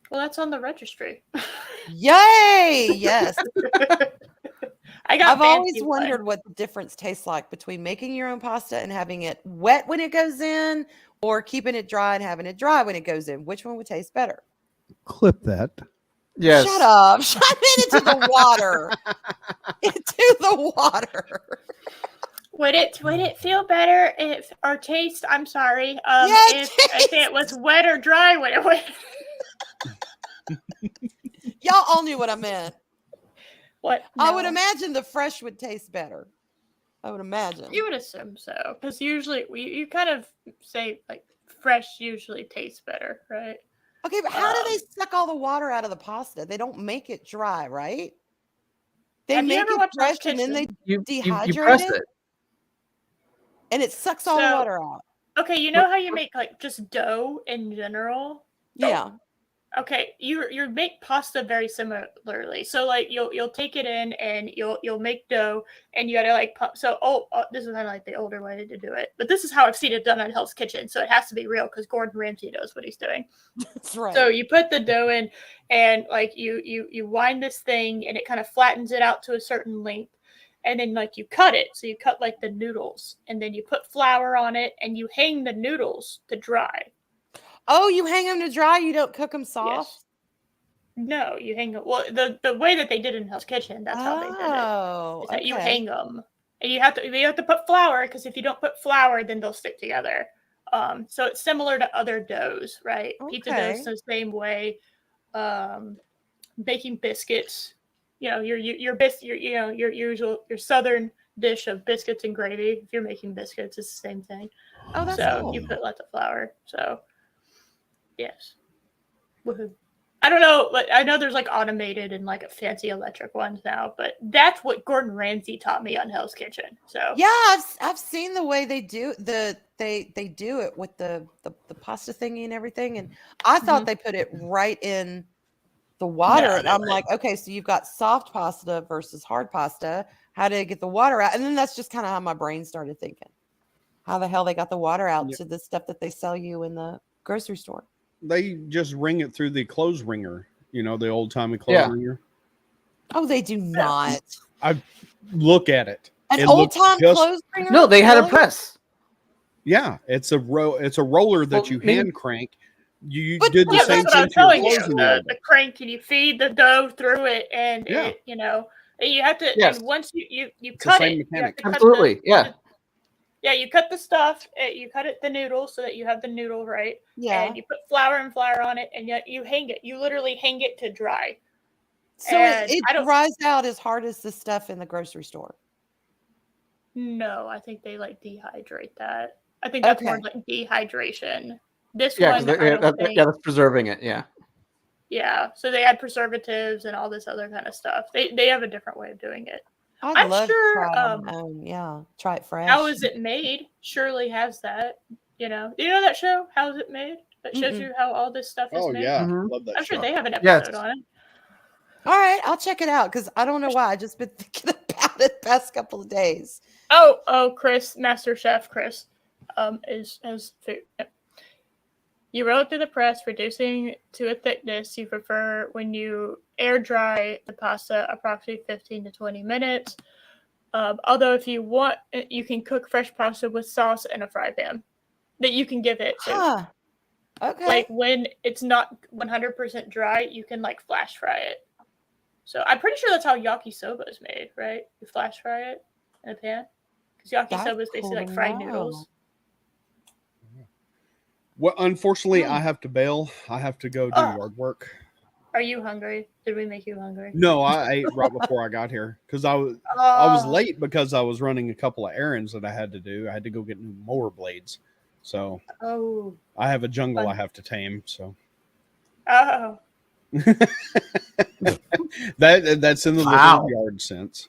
Speaker 4: Well, that's on the registry.
Speaker 2: Yay! Yes.
Speaker 4: I've
Speaker 2: always wondered what the difference tastes like between making your own pasta and having it wet when it goes in, or keeping it dry and having it dry when it goes in. Which one would taste better?
Speaker 8: Clip that.
Speaker 5: Yes.
Speaker 2: Shut up. Shut into the water. Into the water.
Speaker 4: Would it feel better if or taste? I'm sorry. If it was wet or dry when it went.
Speaker 2: Y'all all knew what I meant.
Speaker 4: What?
Speaker 2: I would imagine the fresh would taste better. I would imagine.
Speaker 4: You would assume so, because usually you kind of say like fresh usually tastes better, right?
Speaker 2: Okay, but how do they suck all the water out of the pasta? They don't make it dry, right? They
Speaker 4: Have you
Speaker 2: make
Speaker 4: ever
Speaker 2: it
Speaker 4: watched
Speaker 2: fresh
Speaker 4: Hell's
Speaker 2: and then they
Speaker 5: You
Speaker 2: dehydrate
Speaker 5: press
Speaker 2: it,
Speaker 5: it.
Speaker 2: and it sucks all the
Speaker 4: So-
Speaker 2: water out.
Speaker 4: Okay, you know how you make like just dough in general?
Speaker 2: Yeah.
Speaker 4: Okay, you make pasta very similarly. So like you'll take it in and you'll make dough and you gotta like this is kind of like the older way to do it, but this is how I've seen it done at Hell's Kitchen, so it has to be real because Gordon Ramsay knows what he's doing.
Speaker 2: That's right.
Speaker 4: So you put the dough in and like you wind this thing and it kind of flattens it out to a certain length, and then like you cut it. So you cut like the noodles and then you put flour on it and you hang the noodles to dry.
Speaker 2: Oh, you hang them to dry. You don't cook them soft.
Speaker 4: Yes. No, you hang them. Well, the way that they did it in Hell's Kitchen, that's how they did it.
Speaker 2: Oh,
Speaker 4: Is that you hang them, and you have to put flour, because if you don't put flour, then they'll stick together. So it's similar to other doughs, right? Pizza dough's the same way. Baking biscuits, your usual southern dish of biscuits and gravy. If you're making biscuits, it's the same thing.
Speaker 2: Oh, that's
Speaker 4: so
Speaker 2: cool.
Speaker 4: You put lots of flour. So yes. Woohoo. I don't know. I know there's like automated and like fancy electric ones now, but that's what Gordon Ramsay taught me on Hell's Kitchen. So
Speaker 2: yeah, I've seen the way they do they do it with the pasta thingy and everything, and I thought they put it right in the water, and I'm like, okay, so you've got soft pasta versus hard pasta. How to get the water out? And then that's just kind of how my brain started thinking. How the hell they got the water out to the stuff that they sell you in the grocery store?
Speaker 8: They just wring it through the clothes wringer, the old timey clothes wringer.
Speaker 2: Oh, they do not.
Speaker 8: I look at it.
Speaker 2: An old time clothes wringer?
Speaker 5: No, they had a press.
Speaker 8: Yeah, it's a roller that you hand crank. You did the
Speaker 4: yeah,
Speaker 8: same
Speaker 4: that's what I'm
Speaker 8: thing to your
Speaker 4: telling you.
Speaker 8: clothes.
Speaker 4: The crank, and you feed the dough through it, and it, you have to.
Speaker 5: Yes.
Speaker 4: And once you
Speaker 8: It's
Speaker 4: cut
Speaker 8: the same
Speaker 4: it,
Speaker 8: mechanic.
Speaker 5: Absolutely, yeah.
Speaker 4: Yeah, you cut the stuff. You cut it the noodles so that you have the noodle right.
Speaker 2: Yeah.
Speaker 4: And you put flour on it, and yet you hang it. You literally hang it to dry.
Speaker 2: So
Speaker 4: And
Speaker 2: it
Speaker 4: I don't
Speaker 2: dries out as hard as the stuff in the grocery store.
Speaker 4: No, I think they like dehydrate that. I think that's more
Speaker 2: Okay.
Speaker 4: like dehydration. This
Speaker 5: Yeah,
Speaker 4: one,
Speaker 5: because
Speaker 4: I don't think.
Speaker 5: that's preserving it. Yeah.
Speaker 4: Yeah, so they add preservatives and all this other kind of stuff. They have a different way of doing it.
Speaker 2: I'd
Speaker 4: I'm
Speaker 2: love to
Speaker 4: sure.
Speaker 2: try it on my own. Yeah, try it fresh.
Speaker 4: How Is It Made? Surely has that. You know that show? How Is It Made? That shows
Speaker 2: Mm-mm.
Speaker 4: you how all this stuff is
Speaker 8: Oh
Speaker 4: made.
Speaker 8: yeah,
Speaker 5: Mhm.
Speaker 8: love that
Speaker 4: I'm sure
Speaker 8: show.
Speaker 4: they have an
Speaker 5: Yes.
Speaker 4: episode on it.
Speaker 2: All right, I'll check it out because I don't know why. I just been thinking about it the past couple of days.
Speaker 4: Oh, Chris, Master Chef Chris, is food. You roll it through the press, reducing to a thickness you prefer when you air dry the pasta approximately 15 to 20 minutes. Although if you want, you can cook fresh pasta with sauce in a fry pan that you can give it. So
Speaker 2: Huh. Okay.
Speaker 4: like when it's not 100% dry, you can like flash fry it. So I'm pretty sure that's how yakisoba is made, right? You flash fry it in a pan. Because yakisoba
Speaker 2: That's
Speaker 4: is basically
Speaker 2: cool
Speaker 4: like
Speaker 2: to
Speaker 4: fried
Speaker 2: know.
Speaker 4: noodles.
Speaker 8: Well, unfortunately,
Speaker 2: Hmm.
Speaker 8: I have to bail. I have to go do
Speaker 4: Oh.
Speaker 8: yard work.
Speaker 4: Are you hungry? Did we make you hungry?
Speaker 8: No, I ate right before I got here because I was
Speaker 4: Oh.
Speaker 8: late because I was running a couple of errands that I had to do. I had to go get new mower blades, so
Speaker 4: Oh.
Speaker 8: I have a jungle
Speaker 4: Fun.
Speaker 8: I have to tame. So
Speaker 4: Oh.
Speaker 8: that's in the
Speaker 5: Wow.
Speaker 8: literal yard sense.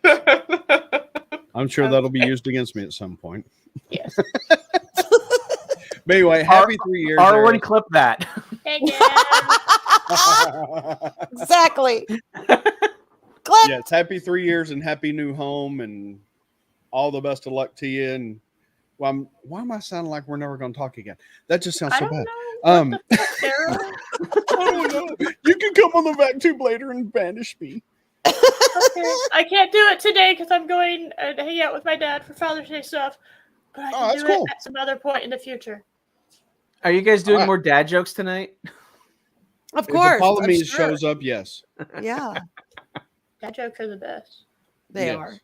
Speaker 8: I'm sure that'll be used against me at some point.
Speaker 4: Yes.
Speaker 8: But anyway, happy 3 years.
Speaker 5: Arwen,
Speaker 8: Eric.
Speaker 5: clip that.
Speaker 4: Thank you.
Speaker 2: Exactly. Click.
Speaker 8: Yes, happy 3 years and happy new home and all the best of luck to you. And well, why am I sounding like we're never going to talk again? That just sounds
Speaker 4: I
Speaker 8: so
Speaker 4: don't
Speaker 8: bad.
Speaker 4: know. What the fuck, Daryl?
Speaker 8: I don't know. You can come on the vac tube later and banish me.
Speaker 4: Okay. I can't do it today because I'm going to hang out with my dad for Father's Day stuff. But I can
Speaker 8: that's
Speaker 4: do
Speaker 8: cool.
Speaker 4: it at some other point in the future.
Speaker 5: Are you guys doing
Speaker 8: Alright.
Speaker 5: more dad jokes tonight?
Speaker 2: Of
Speaker 8: If
Speaker 2: course. I'm
Speaker 8: Apollomedes
Speaker 2: sure.
Speaker 8: shows up, yes.
Speaker 2: Yeah,
Speaker 4: Dad jokes are the best.
Speaker 2: they
Speaker 8: Yes.
Speaker 2: are.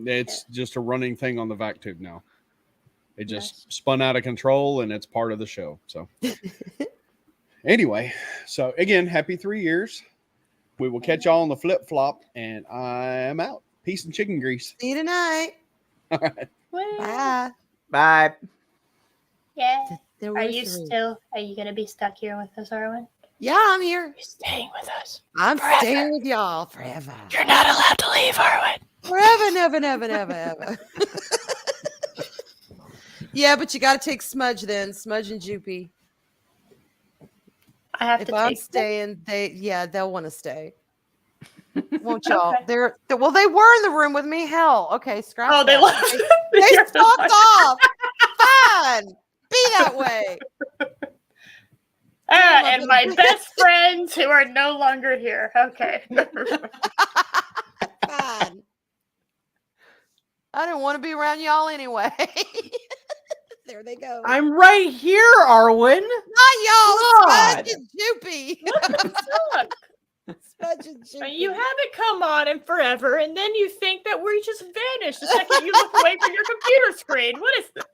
Speaker 8: It's just a running thing on the vac tube now. It just
Speaker 4: Nice.
Speaker 8: spun out of control and it's part of the show. So anyway, so again, happy 3 years. We will catch y'all on the flip flop, and I'm out. Peace and chicken grease.
Speaker 2: See you tonight.
Speaker 8: All right.
Speaker 4: Well,
Speaker 2: Bye.
Speaker 5: Bye.
Speaker 4: yeah.
Speaker 2: There
Speaker 4: Are
Speaker 2: were
Speaker 4: you
Speaker 2: three.
Speaker 4: going to be stuck here with us, Arwen?
Speaker 2: Yeah, I'm here.
Speaker 4: You're staying with us.
Speaker 2: I'm
Speaker 4: Forever.
Speaker 2: staying with y'all forever.
Speaker 4: You're not allowed to leave, Arwen.
Speaker 2: Forever, never, never, never, ever. Yeah, but you got to take Smudge then. Smudge and Joopy.
Speaker 4: I have
Speaker 2: If
Speaker 4: to
Speaker 2: I'm
Speaker 4: take them.
Speaker 2: staying, they'll want to stay. Won't y'all?
Speaker 4: Okay.
Speaker 2: They were in the room with me. Hell, okay, scratch.
Speaker 4: Oh, they
Speaker 2: that.
Speaker 4: left.
Speaker 2: They
Speaker 4: You're
Speaker 2: stalked
Speaker 4: fine.
Speaker 2: off. Fine. Be that way.
Speaker 4: And my best friends who are no longer here. Okay.
Speaker 2: Fine. I didn't want to be around y'all anyway. There they go.
Speaker 5: I'm right here, Arwen.
Speaker 2: Not y'all.
Speaker 5: God.
Speaker 2: Smudge and Joopy.
Speaker 4: Look,
Speaker 2: Smudge and Joopy.
Speaker 4: you haven't come on in forever, and then you think that we just vanished the second you look away from your computer screen. What is this?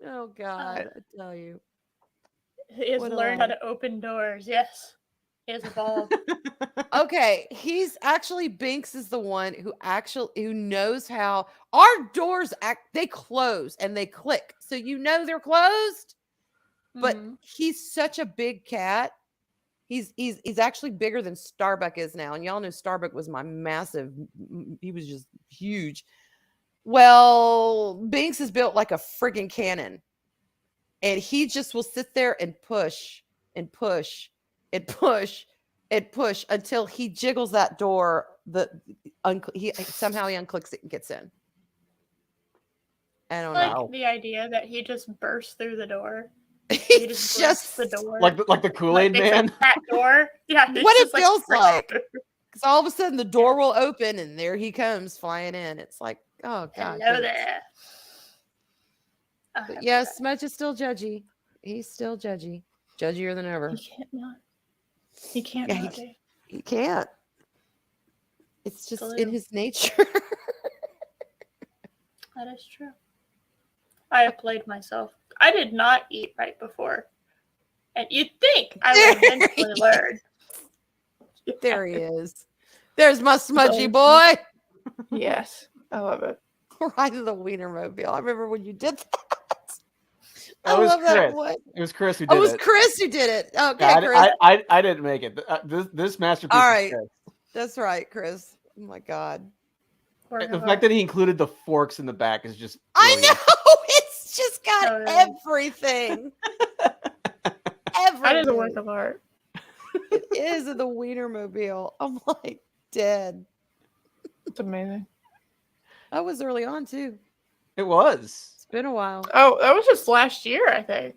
Speaker 2: Oh God, I tell you.
Speaker 4: He has
Speaker 2: What a
Speaker 4: learned how
Speaker 2: life.
Speaker 4: to open doors. Yes. He has evolved.
Speaker 2: Okay, he's actually Binks is the one who knows how our doors they close and they click. So you know they're closed. But
Speaker 4: Mhm.
Speaker 2: he's such a big cat. He's actually bigger than Starbuck is now. And y'all know Starbuck was my massive, he was just huge. Well, Binks is built like a friggin' cannon. And he just will sit there and push and push and push and push until he jiggles that door. He unclicks it and gets in. I don't
Speaker 4: I like
Speaker 2: know.
Speaker 4: the idea that he just burst through the door.
Speaker 2: He
Speaker 4: He just
Speaker 2: just
Speaker 4: breaks the door.
Speaker 5: Like the Kool-Aid
Speaker 4: Like, it's
Speaker 5: Man.
Speaker 4: a cat door. Yeah. he's
Speaker 2: What it
Speaker 4: just, like,
Speaker 2: feels
Speaker 4: breaks
Speaker 2: like.
Speaker 4: through.
Speaker 2: because all of a sudden the door will open and there he comes flying in. It's like, oh God.
Speaker 4: Hello
Speaker 2: goodness.
Speaker 4: there.
Speaker 2: But yeah, Smudge is still judgy. He's still judgy. Judgier than ever.
Speaker 4: He can't not. He can't
Speaker 2: Yeah,
Speaker 4: not be.
Speaker 2: He can't. It's just in
Speaker 4: Absolutely.
Speaker 2: his nature.
Speaker 4: That is true. I have played myself. I did not eat right before. And you'd think I would eventually learn.
Speaker 2: There he is. There's my smudgy boy.
Speaker 4: Yes, I love it.
Speaker 2: Right in the Wienermobile. I remember when you did that. I
Speaker 5: That was
Speaker 2: love that
Speaker 5: Chris.
Speaker 2: boy.
Speaker 5: It was Chris who
Speaker 2: Oh,
Speaker 5: did
Speaker 2: it was
Speaker 5: it.
Speaker 2: Chris who did it. Okay,
Speaker 5: Yeah,
Speaker 2: Chris.
Speaker 5: I didn't make it. This masterpiece.
Speaker 2: All
Speaker 5: is
Speaker 2: right.
Speaker 5: Chris.
Speaker 2: That's right, Chris. Oh my God.
Speaker 5: The fact that he included the forks in the back is just.
Speaker 2: I
Speaker 5: brilliant.
Speaker 2: know. It's just got
Speaker 4: Totally.
Speaker 2: everything.
Speaker 4: That is a work
Speaker 2: Everything.
Speaker 4: of art.
Speaker 2: It is in the Wienermobile. I'm like dead.
Speaker 4: It's amazing.
Speaker 2: I was early on too.
Speaker 5: It was.
Speaker 2: It's been a while.
Speaker 4: Oh, that was just last year, I think.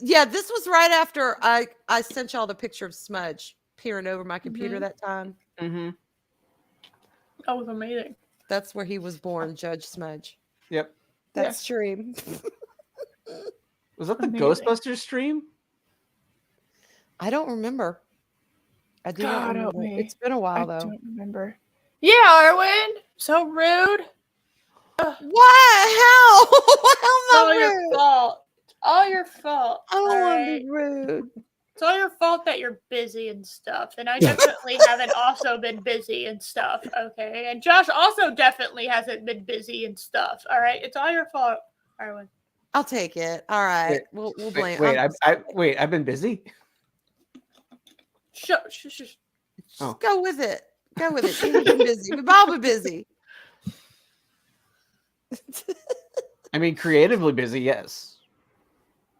Speaker 2: Yeah, this was right after I sent y'all the picture of Smudge peering over my computer that time.
Speaker 5: Mm-hmm.
Speaker 4: That was amazing.
Speaker 2: That's where he was born, Judge Smudge.
Speaker 5: Yep.
Speaker 2: That
Speaker 4: Yes.
Speaker 2: stream.
Speaker 5: Was that the
Speaker 4: Amazing.
Speaker 5: Ghostbusters stream?
Speaker 2: I don't remember. I do not
Speaker 4: God help
Speaker 2: remember.
Speaker 4: me.
Speaker 2: It's been a while
Speaker 4: I
Speaker 2: though.
Speaker 4: don't remember. Yeah, Arwen. So rude.
Speaker 2: Why? How? How
Speaker 4: It's all
Speaker 2: am I
Speaker 4: your
Speaker 2: rude?
Speaker 4: fault. It's all your fault.
Speaker 2: I don't
Speaker 4: all
Speaker 2: want to
Speaker 4: right?
Speaker 2: be rude.
Speaker 4: It's all your fault that you're busy and stuff. And I definitely haven't also been busy and stuff. Okay. And Josh also definitely hasn't been busy and stuff. All right. It's all your fault, Arwen.
Speaker 2: I'll take it. All right. We'll blame.
Speaker 5: Wait,
Speaker 2: I'm-
Speaker 5: I've been busy.
Speaker 4: Shush.
Speaker 2: Just
Speaker 5: Oh.
Speaker 2: go with it. Go with it. You've been busy. We've all been busy.
Speaker 5: I mean, creatively busy, yes.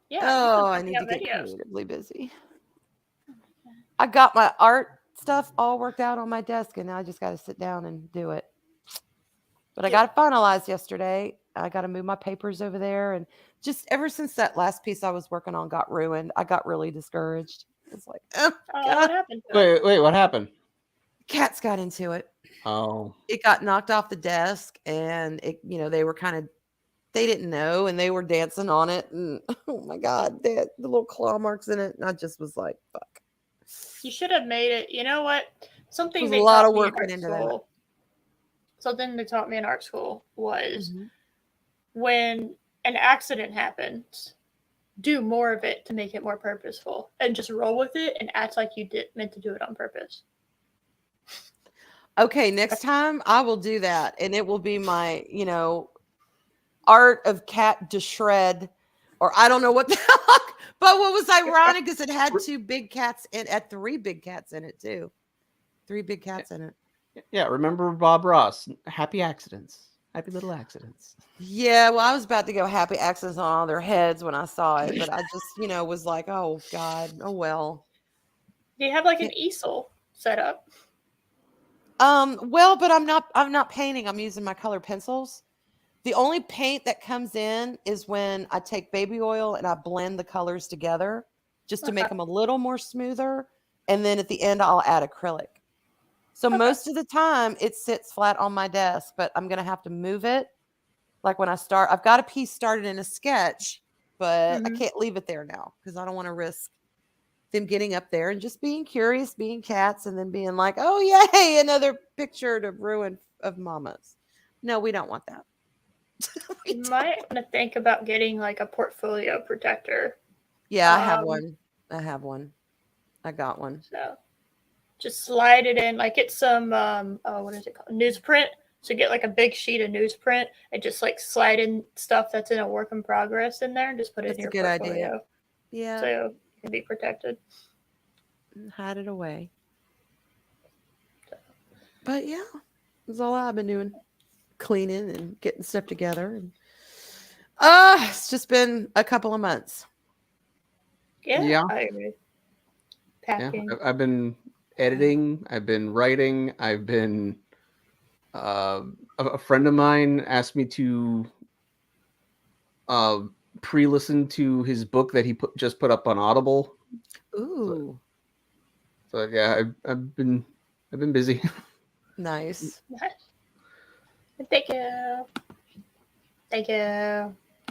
Speaker 4: Yeah.
Speaker 2: Oh, I need to get creatively busy. I got my art stuff all worked out on my desk, and now I just got to sit down and do it. But I got it finalized yesterday. I got to move my papers over there, and just ever since that last piece I was working on got ruined, I got really discouraged. It's like, oh,
Speaker 4: Oh,
Speaker 2: God.
Speaker 4: what happened to it?
Speaker 5: Wait, what happened?
Speaker 2: Cats got into it.
Speaker 5: Oh,
Speaker 2: It got knocked off the desk, and it, they were they didn't know, and they were dancing on it, and oh my God, they had the little claw marks in it, and I just was like, fuck.
Speaker 4: You should have made it. You know what? Something
Speaker 2: There's
Speaker 4: they
Speaker 2: a lot
Speaker 4: taught
Speaker 2: of
Speaker 4: me in
Speaker 2: work
Speaker 4: art
Speaker 2: went into that.
Speaker 4: school. Something they taught me in art school was
Speaker 2: Mhm.
Speaker 4: when an accident happens, do more of it to make it more purposeful, and just roll with it and act like you meant to do it on purpose.
Speaker 2: Okay, next time I will do that, and it will be my, art of cat to shred, or I don't know what the fuck. But what was ironic is it had two big cats at 3 big cats in it too. 3 big cats in it.
Speaker 5: yeah. Remember Bob Ross? Happy accidents. Happy little accidents.
Speaker 2: Yeah, well, I was about to go happy accidents on all their heads when I saw it, but I just, was like, oh God, oh well.
Speaker 4: Do you have like an easel set up?
Speaker 2: Well, but I'm not painting. I'm using my color pencils. The only paint that comes in is when I take baby oil and I blend the colors together just to make them a little more smoother. And then at the end, I'll add acrylic. So most of the time it sits flat on my desk, but I'm going to have to move it. Like when I start, I've got a piece started in a sketch, but I can't leave it there now because I don't want to risk them getting up there and just being curious, being cats, and then being like, oh, yay, another picture to ruin of mamas. No, we don't want that.
Speaker 4: You might want to think about getting like a portfolio protector.
Speaker 2: Yeah, I have one. I got one.
Speaker 4: So just slide it in, like get some what is it called? Newsprint. So get like a big sheet of newsprint and just like slide in stuff that's in a work in progress in there and just put it
Speaker 2: That's
Speaker 4: in your
Speaker 2: a good
Speaker 4: portfolio.
Speaker 2: idea. Yeah.
Speaker 4: So it can be protected.
Speaker 2: Hide it away. But yeah, that's all I've been doing. Cleaning and getting stuff together. And it's just been a couple of months.
Speaker 4: Yeah. I agree. Packing.
Speaker 5: Yeah, I've been editing. I've been writing. I've been. A friend of mine asked me to pre-listen to his book that he just put up on Audible.
Speaker 2: Ooh,
Speaker 5: So yeah, I've been busy.
Speaker 2: nice.
Speaker 4: Thank you. Thank you.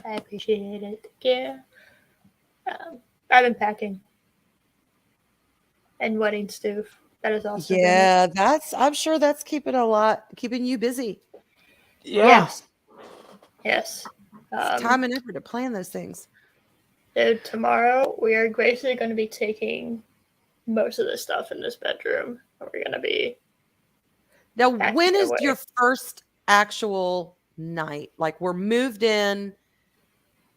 Speaker 4: I appreciate it. Thank you. I've been packing and wedding stuff. That is also
Speaker 2: Yeah, I'm sure that's keeping you busy.
Speaker 4: Yes.
Speaker 2: It's time and effort to plan those things.
Speaker 4: Dude, tomorrow we are basically going to be taking most of the stuff in this bedroom. And we're going to be
Speaker 2: Now,
Speaker 4: packing
Speaker 2: when
Speaker 4: it
Speaker 2: is
Speaker 4: away.
Speaker 2: your first actual night? Like we're moved in.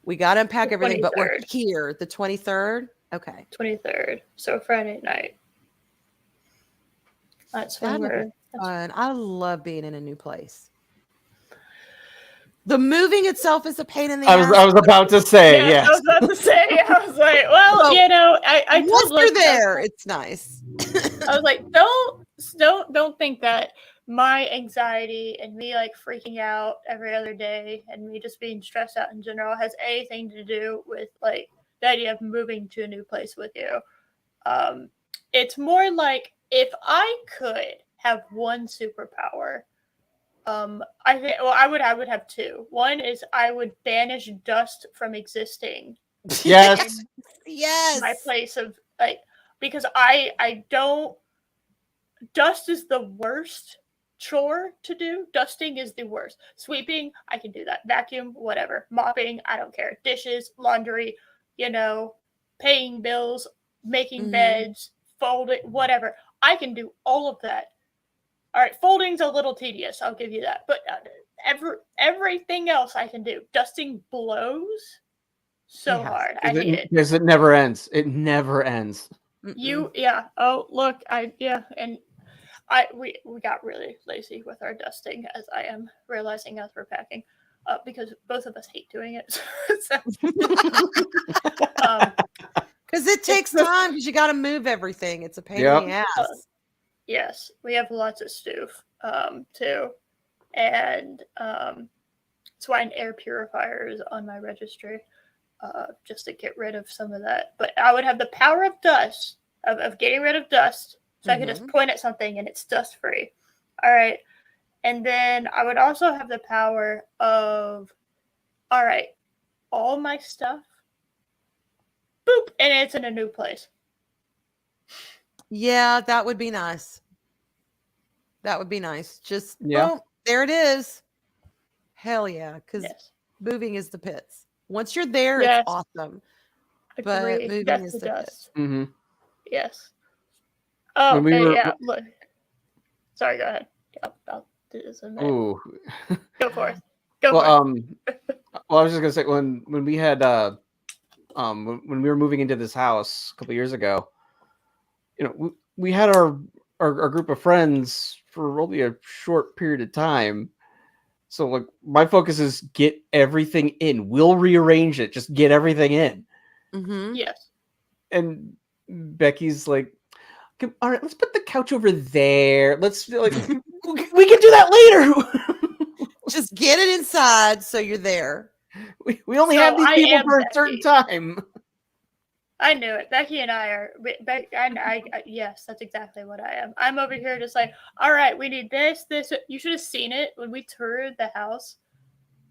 Speaker 2: We got to unpack
Speaker 4: The
Speaker 2: everything, but we're
Speaker 4: 23rd.
Speaker 2: here. The 23rd? Okay.
Speaker 4: 23rd, so Friday night. That's when
Speaker 2: That'll be
Speaker 4: we're. That's,
Speaker 2: fun. I love being in a new place. The moving itself is a pain in the ass.
Speaker 5: I was about to say,
Speaker 4: yeah,
Speaker 5: yes.
Speaker 4: I was about to say. I was like, well,
Speaker 2: So,
Speaker 4: you know, I
Speaker 2: Once
Speaker 4: told
Speaker 2: you're
Speaker 4: Loki,
Speaker 2: there, it's nice.
Speaker 4: I was like, don't think that my anxiety and me like freaking out every other day and me just being stressed out in general has anything to do with like the idea of moving to a new place with you. It's more like if I could have one superpower, I think I would have two. One is I would banish dust from existing
Speaker 5: Yes.
Speaker 4: in
Speaker 2: Yes.
Speaker 4: my place of like because I don't dust is the worst chore to do. Dusting is the worst. Sweeping, I can do that. Vacuum, whatever. Mopping, I don't care. Dishes, laundry, you know, paying bills, making
Speaker 2: Mhm.
Speaker 4: beds, folding, whatever. I can do all of that. All right, folding's a little tedious, I'll give you that. But everything else I can do. Dusting blows so
Speaker 2: Yes.
Speaker 4: hard. I hate it.
Speaker 5: Because it never ends. It never ends.
Speaker 4: You oh look, and we got really lazy with our dusting, as I am realizing as we're packing, because both of us hate doing it.
Speaker 2: Because it takes time because you got to move everything. It's a pain in the ass.
Speaker 4: Yes, we have lots of stoof too, and that's why an air purifier is on my registry, just to get rid of some of that. But I would have the power of dust, of getting rid of dust, so I could just point at something and it's dust free. All right, and then I would also have the power of, all right, all my stuff, boop, and it's in a new place.
Speaker 2: Yeah, that would be nice. That would be nice. Just,
Speaker 5: Yeah.
Speaker 2: boom, there it is. Hell yeah. Because
Speaker 4: Yes.
Speaker 2: moving is the pits. Once you're there,
Speaker 4: Yes.
Speaker 2: it's awesome. But
Speaker 4: Agree.
Speaker 2: moving
Speaker 4: That's
Speaker 2: is
Speaker 4: the
Speaker 2: the
Speaker 4: dust.
Speaker 2: pits.
Speaker 5: Mm-hmm.
Speaker 4: Yes. Oh,
Speaker 5: When we were-
Speaker 4: yeah. Look. Sorry, go ahead. I'll do this in a minute.
Speaker 5: Ooh.
Speaker 4: Go for it. Go
Speaker 5: Well,
Speaker 4: for it.
Speaker 5: well, I was just gonna say when we had when we were moving into this house a couple years ago, you know, we had our group of friends for only a short period of time. So like my focus is get everything in. We'll rearrange it. Just get everything in.
Speaker 2: Mm-hmm.
Speaker 4: Yes.
Speaker 5: And Becky's like, all right, let's put the couch over there. Let's like we can do that later.
Speaker 2: Just get it inside so you're there.
Speaker 5: We only
Speaker 4: So
Speaker 5: have these
Speaker 4: I
Speaker 5: people
Speaker 4: am
Speaker 5: for a certain time.
Speaker 4: I knew it. Becky and I are. Yes, that's exactly what I am. I'm over here just like, all right, we need this. You should have seen it when we toured the house.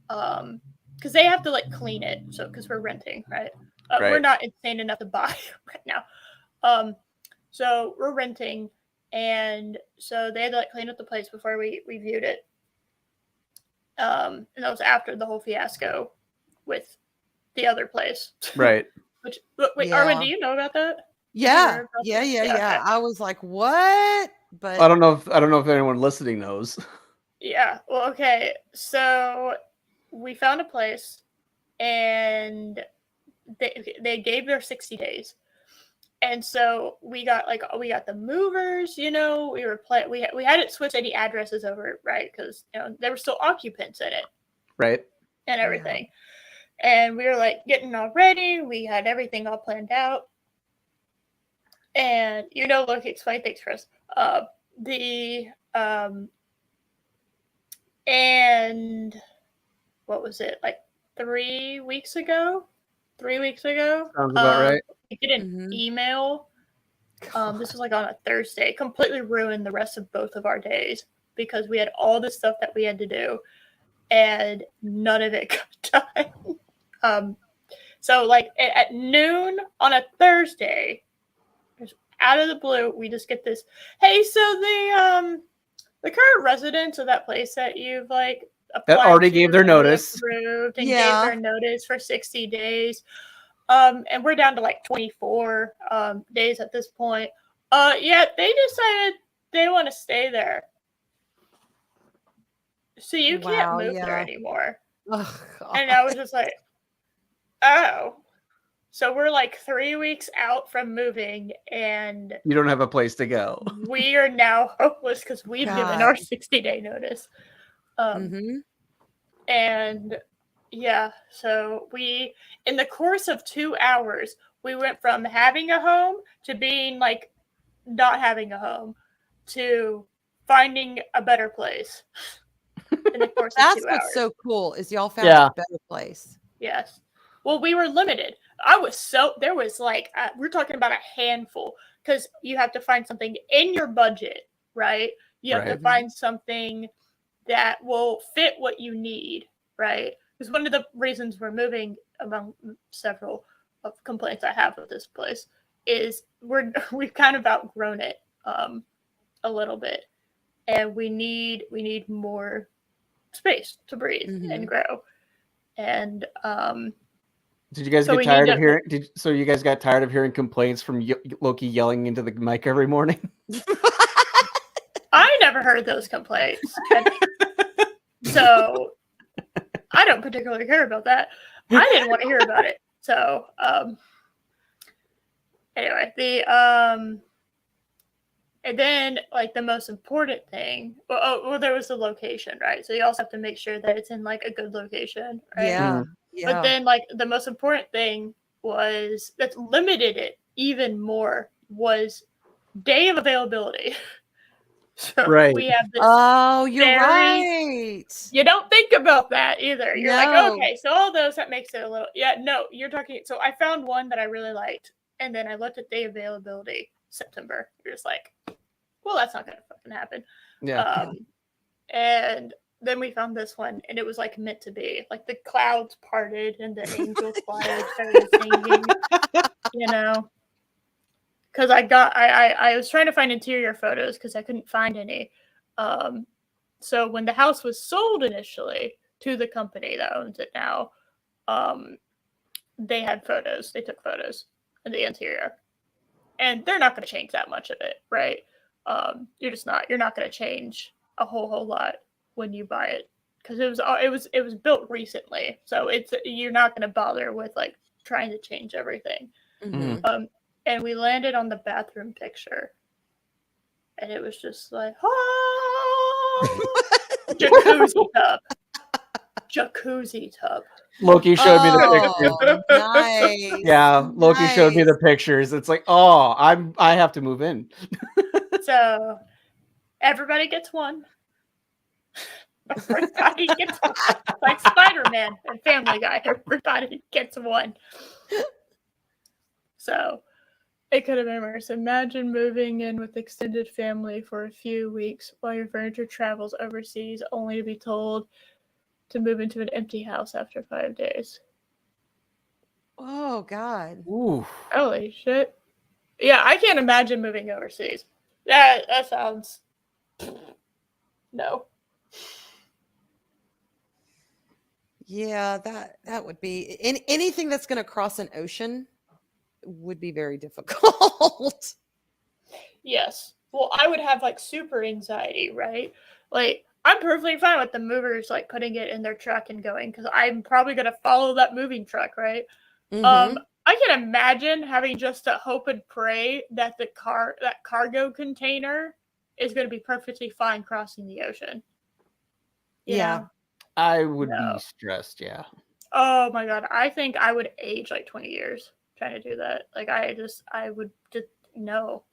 Speaker 4: Because they have to like clean it. So because we're renting, right? We're
Speaker 5: Right.
Speaker 4: not insane enough to buy right now. So we're renting, and so they had to like clean up the place before we viewed it. And that was after the whole fiasco with the other place.
Speaker 5: Right.
Speaker 4: Which wait,
Speaker 2: Yeah.
Speaker 4: Arwen, do you know about that?
Speaker 2: Yeah.
Speaker 4: Heard about
Speaker 2: Yeah.
Speaker 4: this?
Speaker 2: Yeah.
Speaker 4: Yeah,
Speaker 2: Yeah.
Speaker 4: okay.
Speaker 2: I was like, what? But
Speaker 5: I don't know if anyone listening knows.
Speaker 4: Yeah. Well, okay. So we found a place, and they gave their 60 days, and so we got the movers. You know, we were we hadn't switched any addresses over, right? Because there were still occupants in it
Speaker 5: Right.
Speaker 4: and everything, and we were like getting all ready. We had everything all planned out, and look, explain things first. And what was it, like 3 weeks ago? 3 weeks ago,
Speaker 5: Sounds about right.
Speaker 4: we get an email. This was like on a Thursday. Completely ruined the rest of both of our days because we had all this stuff that we had to do, and none of it got done. So like at noon on a Thursday, just out of the blue, we just get this. Hey, so the current residents of that place that you've like
Speaker 5: That
Speaker 4: applied
Speaker 5: already
Speaker 4: to
Speaker 5: gave their
Speaker 4: and
Speaker 5: notice.
Speaker 4: approved and
Speaker 2: Yeah.
Speaker 4: gave their notice for 60 days. And we're down to like 24 days at this point. Yeah, they decided they want to stay there. So you can't move there anymore.
Speaker 2: Oh,
Speaker 4: And I was just like, oh. So we're like 3 weeks out from moving, and
Speaker 5: You don't have a place to go.
Speaker 4: we are now hopeless because we've given
Speaker 2: God.
Speaker 4: our 60-day notice.
Speaker 2: Mhm.
Speaker 4: And yeah, so we, in the course of 2 hours, we went from having a home to being like not having a home to finding a better place in the course of
Speaker 2: That's
Speaker 4: 2
Speaker 2: what's
Speaker 4: hours.
Speaker 2: so cool is y'all found
Speaker 5: Yeah.
Speaker 2: a better place.
Speaker 4: Yes. Well, we were limited. There was like, we're talking about a handful because you have to find something in your budget, right? You have to
Speaker 5: Right.
Speaker 4: find something that will fit what you need, right? Because one of the reasons we're moving, among several of complaints I have with this place, is we've kind of outgrown it a little bit, and we need more space to breathe and grow. And
Speaker 5: Did you guys
Speaker 4: So
Speaker 5: get
Speaker 4: we
Speaker 5: tired
Speaker 4: need
Speaker 5: of
Speaker 4: to-
Speaker 5: hearing? So you guys got tired of hearing complaints from Loki yelling into the mic every morning?
Speaker 4: I never heard those complaints. So I don't particularly care about that. I didn't want to hear about it. So anyway, and then like the most important thing, well, there was the location, right? So you also have to make sure that it's in like a good location, right?
Speaker 2: Yeah. Yeah.
Speaker 4: But then like the most important thing was that limited it even more was day of availability. So
Speaker 5: Right.
Speaker 4: we have this.
Speaker 2: Oh, you're
Speaker 4: very-
Speaker 2: right.
Speaker 4: You don't think about that either. You're like,
Speaker 2: No.
Speaker 4: okay, so all those, that makes it a little. Yeah, no, you're talking. So I found one that I really liked, and then I looked at day availability September. You're just like, well, that's not gonna fucking happen.
Speaker 5: Yeah.
Speaker 4: And then we found this one, and it was like meant to be. Like the clouds parted, and the angel choir started singing. You know, because I was trying to find interior photos because I couldn't find any. So when the house was sold initially to the company that owns it now, they had photos. They took photos of the interior, and they're not going to change that much of it, right? You're just not. You're not going to change a whole lot when you buy it because it was built recently, so you're not going to bother with like trying to change everything.
Speaker 2: Mhm.
Speaker 4: And we landed on the bathroom picture, and it was just like, jacuzzi tub.
Speaker 5: Loki showed me the pictures.
Speaker 2: Oh, nice.
Speaker 5: Yeah, Loki showed me the pictures. It's like, oh, I have to move in.
Speaker 4: So everybody gets one. Everybody gets one. Like Spider-Man and Family Guy. Everybody gets one. So it could have been worse. Imagine moving in with extended family for a few weeks while your furniture travels overseas, only to be told to move into an empty house after 5 days.
Speaker 2: Oh God.
Speaker 5: Ooh.
Speaker 4: Holy shit. Yeah, I can't imagine moving overseas. That sounds no.
Speaker 2: Yeah, that would be anything that's going to cross an ocean would be very difficult.
Speaker 4: Yes. Well, I would have like super anxiety, right? Like I'm perfectly fine with the movers like putting it in their truck and going because I'm probably gonna follow that moving truck, right?
Speaker 2: Mhm.
Speaker 4: I can imagine having just to hope and pray that that cargo container is gonna be perfectly fine crossing the ocean. You
Speaker 2: Yeah.
Speaker 4: know?
Speaker 5: I would
Speaker 4: No.
Speaker 5: be stressed, yeah.
Speaker 4: Oh my god, I think I would age like 20 years trying to do that. Like I would just no.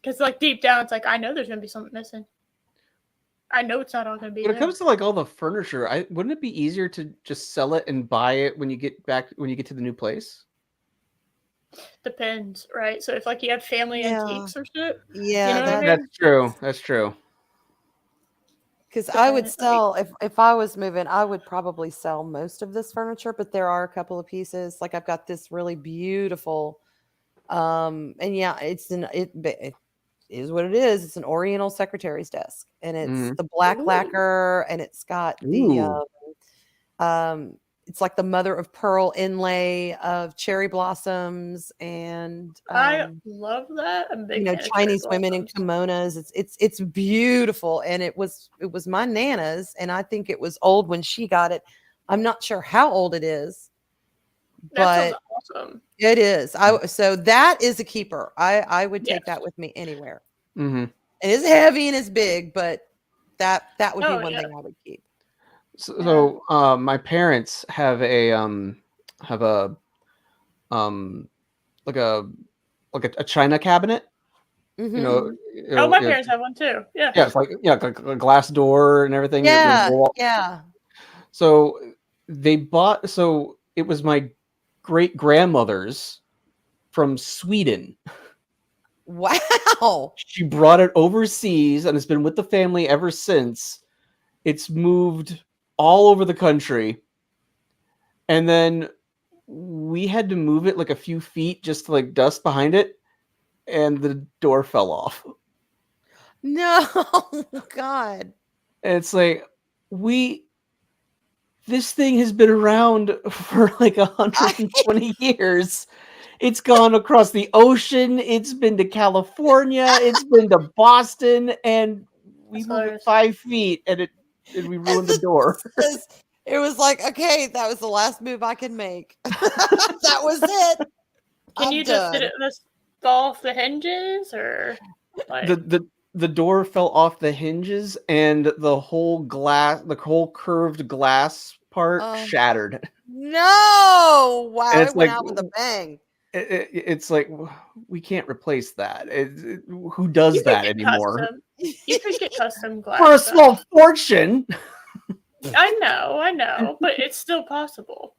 Speaker 4: Because like deep down, it's like I know there's gonna be something missing. I know it's not all gonna be.
Speaker 5: When it
Speaker 4: there.
Speaker 5: comes to like all the furniture, wouldn't it be easier to just sell it and buy it when you get to the new place?
Speaker 4: Depends, right? So if like you have family
Speaker 2: Yeah.
Speaker 4: antiques or shit,
Speaker 2: Yeah,
Speaker 4: you know what I mean?
Speaker 5: That's true. That's true.
Speaker 2: because I would
Speaker 4: Depends, like-
Speaker 2: sell if I was moving, I would probably sell most of this furniture, but there are a couple of pieces. Like I've got this really beautiful, and yeah, it is what it is. It's an Oriental secretary's desk, and it's
Speaker 5: Mhm.
Speaker 2: the black
Speaker 4: Ooh.
Speaker 2: lacquer, and it's got
Speaker 5: Ooh.
Speaker 2: it's like the mother of pearl inlay of cherry blossoms and
Speaker 4: I love that. I'm a big fan of cherry
Speaker 2: Chinese women in
Speaker 4: blossoms.
Speaker 2: kimonos. It's beautiful, and it was my nana's, and I think it was old when she got it. I'm not sure how old it is,
Speaker 4: That
Speaker 2: but
Speaker 4: sounds awesome.
Speaker 2: it is. So that is a keeper. I would take that with me anywhere.
Speaker 5: Mm-hmm.
Speaker 2: And it's heavy and it's big, but that would be one thing I would keep.
Speaker 5: So my parents have a like a china cabinet.
Speaker 2: Mm-hmm.
Speaker 5: You know,
Speaker 4: Oh, my parents have one too. Yeah.
Speaker 5: Yeah, it's like like a glass door and everything.
Speaker 2: Yeah, yeah.
Speaker 5: So they bought. So it was my great grandmother's from Sweden.
Speaker 2: Wow.
Speaker 5: She brought it overseas and it's been with the family ever since. It's moved all over the country. And then we had to move it like a few feet just to like dust behind it. And the door fell off.
Speaker 2: No, God.
Speaker 5: And it's like, this thing has been around for like 120 years. It's gone across the ocean. It's been to California. It's been to Boston, and we moved it 5 feet, and we ruined the door.
Speaker 2: It was like, okay, that was the last move I could make. That was it.
Speaker 4: Can you just did it fall off the hinges or like
Speaker 5: The door fell off the hinges, and the whole curved glass part shattered.
Speaker 2: No, wow!
Speaker 5: And
Speaker 2: It went out with a bang.
Speaker 5: It's like, we can't replace that. Who does that anymore?
Speaker 4: You could get custom glass
Speaker 5: for a small fortune.
Speaker 4: I know, but it's still possible.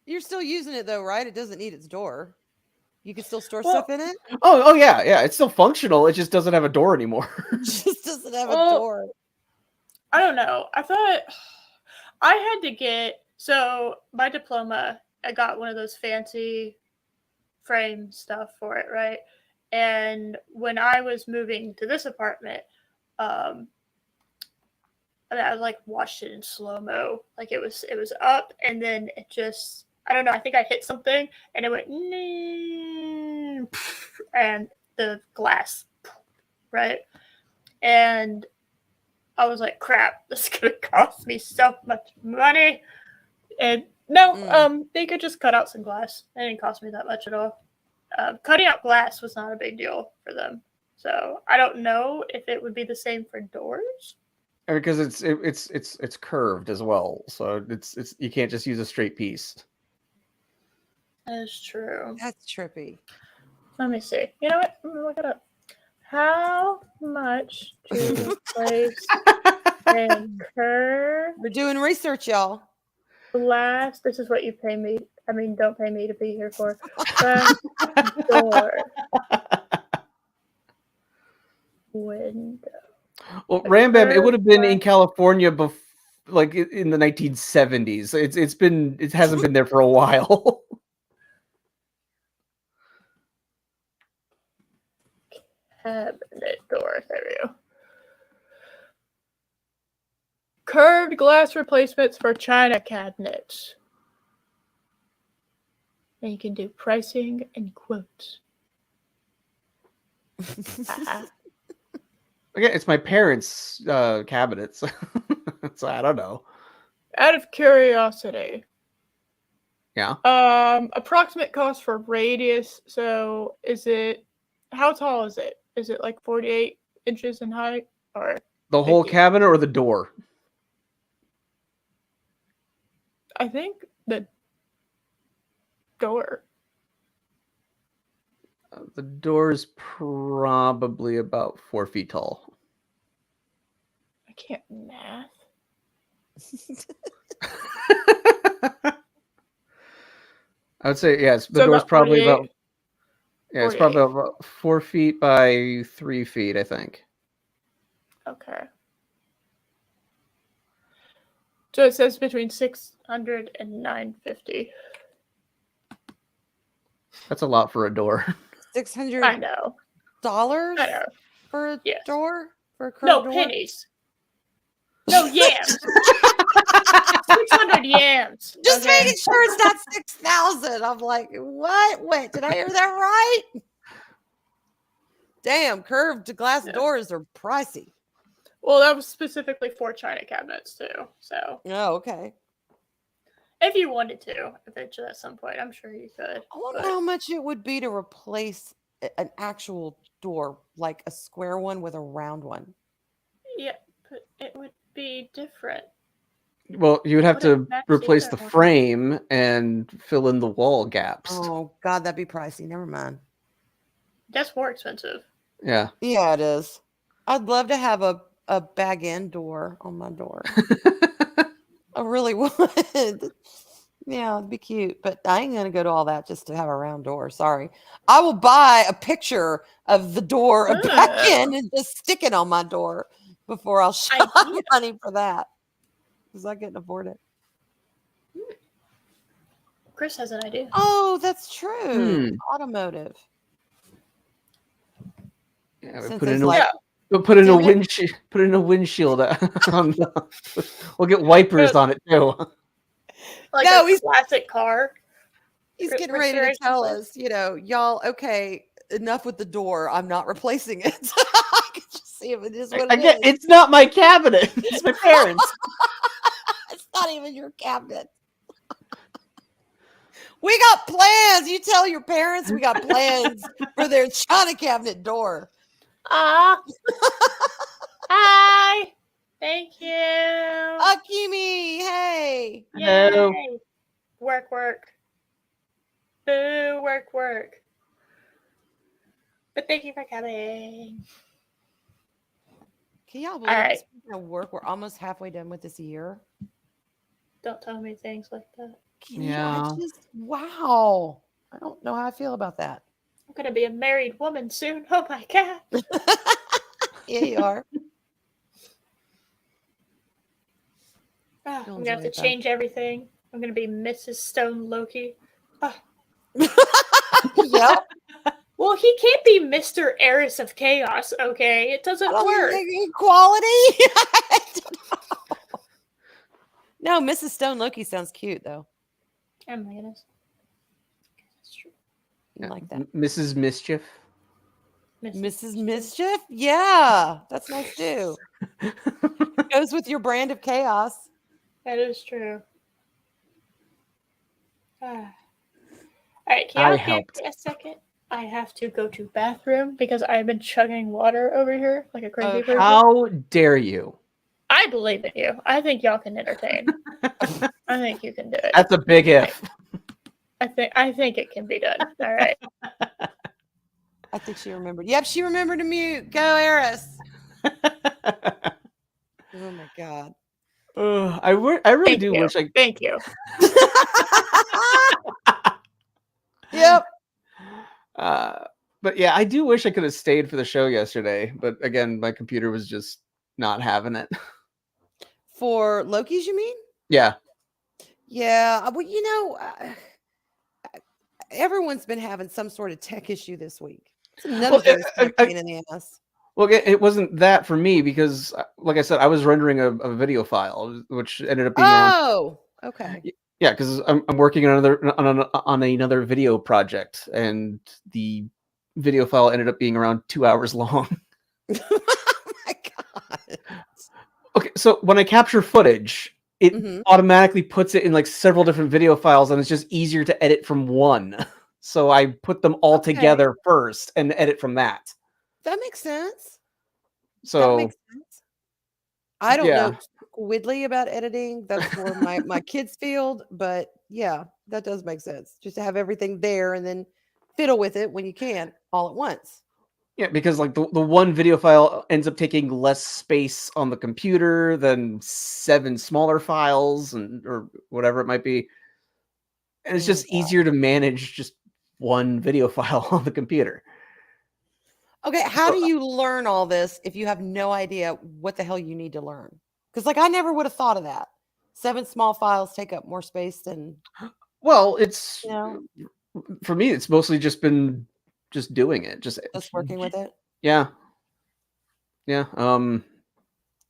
Speaker 2: You're still using it though, right? It doesn't need its door. You can still store stuff in it.
Speaker 5: Oh yeah. It's still functional. It just doesn't have a door anymore.
Speaker 2: It just doesn't have a door.
Speaker 4: I don't know. I thought I had to get my diploma. I got one of those fancy frame stuff for it, right? And when I was moving to this apartment, I like watched it in slow-mo. Like it was up and then it just, I don't know, I think I hit something and it went and the glass, right? And I was like, crap, this is gonna cost me so much money. And no, they could just cut out some glass. It didn't cost me that much at all. Cutting out glass was not a big deal for them. So I don't know if it would be the same for doors.
Speaker 5: Because it's curved as well, so it's you can't just use a straight piece.
Speaker 4: That is true.
Speaker 2: That's trippy.
Speaker 4: Let me see. You know what? I'm gonna look it up. How much to replace a curved?
Speaker 2: We're doing research, y'all.
Speaker 4: Glass. This is what you pay me. I mean, don't pay me to be here for. Door. Window.
Speaker 5: Well, Rambam, it would have been in California like in the 1970s. It hasn't been there for a while.
Speaker 4: Cabinet door. There we go. Curved glass replacements for china cabinets. And you can do pricing and quotes.
Speaker 5: Again, it's my parents' cabinets, so I don't know.
Speaker 4: Out of curiosity.
Speaker 5: Yeah.
Speaker 4: Approximate cost for radius. So how tall is it? Is it like 48 inches in height or
Speaker 5: the whole cabinet or the door?
Speaker 4: I think the door.
Speaker 5: The door is probably about 4 feet tall.
Speaker 4: I can't math.
Speaker 5: I would say yes. The door's probably about. Yeah, it's probably about 4 feet by 3 feet, I think.
Speaker 4: Okay. So it says between 600 and 950.
Speaker 5: That's a lot for a door.
Speaker 2: $600.
Speaker 4: I know.
Speaker 2: For a door? For a curved
Speaker 4: No,
Speaker 2: door?
Speaker 4: pennies. No, yams. 600 yams.
Speaker 2: Just
Speaker 4: okay?
Speaker 2: making sure it's not 6,000. I'm like, what? Wait, did I hear that right? Damn, curved glass doors are pricey.
Speaker 4: Well, that was specifically for China cabinets too. So
Speaker 2: Oh, okay.
Speaker 4: if you wanted to, eventually at some point, I'm sure you could.
Speaker 2: I wonder
Speaker 4: but-
Speaker 2: how much it would be to replace an actual door, like a square one with a round one.
Speaker 4: Yeah, but it would be different.
Speaker 5: Well, you would have
Speaker 4: Would it
Speaker 5: to
Speaker 4: match
Speaker 5: replace
Speaker 4: either
Speaker 5: the
Speaker 4: one?
Speaker 5: frame and fill in the wall gaps.
Speaker 2: Oh God, that'd be pricey. Never mind.
Speaker 4: That's more expensive.
Speaker 5: Yeah.
Speaker 2: Yeah, it is. I'd love to have a bag end door on my door. I really would. Yeah, it'd be cute, but I ain't gonna go to all that just to have a round door. Sorry. I will buy a picture of the door, a back
Speaker 4: Ugh.
Speaker 2: end, and just stick it on my door before I'll shell
Speaker 4: Idea.
Speaker 2: money for that. Because I couldn't afford it.
Speaker 4: Chris has an idea.
Speaker 2: Oh, that's true. Automotive.
Speaker 5: Yeah, we
Speaker 2: Since
Speaker 5: put
Speaker 2: it's
Speaker 5: in a,
Speaker 2: like,
Speaker 4: Yeah.
Speaker 5: we'll put in a
Speaker 2: Damn it.
Speaker 5: windshield. Put in a windshield. We'll get wipers on it too.
Speaker 4: Like
Speaker 2: No,
Speaker 4: a
Speaker 2: he's-
Speaker 4: classic car.
Speaker 2: he's
Speaker 4: Re-
Speaker 2: getting ready to
Speaker 4: restoration
Speaker 2: tell
Speaker 4: stuff.
Speaker 2: us, y'all, okay, enough with the door. I'm not replacing it. I can just see if it is what it
Speaker 5: Again,
Speaker 2: is.
Speaker 5: it's not my cabinet. It's my parents.
Speaker 2: It's not even your cabinet. We got plans. You tell your parents we got plans for their China cabinet door.
Speaker 4: Ah. Hi. Thank you.
Speaker 2: Akimi, hey.
Speaker 5: Hello.
Speaker 4: Yay. Work. Boo, work. But thank you for coming.
Speaker 2: Can y'all believe
Speaker 4: right.
Speaker 2: this kind of work? We're almost halfway done with this year.
Speaker 4: Don't tell me things like that.
Speaker 5: Yeah.
Speaker 2: Wow. I don't know how I feel about that.
Speaker 4: I'm gonna be a married woman soon. Oh my god.
Speaker 2: Yeah, you are.
Speaker 4: Ah,
Speaker 2: You'll
Speaker 4: I'm gonna have
Speaker 2: enjoy
Speaker 4: to
Speaker 2: it, though.
Speaker 4: change everything. I'm gonna be Mrs. Stone Loki.
Speaker 2: Yep.
Speaker 4: Well, he can't be Mr. Heiress of Chaos, okay? It doesn't work.
Speaker 2: Equality. No, Mrs. Stone Loki sounds cute though.
Speaker 4: Oh my goodness. That's true.
Speaker 2: I like that.
Speaker 5: Mrs. Mischief.
Speaker 2: Mrs. Mischief? Yeah, that's nice too. Goes with your brand of chaos.
Speaker 4: That is true. Ah. All right, can
Speaker 5: I
Speaker 4: y'all give
Speaker 5: helped.
Speaker 4: me a second? I have to go to bathroom because I've been chugging water over here like a crazy person.
Speaker 5: How dare you?
Speaker 4: I believe in you. I think y'all can entertain. I think you can do it.
Speaker 5: That's a big if.
Speaker 4: I think it can be done. All right.
Speaker 2: I think she remembered. Yep, she remembered to mute. Go, Eris. Oh my god.
Speaker 5: I really
Speaker 4: Thank
Speaker 5: do
Speaker 4: you.
Speaker 5: wish I.
Speaker 4: Thank you.
Speaker 2: Yep.
Speaker 5: But yeah, I do wish I could have stayed for the show yesterday. But again, my computer was just not having it.
Speaker 2: For Loki's, you mean?
Speaker 5: Yeah.
Speaker 2: Yeah. Well, everyone's been having some sort of tech issue this week. It's another pain in the ass.
Speaker 5: Well, it wasn't that for me because, like I said, I was rendering a video file, which ended up being around.
Speaker 2: Oh, okay.
Speaker 5: Yeah, because I'm working on another video project, and the video file ended up being around 2 hours long.
Speaker 2: Oh my god.
Speaker 5: Okay, so when I capture footage, it
Speaker 2: Mhm.
Speaker 5: automatically puts it in like several different video files, and it's just easier to edit from one. So I put them all
Speaker 2: Okay.
Speaker 5: together first and edit from that.
Speaker 2: That makes sense. That
Speaker 5: So
Speaker 2: makes sense. I don't
Speaker 5: yeah.
Speaker 2: know squiddly about editing. That's more my kids' field, but yeah, that does make sense. Just to have everything there and then fiddle with it when you can all at once.
Speaker 5: Yeah, because like the one video file ends up taking less space on the computer than 7 smaller files or whatever it might be. And it's just easier to manage just one video file on the computer.
Speaker 2: Okay, how do you learn all this if you have no idea what the hell you need to learn? Because like I never would have thought of that. 7 small files take up more space than
Speaker 5: Well, it's
Speaker 2: you know,
Speaker 5: for me, it's mostly just been just doing it. Just
Speaker 2: working with it.
Speaker 5: Yeah. Yeah.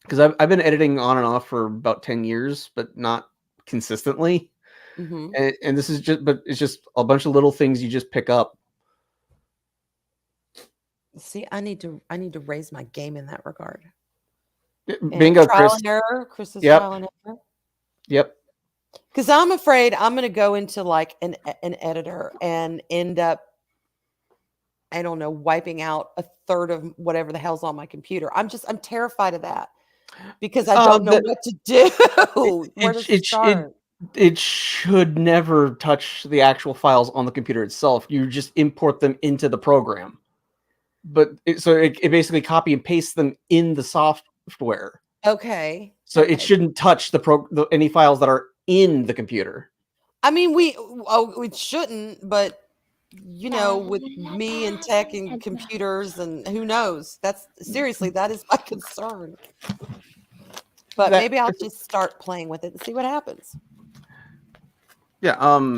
Speaker 5: Because I've been editing on and off for about 10 years, but not consistently.
Speaker 2: Mhm.
Speaker 5: And this is but it's just a bunch of little things you just pick up.
Speaker 2: See, I need to raise my game in that regard.
Speaker 5: Bingo,
Speaker 2: trial
Speaker 5: Chris.
Speaker 2: and error. Chris's
Speaker 5: Yep.
Speaker 2: trial and error.
Speaker 5: Yep.
Speaker 2: Because I'm afraid I'm going to go into like an editor and end up, I don't know, wiping out a third of whatever the hell's on my computer. I'm terrified of that because I don't know what to do. Where to start?
Speaker 5: It should never touch the actual files on the computer itself. You just import them into the program. But it basically copy and paste them in the software.
Speaker 2: Okay.
Speaker 5: So it shouldn't touch any files that are in the computer.
Speaker 2: I mean, we shouldn't, but you know, with me and tech and computers and who knows, that is my concern. But maybe I'll just start playing with it and see what happens.
Speaker 5: Yeah.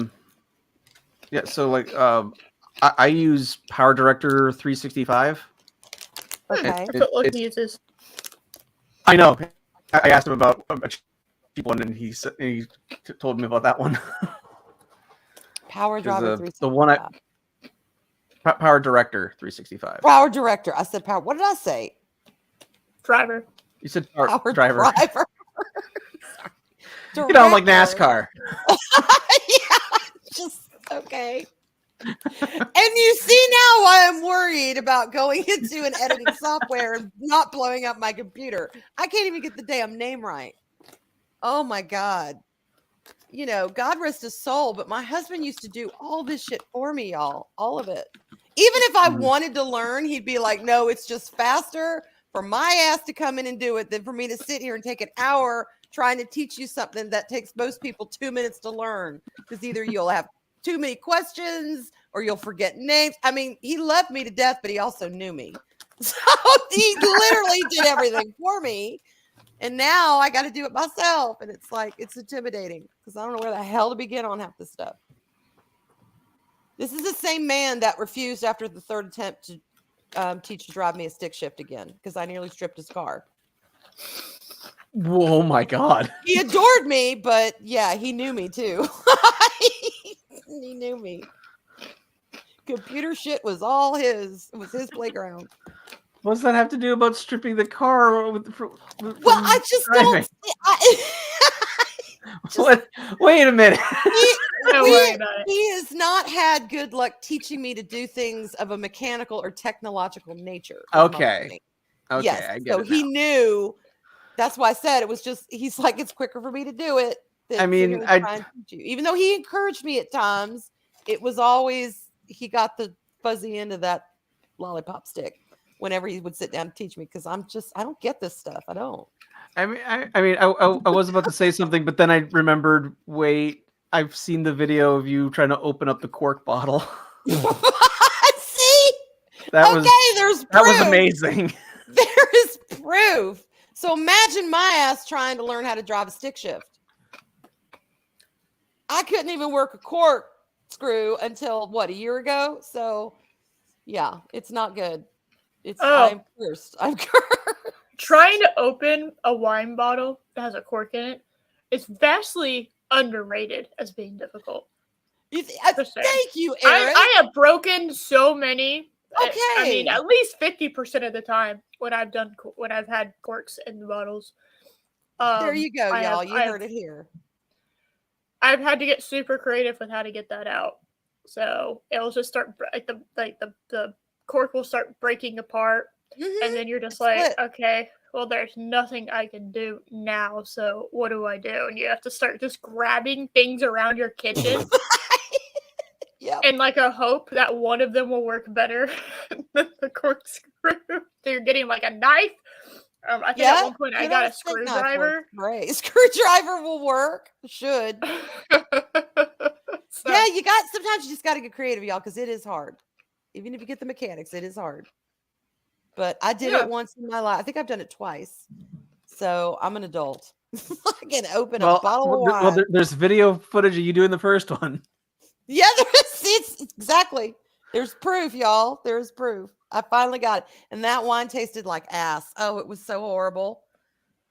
Speaker 5: Yeah. So like, I use Power Director 365.
Speaker 2: Okay.
Speaker 4: That's what Loki uses.
Speaker 5: I know. I asked him about a cheap one, and he told me about that one.
Speaker 2: Power Driver 365.
Speaker 5: The one Power Director 365.
Speaker 2: Power Director. I said Power. What did I say?
Speaker 4: Driver.
Speaker 5: You said Power
Speaker 2: Driver.
Speaker 5: You know, I'm like NASCAR.
Speaker 2: Yeah, just okay. And you see now why I'm worried about going into an editing software and not blowing up my computer. I can't even get the damn name right. Oh my God. You know, God rest his soul, but my husband used to do all this shit for me, y'all. All of it. Even if I wanted to learn, he'd be like, no, it's just faster for my ass to come in and do it than for me to sit here and take an hour trying to teach you something that takes most people 2 minutes to learn. Because either you'll have too many questions or you'll forget names. I mean, he loved me to death, but he also knew me. So he literally did everything for me. And now I got to do it myself. And it's like, it's intimidating because I don't know where the hell to begin on half this stuff. This is the same man that refused after the third attempt to teach to drive me a stick shift again because I nearly stripped his car.
Speaker 5: Oh my God.
Speaker 2: He adored me, but yeah, he knew me too. He knew me. Computer shit was all his. It was his playground.
Speaker 5: What does that have to do about stripping the car?
Speaker 2: Well, I just don't.
Speaker 5: What? Wait a minute.
Speaker 2: He has not had good luck teaching me to do things of a mechanical or technological nature.
Speaker 5: Okay. Okay.
Speaker 2: Yes.
Speaker 5: I get
Speaker 2: So
Speaker 5: it
Speaker 2: he
Speaker 5: now.
Speaker 2: knew. That's why I said it was just. He's like, it's quicker for me to do it.
Speaker 5: I mean,
Speaker 2: even though he encouraged me at times, it was always he got the fuzzy end of that lollipop stick whenever he would sit down and teach me because I don't get this stuff. I don't.
Speaker 5: I was about to say something, but then I remembered. Wait, I've seen the video of you trying to open up the cork bottle.
Speaker 2: See, there's proof.
Speaker 5: That was amazing.
Speaker 2: There is proof. So imagine my ass trying to learn how to drive a stick shift. I couldn't even work a cork screw until a year ago. So yeah, it's not good. I'm cursed. I'm cursed.
Speaker 4: Trying to open a wine bottle that has a cork in it is vastly underrated as being difficult.
Speaker 2: Thank you, Aaron.
Speaker 4: I have broken so many.
Speaker 2: Okay.
Speaker 4: I mean, at least 50% of the time when I've had corks in the bottles.
Speaker 2: There you go, y'all. You heard it here.
Speaker 4: I've had to get super creative with how to get that out. So it'll just start the cork will start breaking apart, and then you're just like, okay, well, there's nothing I can do now. So what do I do? And you have to start just grabbing things around your kitchen.
Speaker 2: Yep.
Speaker 4: And like a hope that one of them will work better than the corkscrew. So you're getting like a knife. I think at one point I got a screwdriver.
Speaker 2: Right. Screwdriver will work. Should. Yeah, sometimes you just got to get creative, y'all, because it is hard. Even if you get the mechanics, it is hard. But I did it once in my life. I think I've done it twice. So I'm an adult. I can open a bottle of wine.
Speaker 5: Well, there's video footage of you doing the first one.
Speaker 2: Yeah, there is. Exactly. There's proof, y'all. There's proof. I finally got it. And that wine tasted like ass. Oh, it was so horrible.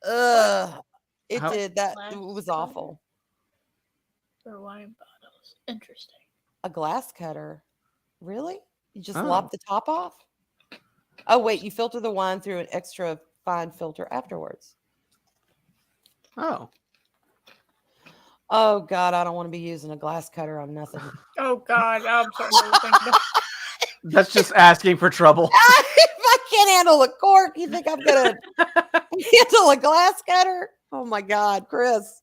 Speaker 2: Ugh. It was awful.
Speaker 4: for wine bottles. Interesting.
Speaker 2: A glass cutter. Really? You just
Speaker 5: Oh.
Speaker 2: lop the top off? Oh, wait. You filter the wine through an extra fine filter afterwards.
Speaker 5: Oh.
Speaker 2: Oh, God. I don't want to be using a glass cutter on nothing.
Speaker 4: Oh God, I'm starting to think about.
Speaker 5: That's just asking for trouble.
Speaker 2: If I can't handle a cork, you think I'm going to handle a glass cutter? Oh, my God, Chris.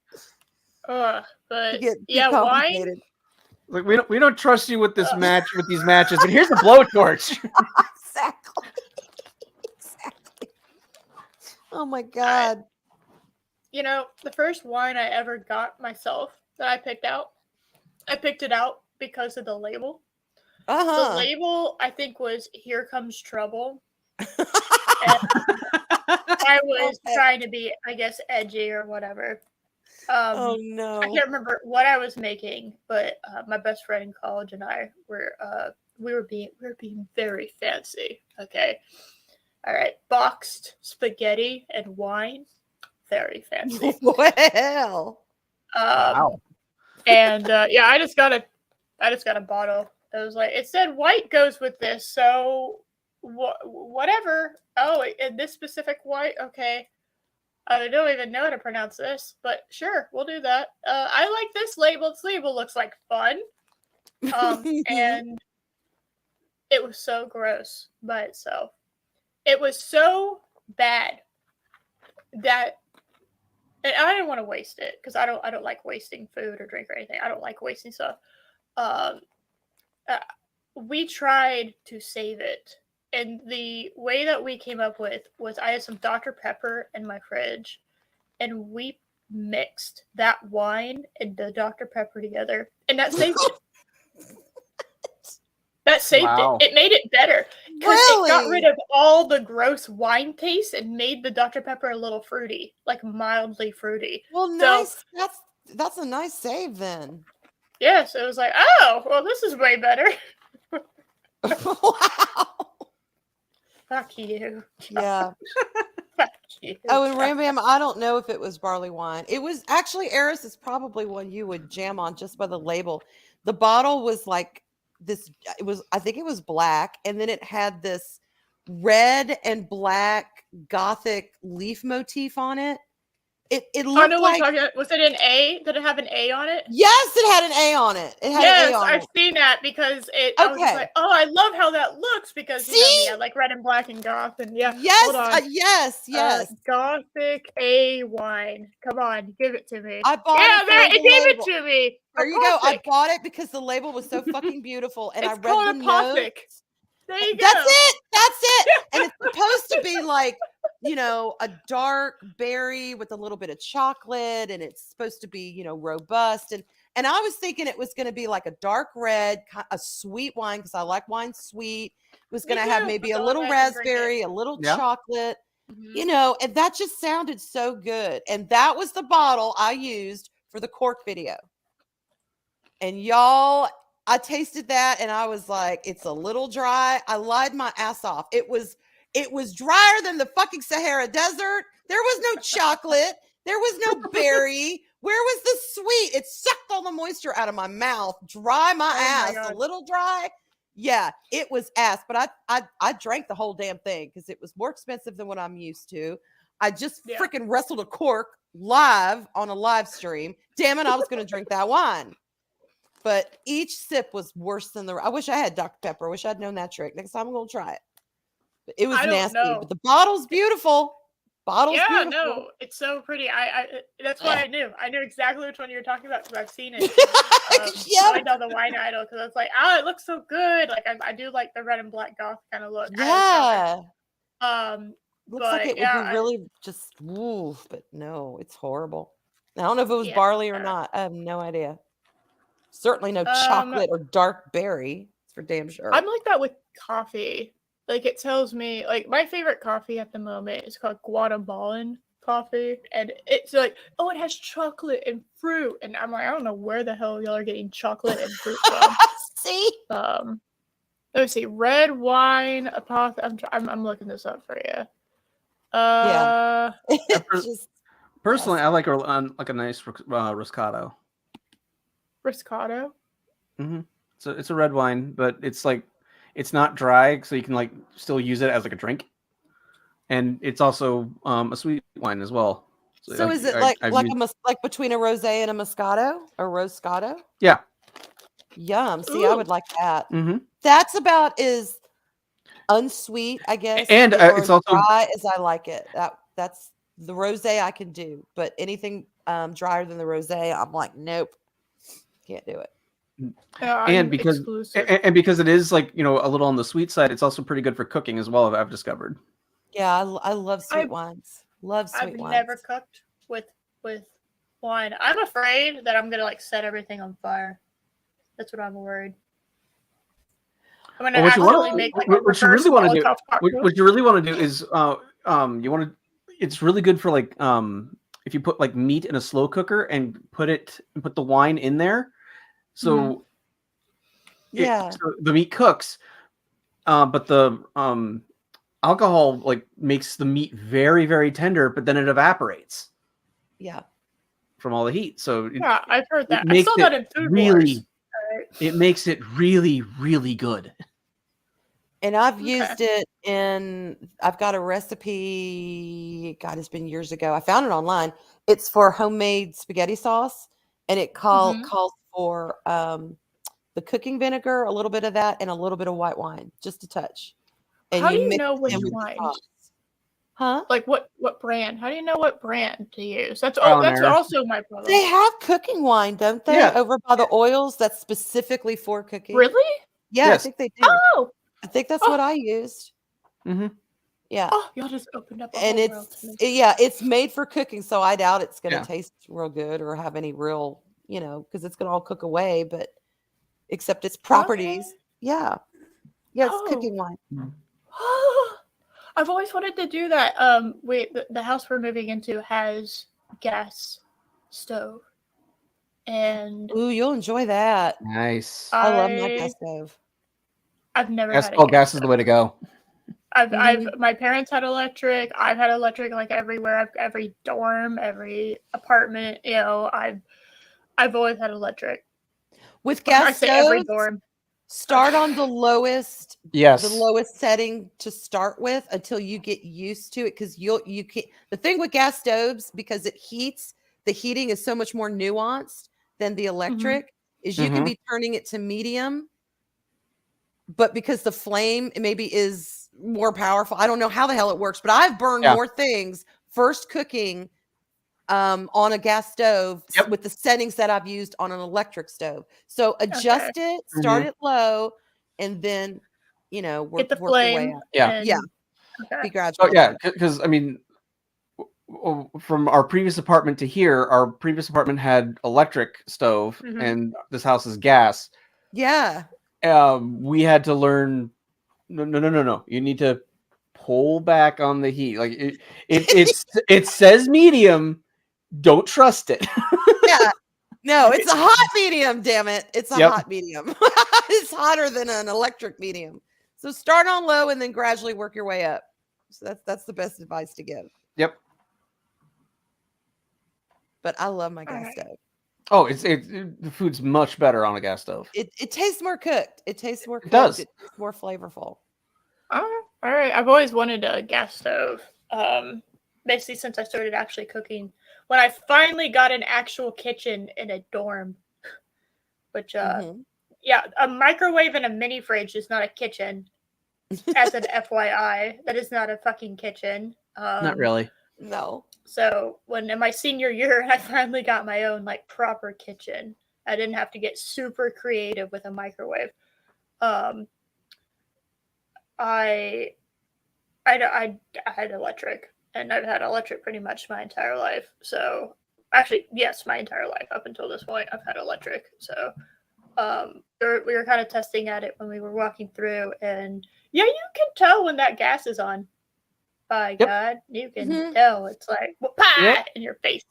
Speaker 2: You
Speaker 4: But
Speaker 2: get too
Speaker 4: yeah, wine.
Speaker 2: complicated.
Speaker 5: Like we don't trust you with this match with these matches, but here's a blowtorch.
Speaker 2: Exactly. Exactly. Oh, my God.
Speaker 4: You know, the first wine I ever got myself that I picked it out because of the label. The
Speaker 2: Uh-huh.
Speaker 4: label, I think, was "Here Comes Trouble." And I was
Speaker 2: Okay.
Speaker 4: trying to be, I guess, edgy or whatever.
Speaker 2: Oh,
Speaker 4: I
Speaker 2: no.
Speaker 4: can't remember what I was making, but my best friend in college and I we were being very fancy. Okay, all right, boxed spaghetti and wine, very fancy.
Speaker 2: Well.
Speaker 5: Wow.
Speaker 4: And yeah, I just got a bottle. It was like, it said white goes with this, so whatever. Oh, and this specific white, okay. I don't even know how to pronounce this, but sure, we'll do that. I like this label. This label looks like fun. And it was so gross by itself. It was so bad that, and I didn't want to waste it because I don't like wasting food or drink or anything. I don't like wasting stuff. We tried to save it, and the way that we came up with was I had some Dr. Pepper in my fridge, and we mixed that wine and the Dr. Pepper together, and that saved it. That saved
Speaker 5: Wow.
Speaker 4: it. It made it better because
Speaker 2: Really?
Speaker 4: it got rid of all the gross wine taste and made the Dr. Pepper a little fruity, like mildly fruity.
Speaker 2: Well, nice. That's a nice save then.
Speaker 4: Yeah, so it was like, oh, well, this is way better.
Speaker 2: Wow.
Speaker 4: Fuck you.
Speaker 2: Yeah.
Speaker 4: Fuck you.
Speaker 2: Oh, and Ram Bam, I don't know if it was barley wine. It was actually, Eris is probably one you would jam on just by the label. The bottle was like this, I think it was black, and then it had this red and black Gothic leaf motif on it. It
Speaker 4: I
Speaker 2: looked
Speaker 4: know
Speaker 2: like,
Speaker 4: what you're talking about. Was it an A? Did it have an A on it?
Speaker 2: yes, it had an A on it. It had
Speaker 4: Yes,
Speaker 2: an A on
Speaker 4: I've
Speaker 2: it.
Speaker 4: seen that because I was just
Speaker 2: Okay.
Speaker 4: like, oh, I love how that looks because you know,
Speaker 2: See?
Speaker 4: we had like red and black and goth and yeah.
Speaker 2: Yes,
Speaker 4: hold on.
Speaker 2: yes.
Speaker 4: Gothic A wine. Come on, give it to me.
Speaker 2: I bought
Speaker 4: Yeah,
Speaker 2: it.
Speaker 4: there,
Speaker 2: for
Speaker 4: it
Speaker 2: the
Speaker 4: gave
Speaker 2: label.
Speaker 4: it to me.
Speaker 2: There you go. I
Speaker 4: Apothic.
Speaker 2: bought it because the label was so fucking beautiful, and I
Speaker 4: It's
Speaker 2: read
Speaker 4: called
Speaker 2: the
Speaker 4: Apothic.
Speaker 2: notes.
Speaker 4: There you go.
Speaker 2: That's it. That's it. And it's supposed to be like, you know, a dark berry with a little bit of chocolate, and it's supposed to be, you know, robust. And I was thinking it was going to be like a dark red, a sweet wine because I like wine sweet. It was
Speaker 4: Me
Speaker 2: going to have
Speaker 4: too.
Speaker 2: maybe a
Speaker 4: Go
Speaker 2: little
Speaker 4: ahead and drink it.
Speaker 2: raspberry, a little
Speaker 5: Yeah.
Speaker 2: chocolate,
Speaker 4: Mhm.
Speaker 2: you know, and that just sounded so good. And that was the bottle I used for the cork video. And y'all, I tasted that and I was like, it's a little dry. I lied my ass off. It was drier than the fucking Sahara Desert. There was no chocolate. There was no berry. Where was the sweet? It sucked all the moisture out of my mouth. Dry my
Speaker 4: Oh my
Speaker 2: ass.
Speaker 4: God.
Speaker 2: A little dry. Yeah, it was ass. But I drank the whole damn thing because it was more expensive than what I'm used to. I just
Speaker 4: Yeah.
Speaker 2: freaking wrestled a cork live on a live stream. Damn it, I was going to drink that wine. But each sip was worse than the. I wish I had Dr. Pepper. I wish I'd known that trick. Next time I'm going to try it. But it was
Speaker 4: I don't
Speaker 2: nasty.
Speaker 4: know.
Speaker 2: But the bottle's beautiful. Bottle's
Speaker 4: Yeah,
Speaker 2: beautiful.
Speaker 4: no, it's so pretty. That's why I knew. I knew exactly which one you were talking about because I've seen it.
Speaker 2: Yep.
Speaker 4: Going down the wine idol because I was like, oh, it looks so good. Like I do like the red and black goth kind of look.
Speaker 2: Yeah.
Speaker 4: Looks
Speaker 2: Looks like it would be really just, ooh, but no, it's horrible. I don't know if it was
Speaker 4: Yeah.
Speaker 2: barley or not. I have no idea. Certainly no chocolate or dark berry. It's for damn sure.
Speaker 4: I'm like that with coffee. Like it tells me, like my favorite coffee at the moment is called Guatemalan coffee, and it's like, oh, it has chocolate and fruit, and I'm like, I don't know where the hell y'all are getting chocolate and fruit from.
Speaker 2: See?
Speaker 4: Let me see, red wine I'm looking this up for you.
Speaker 2: It's just,
Speaker 5: Personally, I like a nice Roscato.
Speaker 4: Riscato.
Speaker 5: So it's a red wine, but it's like it's not dry, so you can like still use it as like a drink. And it's also a sweet wine as well.
Speaker 2: So is it
Speaker 5: I've
Speaker 2: like
Speaker 5: used-
Speaker 2: like between a rosé and a moscato or roscato?
Speaker 5: yeah.
Speaker 2: Yum. See, I
Speaker 4: Ooh.
Speaker 2: would like that.
Speaker 5: Mm-hmm.
Speaker 2: That's about as unsweet, I guess,
Speaker 5: And
Speaker 2: or
Speaker 5: it's also
Speaker 2: dry as I like it. That's the rosé I can do, but anything drier than the rosé, I'm like, nope, can't do it.
Speaker 4: Yeah,
Speaker 5: and
Speaker 4: I'm
Speaker 5: because
Speaker 4: exclusive.
Speaker 5: and because it is like a little on the sweet side, it's also pretty good for cooking as well. I've discovered.
Speaker 2: Yeah, I love sweet
Speaker 4: I've-
Speaker 2: wines. Love
Speaker 4: I've
Speaker 2: sweet wines.
Speaker 4: never cooked with wine. I'm afraid that I'm gonna like set everything on fire. That's what I'm worried. I'm gonna
Speaker 5: Well,
Speaker 4: accidentally make like a
Speaker 5: what you
Speaker 4: reverse
Speaker 5: really want to do,
Speaker 4: Molotov cocktail.
Speaker 5: what you really want to do is you want to. It's really good for like if you put like meat in a slow cooker and put the wine in there, so
Speaker 2: Yeah,
Speaker 5: so the meat cooks, but the alcohol like makes the meat very, very tender, but then it evaporates
Speaker 2: yeah.
Speaker 5: from all the heat. So
Speaker 4: Yeah, I've heard
Speaker 5: it
Speaker 4: that. I
Speaker 5: makes
Speaker 4: saw
Speaker 5: it
Speaker 4: that in Food
Speaker 5: really,
Speaker 4: Wars. Alright.
Speaker 5: it makes it really, really good.
Speaker 2: And I've
Speaker 4: Okay.
Speaker 2: used it I've got a recipe. God, it's been years ago. I found it online. It's for homemade spaghetti sauce, and it
Speaker 4: Mhm.
Speaker 2: calls for the cooking vinegar, a little bit of that, and a little bit of white wine, just a touch. And
Speaker 4: How do you
Speaker 2: mix
Speaker 4: know
Speaker 2: it
Speaker 4: which
Speaker 2: in with the
Speaker 4: wine?
Speaker 2: sauce. Huh?
Speaker 4: Like what brand? How do you know what brand to use? That's
Speaker 5: Trial and
Speaker 4: that's
Speaker 5: error.
Speaker 4: also my problem.
Speaker 2: They have cooking wine, don't they?
Speaker 5: Yeah.
Speaker 2: Over by the oils that's specifically for cooking.
Speaker 4: Really?
Speaker 2: Yeah, I
Speaker 5: Yes.
Speaker 2: think they do.
Speaker 4: Oh,
Speaker 2: I think that's
Speaker 4: Oh.
Speaker 2: what I used.
Speaker 5: Mm-hmm.
Speaker 2: Yeah.
Speaker 4: oh, y'all just opened up a
Speaker 2: And
Speaker 4: whole world to me.
Speaker 2: it's made for cooking, so I doubt it's going to
Speaker 5: Yeah.
Speaker 2: taste real good or have any real, because it's going to all cook away, but except its properties.
Speaker 4: Okay.
Speaker 2: Yeah. Yeah, it's
Speaker 4: Oh.
Speaker 2: cooking wine.
Speaker 4: I've always wanted to do that. The house we're moving into has gas stove, and
Speaker 2: Ooh, you'll enjoy that.
Speaker 5: Nice.
Speaker 2: I love my gas stove.
Speaker 4: I've never
Speaker 5: Gas,
Speaker 4: had a gas
Speaker 5: gas is
Speaker 4: stove.
Speaker 5: the way to go.
Speaker 4: My parents had electric. I've had electric like everywhere, every dorm, every apartment. I've always had electric.
Speaker 2: With
Speaker 4: I
Speaker 2: gas
Speaker 4: say every
Speaker 2: stoves,
Speaker 4: dorm.
Speaker 2: start on the lowest
Speaker 5: Yes.
Speaker 2: setting to start with until you get used to it, because you can't. The thing with gas stoves, because it heats, the heating is so much more nuanced than the electric, is you can be turning it to medium, but because the flame maybe is more powerful, I don't know how the hell it works, but I've burned more things first cooking on a gas stove with the settings that I've used on an electric stove. So adjust it, start it low, and then work
Speaker 4: Get the
Speaker 2: your way
Speaker 4: flame.
Speaker 2: up.
Speaker 5: Yeah.
Speaker 2: Yeah.
Speaker 4: Okay.
Speaker 2: Be gradual.
Speaker 5: Oh yeah, because I mean, from our previous apartment to here, our previous apartment had electric stove, and this house is gas.
Speaker 2: Yeah.
Speaker 5: We had to learn. No. You need to pull back on the heat. Like it says medium. Don't trust it.
Speaker 2: Yeah. No, it's a hot medium, damn it. It's a
Speaker 5: Yep.
Speaker 2: hot medium. It's hotter than an electric medium. So start on low and then gradually work your way up. So that's the best advice to give.
Speaker 5: Yep.
Speaker 2: But I love my gas stove.
Speaker 5: Oh, the food's much better on a gas stove.
Speaker 2: It tastes more cooked. It tastes more cooked.
Speaker 5: Does.
Speaker 2: It's more flavorful.
Speaker 4: Oh, all right. I've always wanted a gas stove. Basically since I started actually cooking. When I finally got an actual kitchen in a dorm, which yeah, a microwave and a mini fridge is not a kitchen. As an FYI, that is not a fucking kitchen.
Speaker 5: Not really.
Speaker 2: No.
Speaker 4: So when in my senior year, I finally got my own like proper kitchen. I didn't have to get super creative with a microwave. I had electric, and I've had electric pretty much my entire life. So actually, yes, my entire life up until this point, I've had electric. So we were kind of testing at it when we were walking through, and yeah, you can tell when that gas is on. By God, you can tell. It's like pie in your face.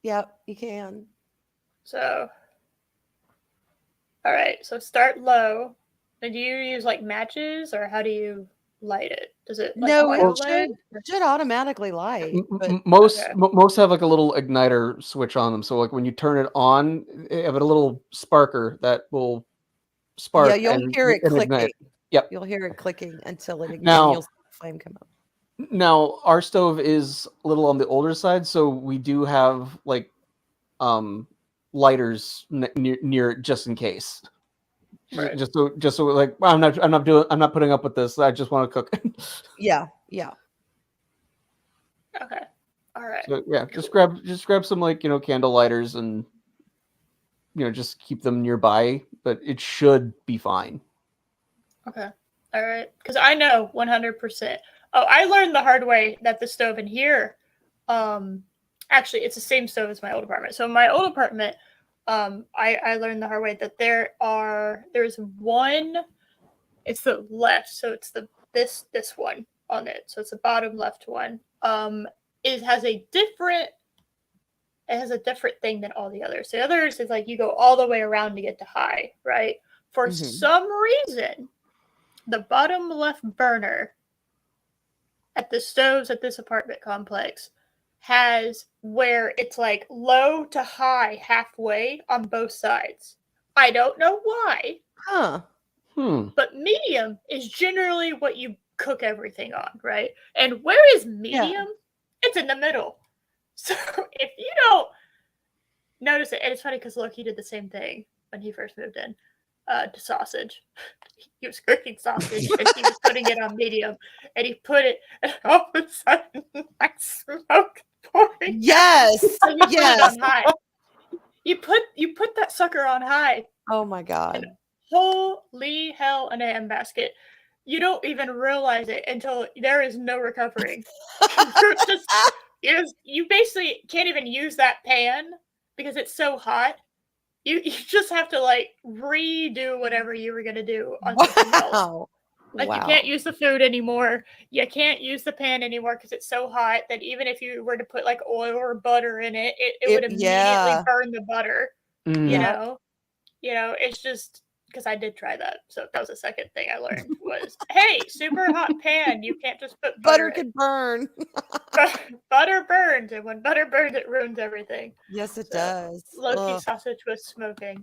Speaker 2: Yep, you can.
Speaker 4: So, all right. So start low. And do you use like matches, or how do you light it? Does it like
Speaker 2: No, it
Speaker 4: auto light?
Speaker 2: should automatically light, but
Speaker 5: Most
Speaker 4: Okay.
Speaker 5: most have like a little igniter switch on them, so like when you turn it on, they have a little sparker that will spark
Speaker 2: yeah, you'll hear it
Speaker 5: and ignite.
Speaker 2: clicking.
Speaker 5: Yep.
Speaker 2: You'll hear it clicking until it ignites.
Speaker 5: Now-
Speaker 2: You'll see the flame come up.
Speaker 5: Now our stove is a little on the older side, so we do have like lighters near it just in case.
Speaker 4: Right.
Speaker 5: Just so like I'm not putting up with this. I just want to cook.
Speaker 2: Yeah.
Speaker 4: Okay. All right.
Speaker 5: So yeah, just grab some like candle lighters and just keep them nearby, but it should be fine.
Speaker 4: Okay. All right. Because I know 100%. Oh, I learned the hard way that the stove in here, actually, it's the same stove as my old apartment. So in my old apartment, I learned the hard way that there's one, it's the left, so it's this one on it. So it's the bottom left one. It has a different thing than all the others. The others is like you go all the way around to get to high, right? For some reason, the bottom left burner at the stoves at this apartment complex has where it's like low to high halfway on both sides. I don't know why,
Speaker 2: Huh.
Speaker 4: but medium is generally what you cook everything on, right? And where is medium? It's in the middle. So if you don't notice it, and it's funny because Loki did the same thing when he first moved in to sausage. He was cooking sausage and he was putting it on medium, and he put it, and all of a sudden, like smoke pouring.
Speaker 2: Yes.
Speaker 4: So you put it
Speaker 2: Yes.
Speaker 4: on high. You put that sucker on high.
Speaker 2: Oh my God.
Speaker 4: And holy hell in a handbasket. You don't even realize it until there is no recovering. You basically can't even use that pan because it's so hot. You just have to like redo whatever you were gonna do on something else.
Speaker 2: Wow.
Speaker 4: Like you can't use the food anymore. You can't use the pan anymore because it's so hot that even if you were to put like oil or butter in it, it would immediately burn the butter. You know, it's just because I did try that. So that was the second thing I learned was, hey, super hot pan. You can't just put
Speaker 2: butter
Speaker 4: in.
Speaker 2: could burn.
Speaker 4: Butter burns, and when butter burns, it ruins everything.
Speaker 2: Yes, it does.
Speaker 4: Loki sausage was smoking.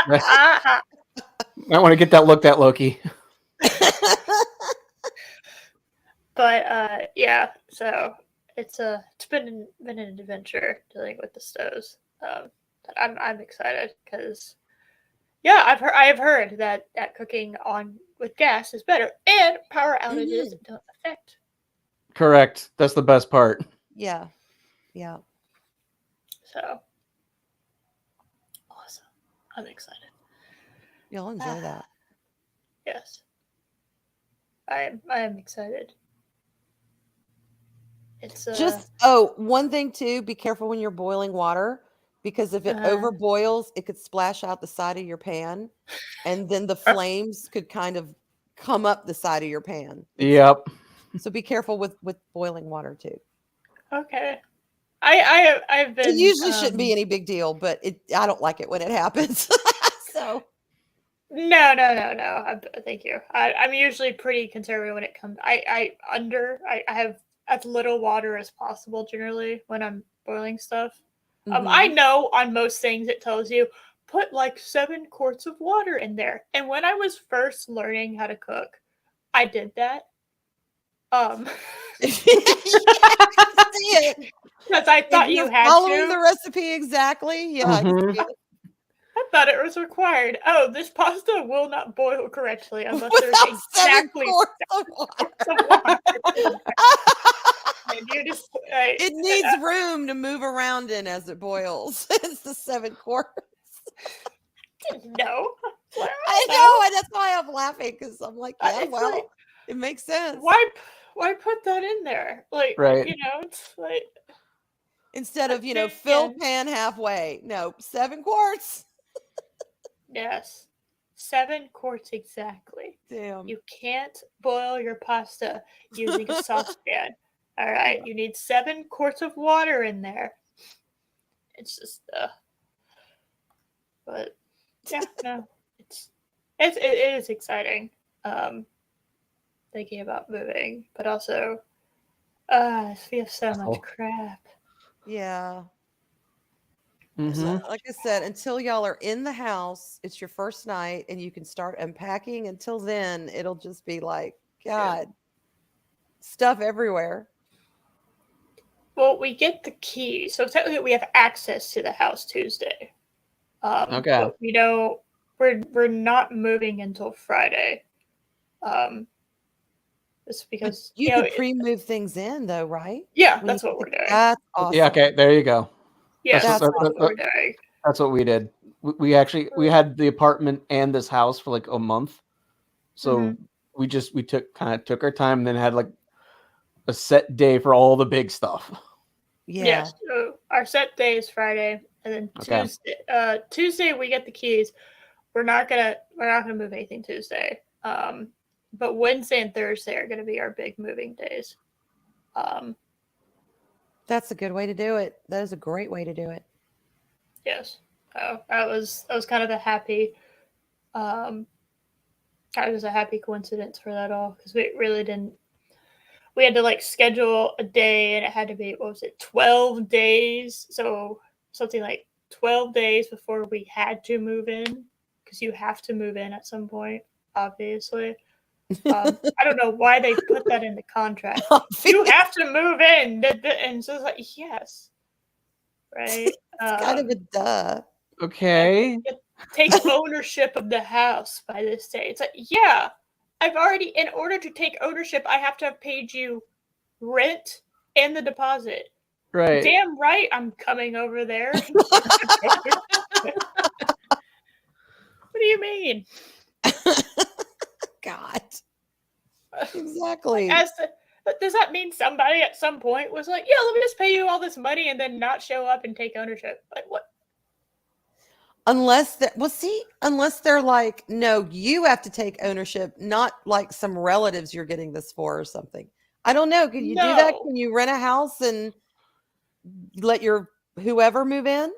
Speaker 4: Yeah.
Speaker 5: I want to get that looked at, Loki.
Speaker 4: But yeah, so it's been an adventure dealing with the stoves. I'm excited because I have heard that cooking on with gas is better and power outages don't affect.
Speaker 5: Correct. That's the best part.
Speaker 2: Yeah.
Speaker 4: So awesome! I'm excited.
Speaker 2: You'll enjoy that.
Speaker 4: Yes, I am excited. It's
Speaker 2: Just one thing too, be careful when you're boiling water because if it overboils, it could splash out the side of your pan and then the flames could kind of come up the side of your pan.
Speaker 5: Yep.
Speaker 2: So be careful with boiling water too.
Speaker 4: Okay. I've been.
Speaker 2: It usually shouldn't be any big deal, but I don't like it when it happens. So.
Speaker 4: No. Thank you. I'm usually pretty conservative when it comes. I have as little water as possible generally when I'm boiling stuff. I know on most things it tells you put like 7 quarts of water in there. And when I was first learning how to cook, I did that. Because I thought you had
Speaker 2: following
Speaker 4: to.
Speaker 2: the recipe exactly. Yeah.
Speaker 4: I thought it was required. Oh, this pasta will not boil correctly unless there's exactly 7 quarts of water.
Speaker 2: It needs room to move around in as it boils. It's the 7 quarts.
Speaker 4: No.
Speaker 2: I know, and that's why I'm laughing because I'm like, yeah, well,
Speaker 4: like,
Speaker 2: it makes sense.
Speaker 4: Why put that in there? Like,
Speaker 5: right.
Speaker 4: It's like
Speaker 2: instead of fill pan halfway. No, 7 quarts.
Speaker 4: Yes. 7 quarts exactly.
Speaker 2: Damn.
Speaker 4: You can't boil your pasta using a saucepan. All right, you need 7 quarts of water in there. It's just, but yeah, no, it is exciting. thinking about moving, but also we have so much crap.
Speaker 2: Yeah.
Speaker 5: Mhm.
Speaker 2: Like I said, until y'all are in the house, it's your first night and you can start unpacking. Until then, it'll just be like, God, stuff everywhere.
Speaker 4: Well, we get the key, so technically we have access to the house Tuesday.
Speaker 5: Okay.
Speaker 4: But we don't. We're not moving until Friday. It's
Speaker 2: But
Speaker 4: because
Speaker 2: you could pre-move things in, though, right?
Speaker 4: yeah,
Speaker 2: When
Speaker 4: that's
Speaker 2: you
Speaker 4: what we're doing.
Speaker 2: That's awesome.
Speaker 5: Yeah. Okay. There you go.
Speaker 4: Yes,
Speaker 2: That's
Speaker 4: that's
Speaker 2: awesome.
Speaker 4: what we're doing.
Speaker 5: That's what we did. We actually we had the apartment and this house for like a month, so we took our time and then had like a set day for all the big stuff.
Speaker 2: Yeah.
Speaker 4: Yes. So our set day is Friday, and then
Speaker 5: Okay.
Speaker 4: Tuesday we get the keys. We're not gonna move anything Tuesday. But Wednesday and Thursday are gonna be our big moving days.
Speaker 2: That's a good way to do it. That is a great way to do it.
Speaker 4: Yes. That was kind of a happy, kind of just a happy coincidence for that all, because we really didn't. We had to like schedule a day, and it had to be, what was it, 12 days? So something like 12 days before we had to move in, because you have to move in at some point, obviously. I don't know why they put that in the contract. You have to move in, and so it's like, yes, right.
Speaker 2: It's kind of a duh.
Speaker 5: Okay.
Speaker 4: Take ownership of the house by this day. It's like, yeah, I've already, in order to take ownership, I have to have paid you rent and the deposit.
Speaker 5: Right.
Speaker 4: Damn right, I'm coming over there. What do you mean?
Speaker 2: God. Exactly.
Speaker 4: Does that mean somebody at some point was like, yeah, let me just pay you all this money and then not show up and take ownership? Like, what?
Speaker 2: Unless they're like, no, you have to take ownership, not like some relatives you're getting this for or something. I don't know. Can you do that?
Speaker 4: No.
Speaker 2: Can you rent a house and let your whoever move in,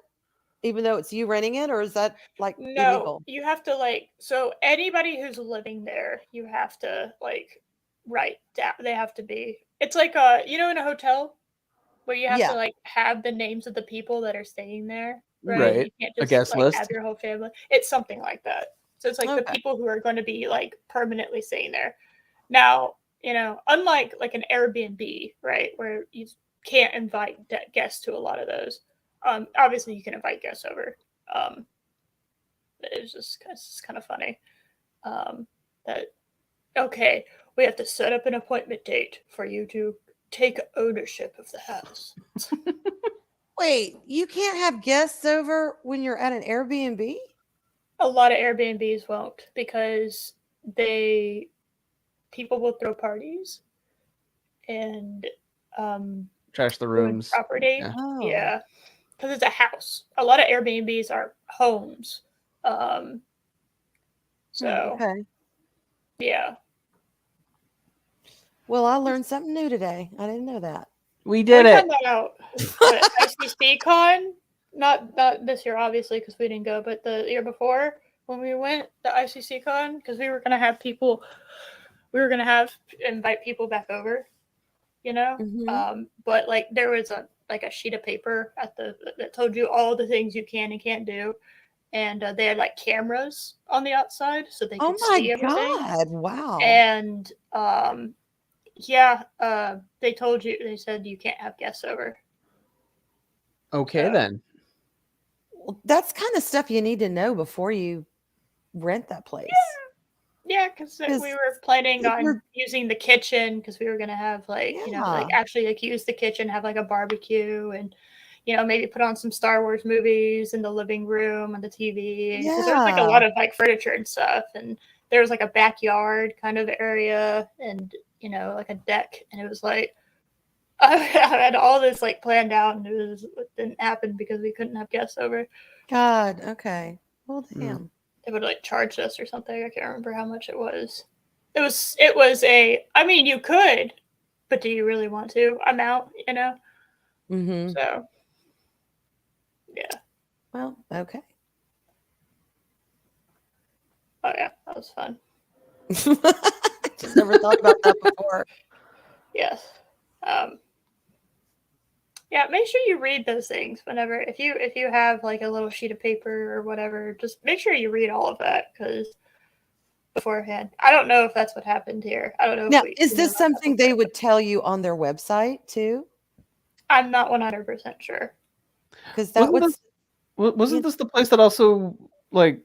Speaker 2: even though it's you renting it, or is that like
Speaker 4: No,
Speaker 2: illegal?
Speaker 4: you have to like, so anybody who's living there, you have to like write down. They have to be. It's like you know, in a hotel where you have
Speaker 2: Yeah.
Speaker 4: to like have the names of the people that are staying there, right?
Speaker 5: Right.
Speaker 4: You can't
Speaker 5: A
Speaker 4: just
Speaker 5: guest
Speaker 4: like
Speaker 5: list.
Speaker 4: have your whole family. It's something like that. So it's like the
Speaker 2: Okay.
Speaker 4: people who are going to be like permanently staying there. Now, you know, unlike like an Airbnb, right, where you can't invite guests to a lot of those. Obviously, you can invite guests over. It's just kind of funny. That okay, we have to set up an appointment date for you to take ownership of the house.
Speaker 2: Wait, you can't have guests over when you're at an Airbnb?
Speaker 4: A lot of Airbnbs won't because people will throw parties and
Speaker 5: Trash the
Speaker 4: ruin
Speaker 5: rooms.
Speaker 4: property.
Speaker 5: Yeah.
Speaker 2: Oh.
Speaker 4: Yeah, because it's a house. A lot of Airbnbs are homes. So
Speaker 2: Okay.
Speaker 4: yeah.
Speaker 2: Well, I learned something new today. I didn't know that.
Speaker 5: We did
Speaker 4: We
Speaker 5: it.
Speaker 4: found that out at ICC Con. Not this year, obviously, because we didn't go, but the year before when we went the ICC Con, because we were gonna have people, invite people back over, you know. But like there was a sheet of paper that told you all the things you can and can't do, and they had like cameras on the outside so they could see everything.
Speaker 2: God! Wow.
Speaker 4: And yeah, they said you can't have guests over.
Speaker 5: Okay,
Speaker 4: So-
Speaker 5: then.
Speaker 2: Well, that's kind of stuff you need to know before you rent that place.
Speaker 4: Yeah, because we were planning
Speaker 2: if
Speaker 4: on
Speaker 2: you're-
Speaker 4: using the kitchen because we were gonna have like you know like
Speaker 2: Yeah.
Speaker 4: actually like use the kitchen, have like a barbecue, and you know maybe put on some Star Wars movies in the living room and the TV because there was like a
Speaker 2: Yeah.
Speaker 4: lot of like furniture and stuff, and there was like a backyard kind of area and you know like a deck, and it was like I had all this like planned out, and it didn't happen because we couldn't have guests over.
Speaker 2: God. Okay. Well, damn.
Speaker 4: They would like charge us or something. I can't remember how much it was. It was a. I mean, you could, but do you really want to? I'm out. You know.
Speaker 2: Mm-hmm.
Speaker 4: So. Yeah.
Speaker 2: Well, okay.
Speaker 4: Oh yeah, that was fun.
Speaker 2: Just never thought about that before.
Speaker 4: Yes. Yeah, make sure you read those things whenever if you have like a little sheet of paper or whatever, just make sure you read all of that because beforehand. I don't know if that's what happened here. I don't know
Speaker 2: Now,
Speaker 4: if
Speaker 2: is
Speaker 4: we know
Speaker 2: this
Speaker 4: about that
Speaker 2: something they
Speaker 4: before.
Speaker 2: would tell you on their website too?
Speaker 4: I'm not 100% sure.
Speaker 2: Because that
Speaker 5: Wasn't this the place that also like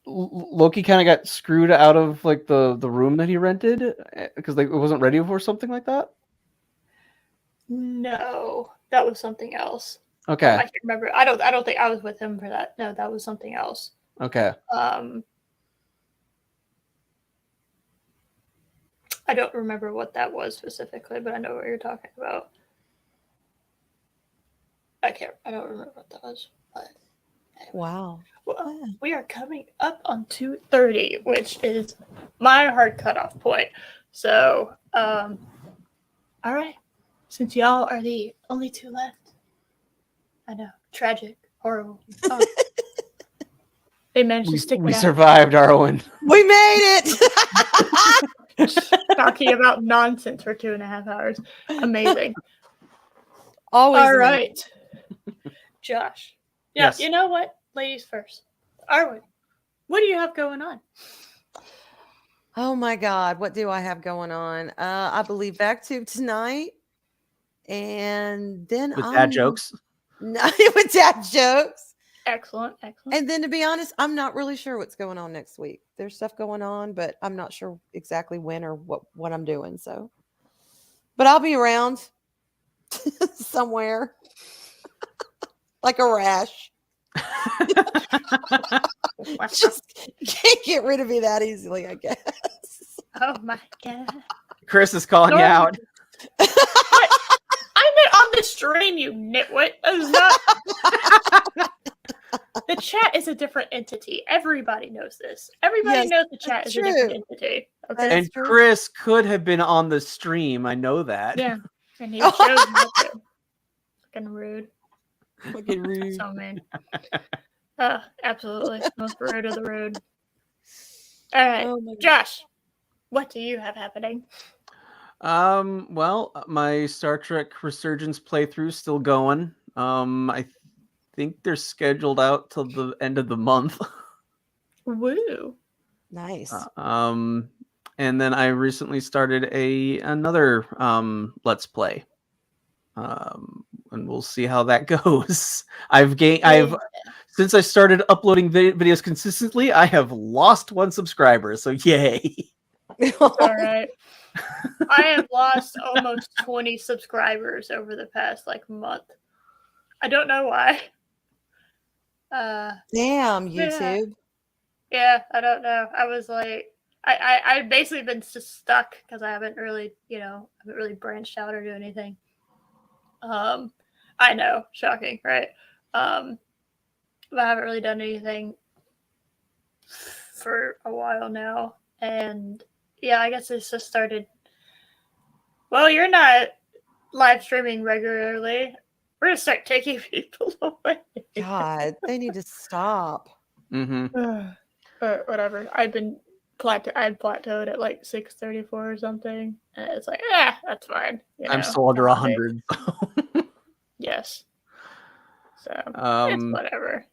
Speaker 5: Loki kind of got screwed out of like the room that he rented because like it wasn't ready for something like that?
Speaker 4: No, that was something else.
Speaker 5: Okay.
Speaker 4: I can't remember. I don't think I was with him for that. No, that was something else.
Speaker 5: Okay.
Speaker 4: I don't remember what that was specifically, but I know what you're talking about. I don't remember what that was. But anyway.
Speaker 2: Wow.
Speaker 4: Well, we are coming up on 2:30, which is my hard cutoff point. So, all right. Since y'all are the only two left, I know, tragic, horrible. Oh. They managed to stick
Speaker 5: We
Speaker 4: it out.
Speaker 5: survived, Arwen.
Speaker 2: We made it.
Speaker 4: Talking about nonsense for 2.5 hours. Amazing.
Speaker 2: Always.
Speaker 4: All
Speaker 2: amazing.
Speaker 4: right. Josh. Yeah,
Speaker 5: Yes.
Speaker 4: You know what? Ladies first. Arwen, what do you have going on?
Speaker 2: Oh my God, what do I have going on? I believe BackTube tonight, and then
Speaker 5: With dad jokes.
Speaker 2: No, with dad jokes.
Speaker 4: Excellent.
Speaker 2: And then, to be honest, I'm not really sure what's going on next week. There's stuff going on, but I'm not sure exactly when or what I'm doing. So, but I'll be around somewhere, like a rash. Just can't get rid of me that easily, I guess.
Speaker 4: Oh my God.
Speaker 5: Chris is calling you out.
Speaker 4: I meant on the stream, you nitwit. That is not. The chat is a different entity. Everybody knows this. Everybody knows the chat is a different entity. Okay.
Speaker 5: And Chris could have been on the stream. I know that.
Speaker 4: Yeah. And he chose not to. Fucking rude.
Speaker 2: Fucking rude.
Speaker 4: So mean. Absolutely. Most rude of the rude. All right.
Speaker 2: Oh my God.
Speaker 4: Josh, what do you have happening?
Speaker 5: Well, my Star Trek Resurgence playthrough is still going. I think they're scheduled out till the end of the month.
Speaker 4: Woo.
Speaker 2: Nice.
Speaker 5: And then I recently started another Let's Play. And we'll see how that goes. Since I started uploading videos consistently, I have lost 1 subscriber. So yay!
Speaker 4: All right. I have lost almost 20 subscribers over the past month. I don't know why.
Speaker 2: Damn, YouTube.
Speaker 4: Yeah, I don't know. I was like, I've basically been stuck because I haven't really, haven't really branched out or do anything. I know, shocking, right? But I haven't really done anything for a while now, and yeah, I guess it's just started. Well, you're not live streaming regularly. We're gonna start taking people away.
Speaker 2: God, they need to stop.
Speaker 5: Mm-hmm.
Speaker 4: But whatever. I'd plateaued at 634 or something. And it's like, that's fine.
Speaker 5: I'm still under 100.
Speaker 4: Yes. So it's whatever,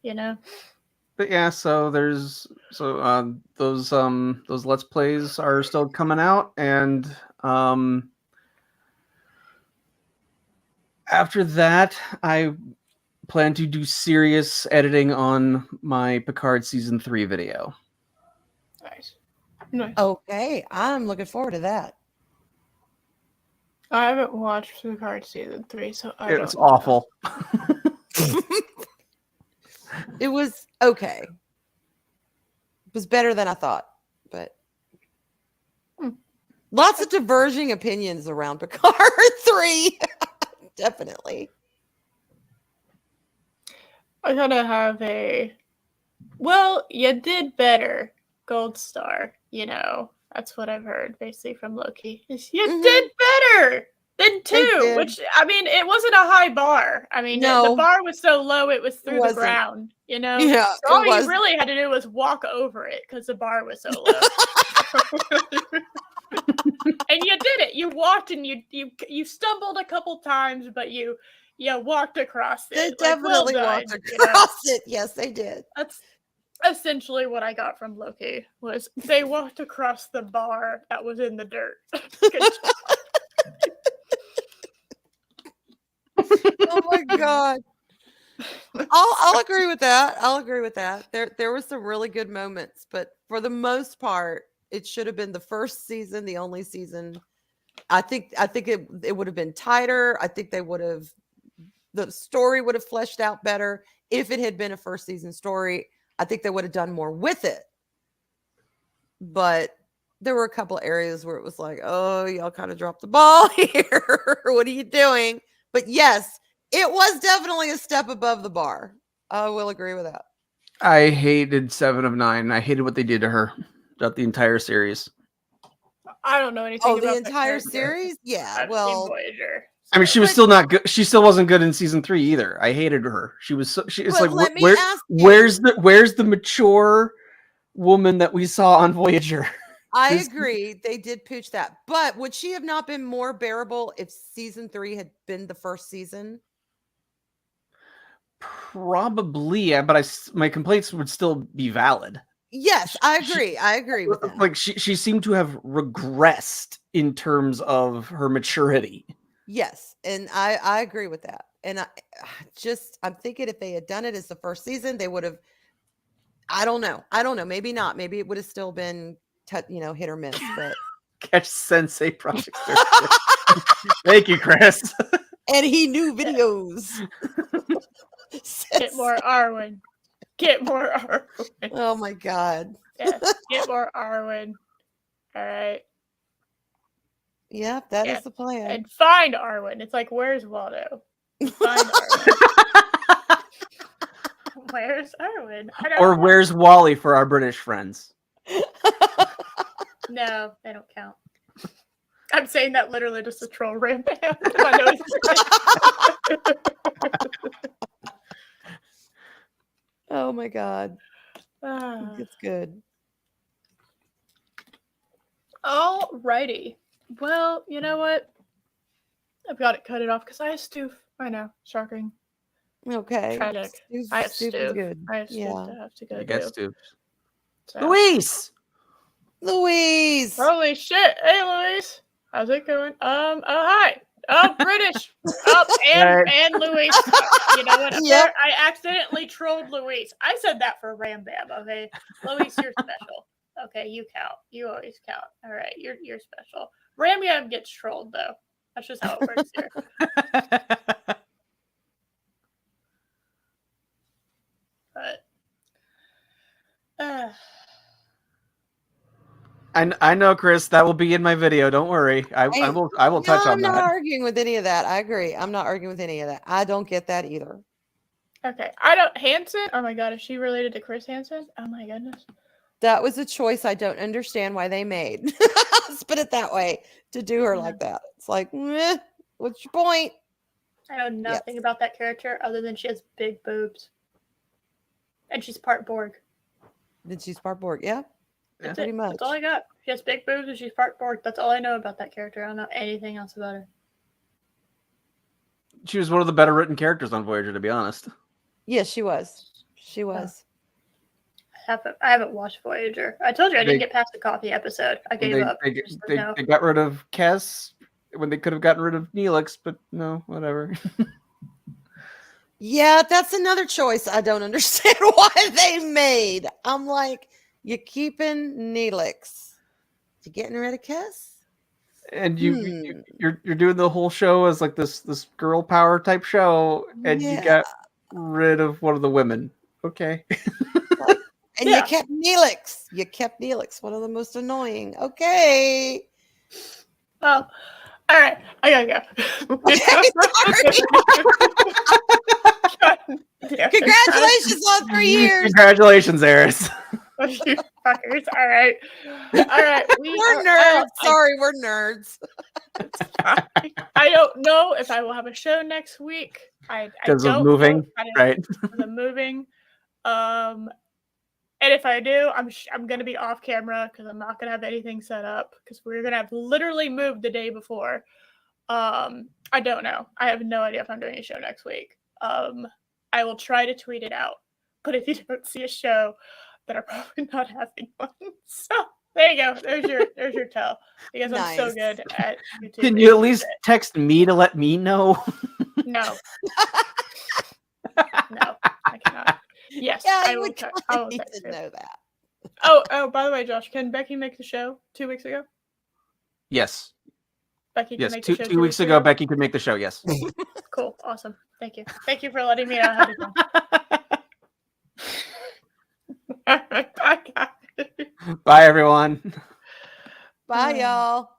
Speaker 5: But yeah, so those Let's Plays are still coming out, and after that, I plan to do serious editing on my Picard Season 3 video.
Speaker 4: Nice.
Speaker 2: Okay, I'm looking forward to that.
Speaker 4: I haven't watched Picard Season 3, so
Speaker 5: It's awful.
Speaker 2: It was okay. It was better than I thought, but lots of diverging opinions around Picard 3. Definitely.
Speaker 4: I gotta have well, you did better gold star, that's what I've heard basically from Loki. You did better. Then
Speaker 2: They
Speaker 4: 2,
Speaker 2: did.
Speaker 4: which I mean, it wasn't a high bar. I mean, the
Speaker 2: No.
Speaker 4: bar was so low it was through the
Speaker 2: wasn't.
Speaker 4: ground. You know,
Speaker 2: Yeah,
Speaker 4: so all
Speaker 2: it
Speaker 4: you
Speaker 2: was.
Speaker 4: really had to do was walk over it because the bar was so low. And you did it. You walked and you stumbled a couple times, but you walked across it.
Speaker 2: They
Speaker 4: Like, well
Speaker 2: definitely
Speaker 4: done,
Speaker 2: walked
Speaker 4: you know?
Speaker 2: across it. Yes, they did.
Speaker 4: That's essentially what I got from Loki. Was they walked across the bar that was in the dirt. Good job.
Speaker 2: Oh my god. I'll agree with that. I'll agree with that. There were some really good moments, but for the most part, it should have been the first season, the only season. I think it would have been tighter. I think the story would have fleshed out better if it had been a first season story. I think they would have done more with it. But there were a couple areas where it was like, oh, y'all kind of dropped the ball here. What are you doing? But yes, it was definitely a step above the bar. I will agree with that.
Speaker 5: I hated 7 of 9. I hated what they did to her throughout the entire series.
Speaker 4: I don't know anything
Speaker 2: Oh,
Speaker 4: about
Speaker 2: the
Speaker 4: that
Speaker 2: entire
Speaker 4: character.
Speaker 2: series? Yeah.
Speaker 4: I've
Speaker 2: Well,
Speaker 4: seen Voyager.
Speaker 5: I mean, she was
Speaker 2: But-
Speaker 5: still not good. She still wasn't good in season 3 either. I hated her. She was. It's
Speaker 2: But
Speaker 5: like
Speaker 2: let me ask you-
Speaker 5: where's the mature woman that we saw on Voyager?
Speaker 2: I
Speaker 5: This-
Speaker 2: agree. They did pooch that. But would she have not been more bearable if season 3 had been the first season?
Speaker 5: Probably, yeah, but my complaints would still be valid.
Speaker 2: Yes, I agree. I agree with that.
Speaker 5: Like she seemed to have regressed in terms of her maturity.
Speaker 2: Yes, and I agree with that. And I'm thinking if they had done it as the first season, they would have. I don't know. Maybe not. Maybe it would have still been hit or miss. But
Speaker 5: Catch Sensei Project 36. Thank you, Chris.
Speaker 2: and he knew videos.
Speaker 4: Get more Arwen. Get more Arwen.
Speaker 2: Oh my god.
Speaker 4: Yes, get more Arwen. All right.
Speaker 2: Yep, that is
Speaker 4: Yeah.
Speaker 2: the plan.
Speaker 4: And find Arwen. It's like, where's Waldo? Find Arwen. Where's Arwen? I don't
Speaker 5: Or
Speaker 4: know.
Speaker 5: where's Wally for our British friends?
Speaker 4: No, they don't count. I'm saying that literally just to troll Rambam. I know he's-
Speaker 2: Oh my god.
Speaker 4: Ah.
Speaker 2: It's good.
Speaker 4: Alrighty. Well, you know what? I've got to cut it off because I have stoof. I know. Shocking.
Speaker 2: Okay.
Speaker 4: Tragic.
Speaker 2: Stoof-
Speaker 4: I have
Speaker 2: Stoof is
Speaker 4: stoof.
Speaker 2: good.
Speaker 4: I have stoof
Speaker 2: Yeah.
Speaker 4: to have to go
Speaker 5: I
Speaker 4: do.
Speaker 5: guess too.
Speaker 4: So.
Speaker 5: Luis!
Speaker 2: Louise.
Speaker 4: Holy shit. Hey, Louise. How's it going? Oh, hi. Oh, British. Oh, and Louise. You know what?
Speaker 2: Yep.
Speaker 4: I accidentally trolled Louise. I said that for Rambam, okay? Louise, you're special. Okay, you count. You always count. All right, you're special. Rambam gets trolled, though. That's just how it works here. But,
Speaker 5: I know, Chris. That will be in my video. Don't worry. I will touch on
Speaker 2: I'm not
Speaker 5: that.
Speaker 2: arguing with any of that. I agree. I'm not arguing with any of that. I don't get that either.
Speaker 4: okay, I don't. Hansen? Oh my god, is she related to Chris Hansen? Oh my goodness.
Speaker 2: That was a choice I don't understand why they made. Let's put it that way. To do her like that. It's like, meh, what's your point?
Speaker 4: I know nothing about that character other than she has big boobs. And she's part Borg.
Speaker 2: Did she part Borg? Yeah.
Speaker 4: That's
Speaker 2: Pretty
Speaker 4: it.
Speaker 2: much.
Speaker 4: That's all I got. She has big boobs and she's part Borg. That's all I know about that character. I don't know anything else about her.
Speaker 5: She was one of the better written characters on Voyager, to be honest.
Speaker 2: Yes, she was. She was.
Speaker 4: I haven't watched Voyager. I told you I didn't get past the coffee episode. I gave up.
Speaker 5: They got rid of Kes when they could have gotten rid of Neelix, but no, whatever.
Speaker 2: Yeah, that's another choice I don't understand why they made. I'm like, you're keeping Neelix. You getting rid of Kes?
Speaker 5: And you're doing the whole show as like this girl power type show, and you got rid of one of the women. Okay.
Speaker 2: And you kept Neelix. You kept Neelix, one of the most annoying. Okay.
Speaker 4: Oh, all right. I gotta go.
Speaker 2: Okay, congratulations on 3 years.
Speaker 5: Congratulations, Eris.
Speaker 4: You fuckers. All right. All right.
Speaker 2: We're nerds. Sorry, we're nerds.
Speaker 4: It's fine. I don't know if I will have a show next week. I
Speaker 5: Because
Speaker 4: don't
Speaker 5: of
Speaker 4: know.
Speaker 5: moving,
Speaker 4: I don't
Speaker 5: right?
Speaker 4: know because of moving. And if I do, I'm gonna be off camera because I'm not gonna have anything set up because we're gonna have literally moved the day before. I don't know. I have no idea if I'm doing a show next week. I will try to tweet it out. But if you don't see a show, then I'm probably not having one. So there you go. There's your tell. Because I'm so
Speaker 2: Nice.
Speaker 4: good at YouTube.
Speaker 5: Can you at least text me to let me know?
Speaker 4: No. No, I cannot. Yes,
Speaker 2: Yeah,
Speaker 4: I will. I will
Speaker 2: need
Speaker 4: text
Speaker 2: to
Speaker 4: you.
Speaker 2: know that.
Speaker 4: Oh, by the way, Josh, can Becky make the show 2 weeks ago?
Speaker 5: Yes.
Speaker 4: Becky can
Speaker 5: Yes.
Speaker 4: make
Speaker 5: Two,
Speaker 4: the show
Speaker 5: 2 weeks ago, Becky could make the show. Yes.
Speaker 4: Cool. Awesome. Thank you. Thank you for letting me know how to come.
Speaker 5: Bye, everyone.
Speaker 2: Bye, y'all.